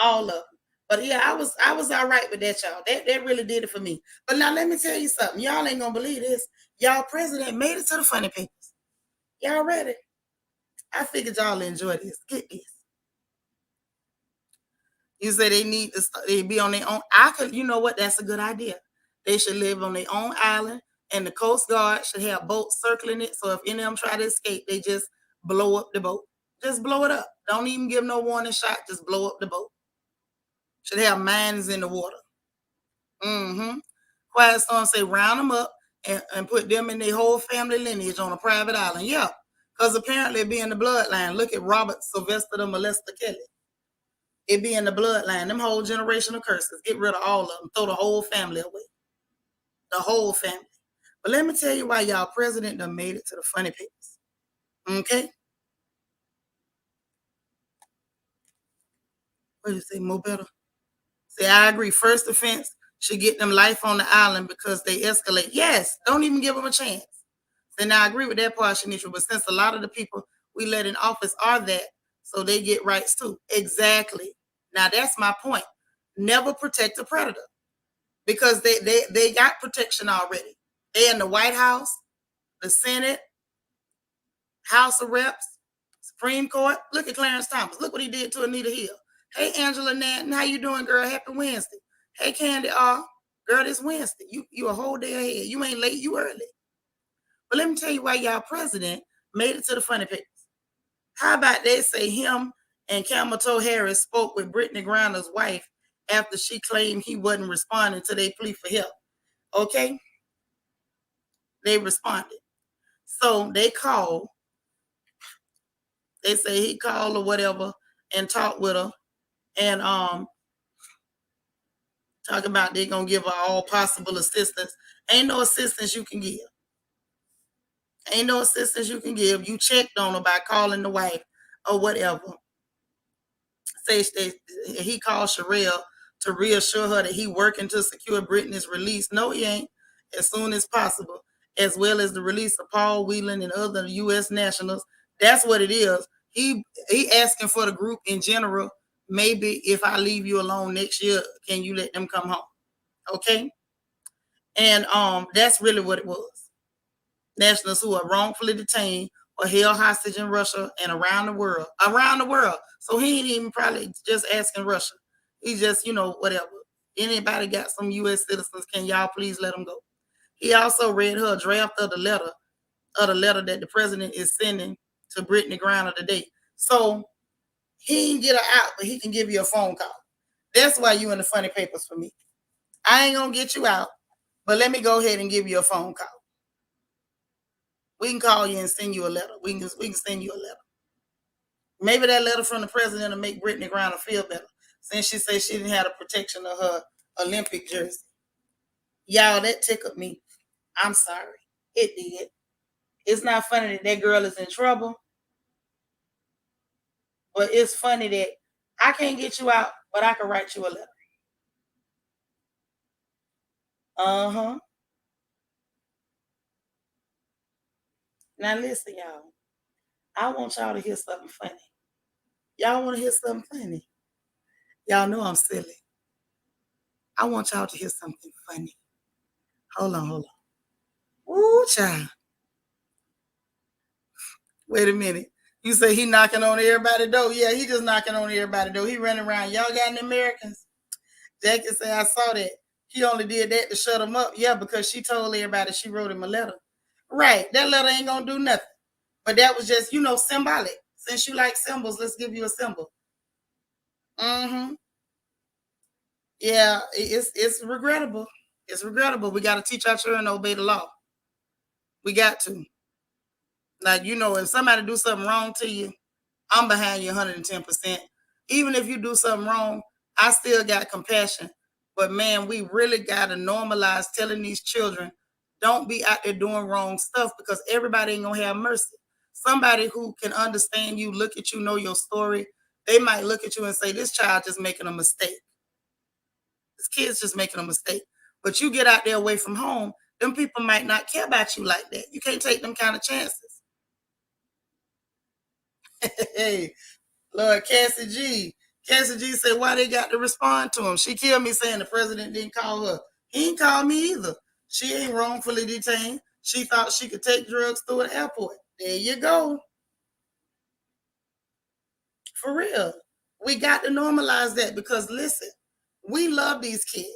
All of them. But yeah, I was all right with that, y'all. That really did it for me. But now let me tell you something. Y'all ain't gonna believe this. Y'all president made it to the funny papers. Y'all ready? I figured y'all enjoy this. Get this. You say they be on their own. You know what? That's a good idea. They should live on their own island, and the Coast Guard should have boats circling it. So if any of them try to escape, they just blow up the boat. Just blow it up. Don't even give no warning shot. Just blow up the boat. Should have mines in the water. Mm-hmm. Quiet Storm say round them up and put them and their whole family lineage on a private island. Yeah, because apparently it be in the bloodline. Look at Robert Sylvester the Molester Kelly. It be in the bloodline. Them whole generational curses. Get rid of all of them. Throw the whole family away. The whole family. But let me tell you why y'all president done made it to the funny papers. Okay? What do you say, Mo better? Say, I agree. First offense should get them life on the island because they escalate. Yes, don't even give them a chance. Say, now I agree with that part, Shanitra, but since a lot of the people we let in office are that, so they get rights too. Exactly. Now that's my point. Never protect a predator because they got protection already. They in the White House, the Senate, House of Reps, Supreme Court. Look at Clarence Thomas. Look what he did to Anita Hill. Hey, Angela Nanton, how you doing, girl? Happy Wednesday. Hey, Candy R. Girl, it's Wednesday. You a whole day ahead. You ain't late, you early. But let me tell you why y'all president made it to the funny papers. How about they say him and Camel Toe Harris spoke with Britney Griner's wife after she claimed he wasn't responding to their plea for help. Okay? They responded. So they called. They say he called or whatever and talked with her and talk about they're gonna give her all possible assistance. Ain't no assistance you can give. Ain't no assistance you can give. You checked on her by calling the wife or whatever. Say he called Sherelle to reassure her that he working to secure Britney's release. No, he ain't. As soon as possible, as well as the release of Paul Whelan and other U.S. nationals. That's what it is. He asking for the group in general. Maybe if I leave you alone next year, can you let them come home? Okay. And that's really what it was. Nationals who are wrongfully detained or held hostage in Russia and around the world. Around the world. So he ain't even probably just asking Russia. He just, whatever. Anybody got some U.S. citizens, can y'all please let them go? He also read her a draft of the letter that the president is sending to Britney Griner today. So he didn't get her out, but he can give you a phone call. That's why you in the funny papers for me. I ain't gonna get you out, but let me go ahead and give you a phone call. We can call you and send you a letter. We can send you a letter. Maybe that letter from the president will make Britney Griner feel better, since she said she didn't have the protection of her Olympic jersey. Y'all, that tickled me. I'm sorry. It did. It's not funny that that girl is in trouble, but it's funny that I can't get you out, but I can write you a letter. Uh-huh. Now listen, y'all. I want y'all to hear something funny. Y'all want to hear something funny? Y'all know I'm silly. I want y'all to hear something funny. Hold on, hold on. Ooh, child. Wait a minute. You say he knocking on everybody's door? Yeah, he just knocking on everybody's door. He running around. Y'all got any Americans? Jackie said, I saw that. He only did that to shut him up. Yeah, because she told everybody she wrote him a letter. Right. That letter ain't going to do nothing. But that was just, symbolic. Since you like symbols, let's give you a symbol. Mm-hmm. Yeah, it's regrettable. It's regrettable. We got to teach our children to obey the law. We got to. Like, if somebody do something wrong to you, I'm behind you 110%. Even if you do something wrong, I still got compassion. But man, we really got to normalize telling these children, don't be out there doing wrong stuff, because everybody ain't going to have mercy. Somebody who can understand you, look at you, know your story, they might look at you and say, this child just making a mistake. This kid's just making a mistake. But you get out there away from home, them people might not care about you like that. You can't take them kind of chances. Hey, Lord, Cassie G. Cassie G said, why they got to respond to him? She killed me saying the president didn't call her. He ain't called me either. She ain't wrongfully detained. She thought she could take drugs through an airport. There you go. For real. We got to normalize that, because listen, we love these kids.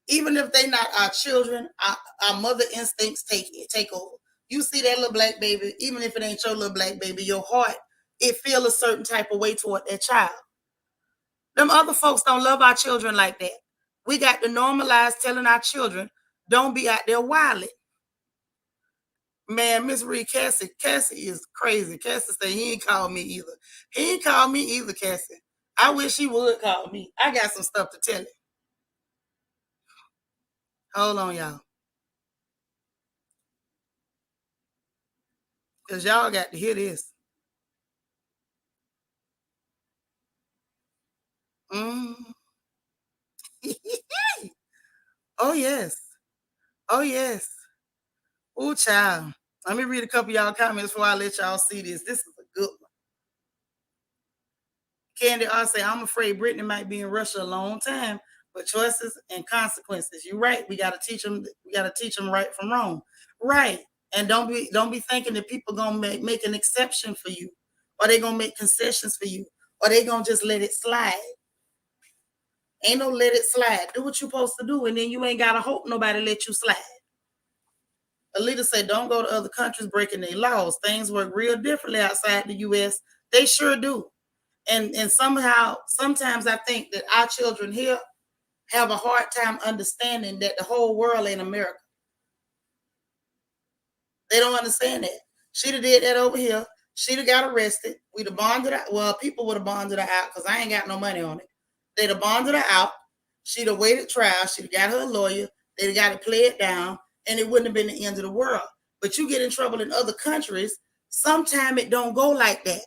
Even if they not our children, our mother instincts take over. You see that little black baby, even if it ain't your little black baby, your heart, it feel a certain type of way toward that child. Them other folks don't love our children like that. We got to normalize telling our children, don't be out there wilding. Man, Miss Reed, Cassie is crazy. Cassie said he ain't called me either. He ain't called me either, Cassie. I wish he would call me. I got some stuff to tell him. Hold on, y'all. Because y'all got to hear this. Mm. Oh, yes. Oh, yes. Oh, child. Let me read a couple of y'all comments before I let y'all see this. This is a good one. Candy R say, I'm afraid Britney might be in Russia a long time, but choices and consequences. You're right. We got to teach them. We got to teach them right from wrong. Right. And don't be thinking that people gonna make an exception for you, or they gonna make concessions for you, or they gonna just let it slide. Ain't no let it slide. Do what you're supposed to do, and then you ain't gotta hope nobody let you slide. Alita said, don't go to other countries breaking their laws. Things work real differently outside the US. They sure do. And somehow, sometimes I think that our children here have a hard time understanding that the whole world ain't America. They don't understand that. She'd have did that over here. She'd have got arrested. We'd have bonded her. Well, people would have bonded her out, because I ain't got no money on it. They'd have bonded her out. She'd have waited trial. She'd have got her a lawyer. They'd have got to play it down, and it wouldn't have been the end of the world. But you get in trouble in other countries, sometimes it don't go like that.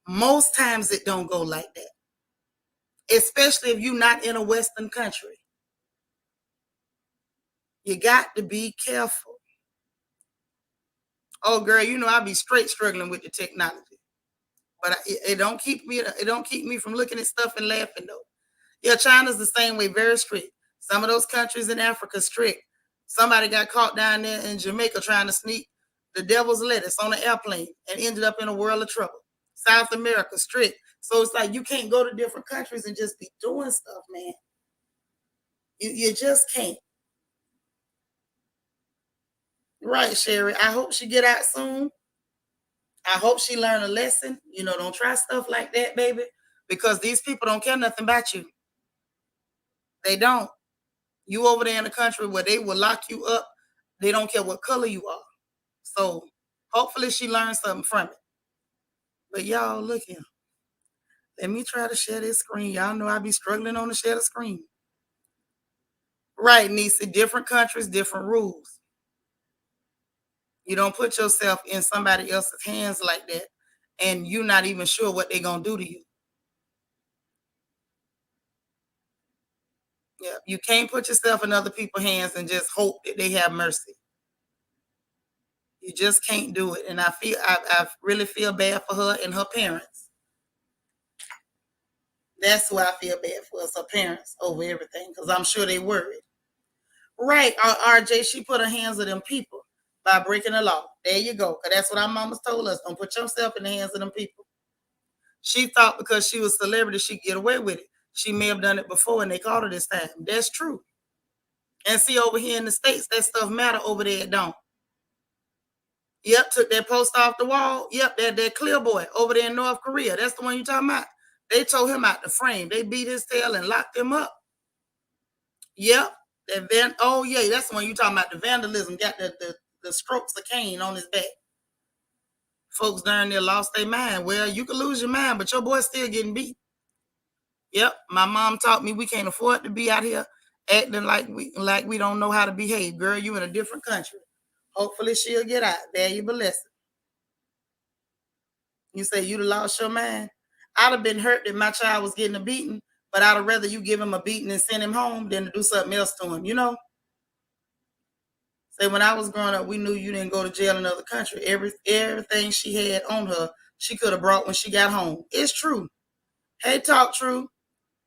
Most times it don't go like that, especially if you're not in a Western country. You got to be careful. Oh, girl, I be straight struggling with the technology, but it don't keep me. It don't keep me from looking at stuff and laughing though. Yeah, China's the same way, very strict. Some of those countries in Africa strict. Somebody got caught down there in Jamaica trying to sneak the devil's lettuce on an airplane and ended up in a world of trouble. South America strict. So it's like you can't go to different countries and just be doing stuff, man. You just can't. Right, Sherry. I hope she get out soon. I hope she learn a lesson. Don't try stuff like that, baby, because these people don't care nothing about you. They don't. You over there in the country where they will lock you up. They don't care what color you are. So hopefully she learned something from it. But y'all, look here. Let me try to share this screen. Y'all know I be struggling on to share the screen. Right, Nisa. Different countries, different rules. You don't put yourself in somebody else's hands like that, and you're not even sure what they're gonna do to you. Yeah, you can't put yourself in other people's hands and just hope that they have mercy. You just can't do it. And I really feel bad for her and her parents. That's who I feel bad for, is her parents over everything, because I'm sure they worried. Right, RJ, she put her hands on them people by breaking the law. There you go. Because that's what our mamas told us. Don't put yourself in the hands of them people. She thought because she was a celebrity, she could get away with it. She may have done it before and they caught her this time. That's true. And see, over here in the States, that stuff matter. Over there, it don't. Yep, took that post off the wall. Yep, that clear boy over there in North Korea. That's the one you talking about. They tore him out the frame. They beat his tail and locked him up. Yep. Oh yeah, that's the one you talking about. The vandalism, got the strokes of cane on his back. Folks down there lost their mind. Well, you can lose your mind, but your boy's still getting beat. Yep. My mom taught me we can't afford to be out here acting like we don't know how to behave. Girl, you in a different country. Hopefully she'll get out. There you be listening. You say you'd have lost your mind. I'd have been hurt that my child was getting a beating, but I'd have rather you give him a beating and send him home than to do something else to him, you know? Say, when I was growing up, we knew you didn't go to jail in another country. Everything she had on her, she could have brought when she got home. It's true. Hey, talk true.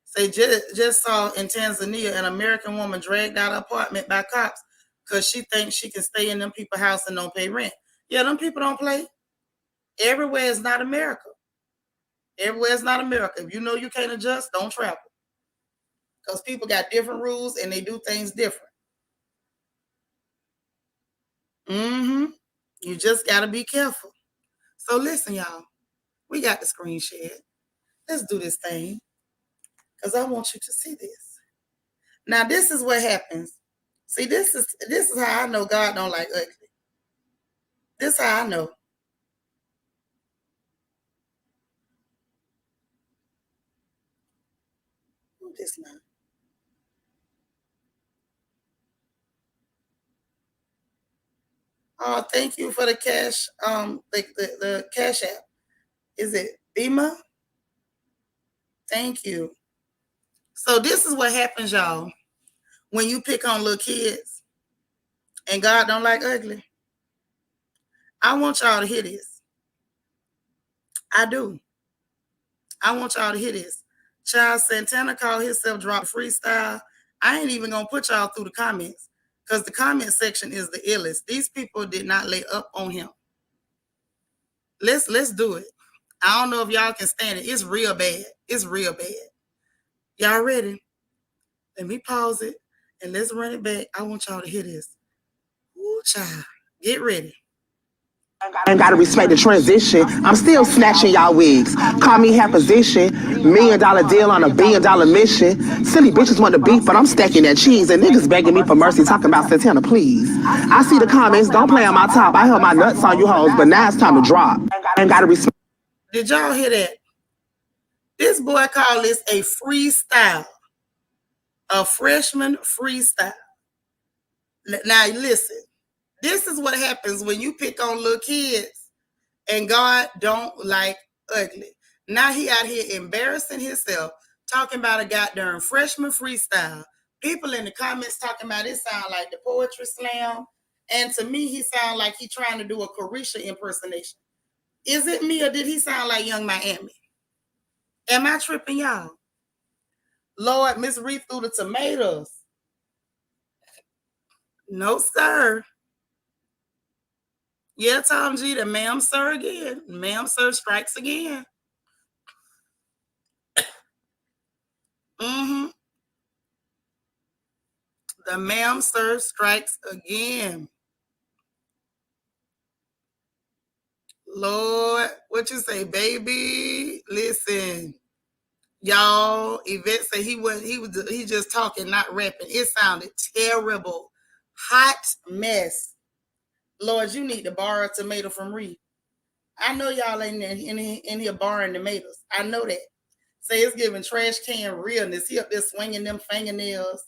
Say, just saw in Tanzania an American woman dragged out of apartment by cops because she thinks she can stay in them people's house and don't pay rent. Yeah, them people don't play. Everywhere is not America. Everywhere is not America. If you know you can't adjust, don't travel. Because people got different rules and they do things different. Mm-hmm. You just got to be careful. So listen, y'all. We got the screen shared. Let's do this thing. Because I want you to see this. Now, this is what happens. See, this is how I know God don't like ugly. This is how I know. Who this now? Oh, thank you for the cash. The cash app. Is it Bima? Thank you. So this is what happens, y'all, when you pick on little kids and God don't like ugly. I want y'all to hear this. I do. I want y'all to hear this. Child Santana called himself drop freestyle. I ain't even gonna put y'all through the comments because the comment section is the illest. These people did not lay up on him. Let's do it. I don't know if y'all can stand it. It's real bad. It's real bad. Y'all ready? Let me pause it and let's run it back. I want y'all to hear this. Ooh, child. Get ready. And gotta respect the transition. I'm still snatching y'all wigs. Call me half position. $1 million deal on $1 billion mission. Silly bitches want to beef, but I'm stacking that cheese. And niggas begging me for mercy, talking about Santana, please. I see the comments. Don't play on my top. I held my nuts on you hoes, but now it's time to drop. And gotta respect. Did y'all hear that? This boy called this a freestyle. A freshman freestyle. Now listen. This is what happens when you pick on little kids and God don't like ugly. Now he out here embarrassing himself, talking about a goddamn freshman freestyle. People in the comments talking about it sound like the poetry slam. And to me, he sound like he trying to do a Carisha impersonation. Is it me or did he sound like Young Miami? Am I tripping, y'all? Lord, Miss Reed threw the tomatoes. No, sir. Yeah, Tom G, the ma'am, sir again. Ma'am, sir strikes again. Mm-hmm. The ma'am, sir strikes again. Lord, what you say, baby? Listen, Y'all, Yvette said he just talking, not rapping. It sounded terrible. Hot mess. Lord, you need to borrow a tomato from Reed. I know y'all ain't in here borrowing tomatoes. I know that. Say it's giving trash can realness. He up there swinging them fingernails.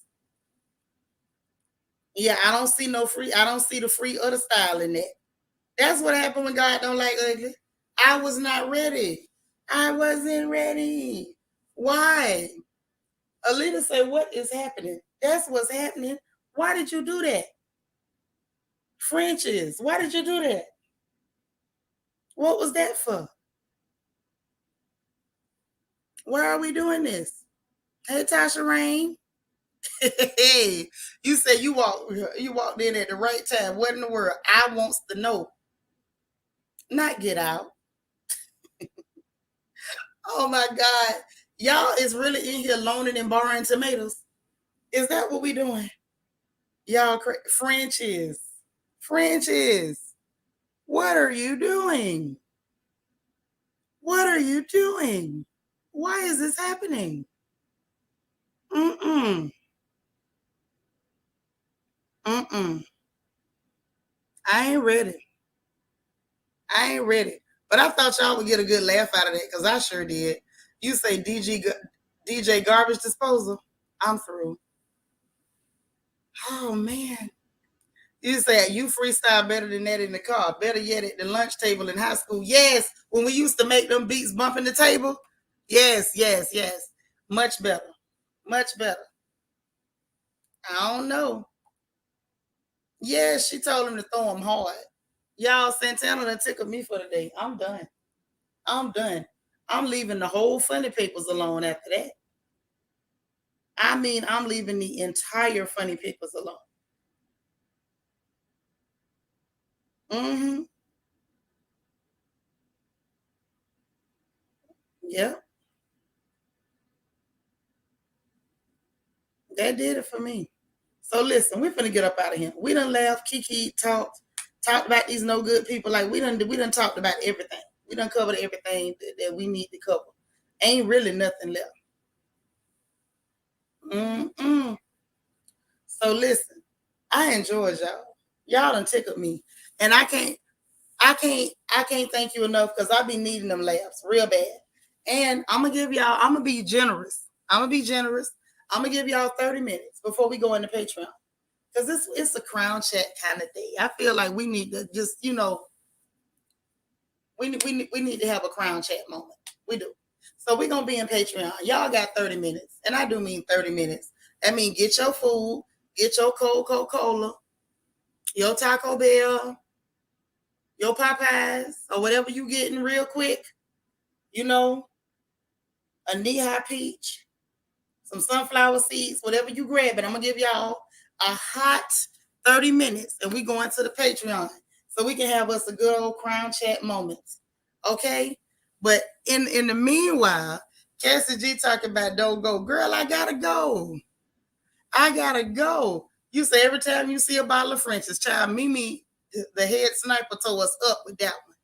Yeah, I don't see the free other style in that. That's what happened when God don't like ugly. I was not ready. I wasn't ready. Why? Alita said, what is happening? That's what's happening. Why did you do that? Frenches, why did you do that? What was that for? Why are we doing this? Hey, Tasha Rain. Hey, you said you walked in at the right time. What in the world? I wants to know. Not get out. Oh my God. Y'all is really in here loaning and borrowing tomatoes. Is that what we doing? Y'all, Frenches. What are you doing? What are you doing? Why is this happening? Mm-mm. I ain't ready. But I thought y'all would get a good laugh out of that because I sure did. You say DJ Garbage Disposal. I'm through. Oh, man. You say you freestyle better than that in the car. Better yet at the lunch table in high school. Yes, when we used to make them beats bumping the table. Yes. Much better. I don't know. Yeah, she told him to throw him hard. Y'all, Santana done tickled me for the day. I'm done. I'm leaving the whole funny papers alone after that. I mean, I'm leaving the entire funny papers alone. Mm-hmm. Yeah. That did it for me. So listen, we're finna get up out of here. We done laughed, Kiki talked about these no good people. Like we done talked about everything. We done covered everything that we need to cover. Ain't really nothing left. Mm-mm. So listen, I enjoyed y'all. Y'all done tickled me. And I can't thank you enough because I be needing them laughs real bad. And I'm gonna be generous. I'm gonna give y'all 30 minutes before we go into Patreon. Because it's a crown check kind of day. I feel like we need to just, we need to have a crown check moment. We do. So we're gonna be in Patreon. Y'all got 30 minutes. And I do mean 30 minutes. That means get your food, get your cold Coca-Cola, your Taco Bell, your Popeyes, or whatever you getting real quick. A knee-high peach, some sunflower seeds, whatever you grab it. I'm gonna give y'all a hot 30 minutes and we go into the Patreon so we can have us a good old crown chat moment. Okay? But in the meanwhile, Cassie G talking about don't go. Girl, I gotta go. You say every time you see a bottle of French's, child, Mimi, the head sniper, told us up with that one.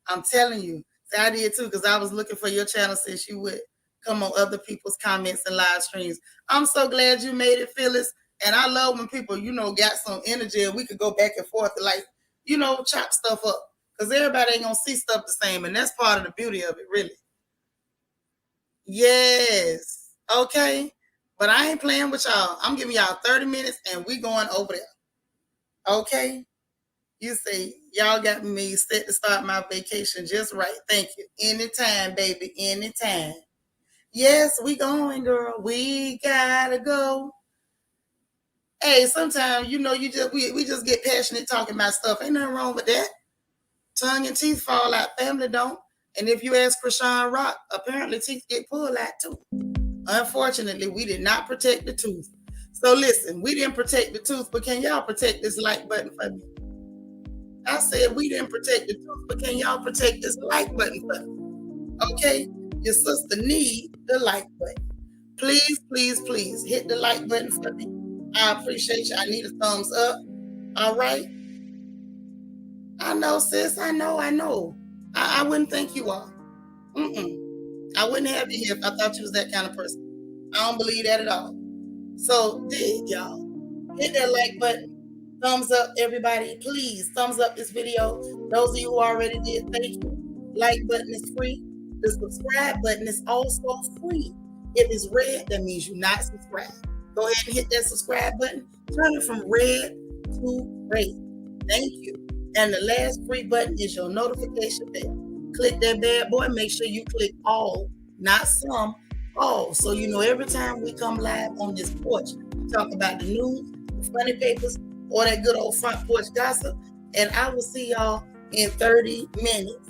I'm telling you. See, I did too, because I was looking for your channel since you would come on other people's comments and live streams. I'm so glad you made it, Phyllis. And I love when people, got some energy and we could go back and forth and chop stuff up. Because everybody ain't going to see stuff the same. And that's part of the beauty of it, really. Yes. Okay. But I ain't playing with y'all. I'm giving y'all 30 minutes and we going over there. Okay. You say, y'all got me set to start my vacation just right. Thank you. Anytime, baby. Anytime. Yes, we going, girl. We gotta go. Hey, sometimes, we just get passionate talking about stuff. Ain't nothing wrong with that. Tongue and teeth fall out. Family don't. And if you ask Krishan Rock, apparently teeth get pulled out too. Unfortunately, we did not protect the tooth. So listen, we didn't protect the tooth, but can y'all protect this like button for me? I said we didn't protect the tooth, but can y'all protect this like button for me? Okay? Your sister need the like button. Please, please, please hit the like button for me. I appreciate you. I need a thumbs up. All right? I know, sis. I know. I wouldn't think you are. I wouldn't have you here if I thought you was that kind of person. I don't believe that at all. So dig, y'all. Hit that like button. Thumbs up, everybody. Please, thumbs up this video. Those of you who already did, thank you. Like button is free. The subscribe button is also free. If it's red, that means you're not subscribed. Go ahead and hit that subscribe button. Turn it from red to red. Thank you. And the last free button is your notification bell. Click that bad boy. Make sure you click all, not some, all. So you know every time we come live on this porch, we talk about the news, the funny papers, or that good old front porch gossip. And I will see y'all in 30 minutes.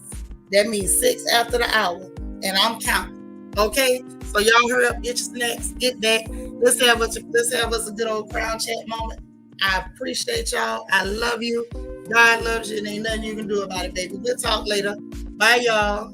That means 6 after the hour. And I'm counting. Okay? So y'all hurry up, get your snacks, get back. Let's have us a good old crown chat moment. I appreciate y'all. I love you. God loves you, and ain't nothing you can do about it, baby. We'll talk later. Bye, y'all.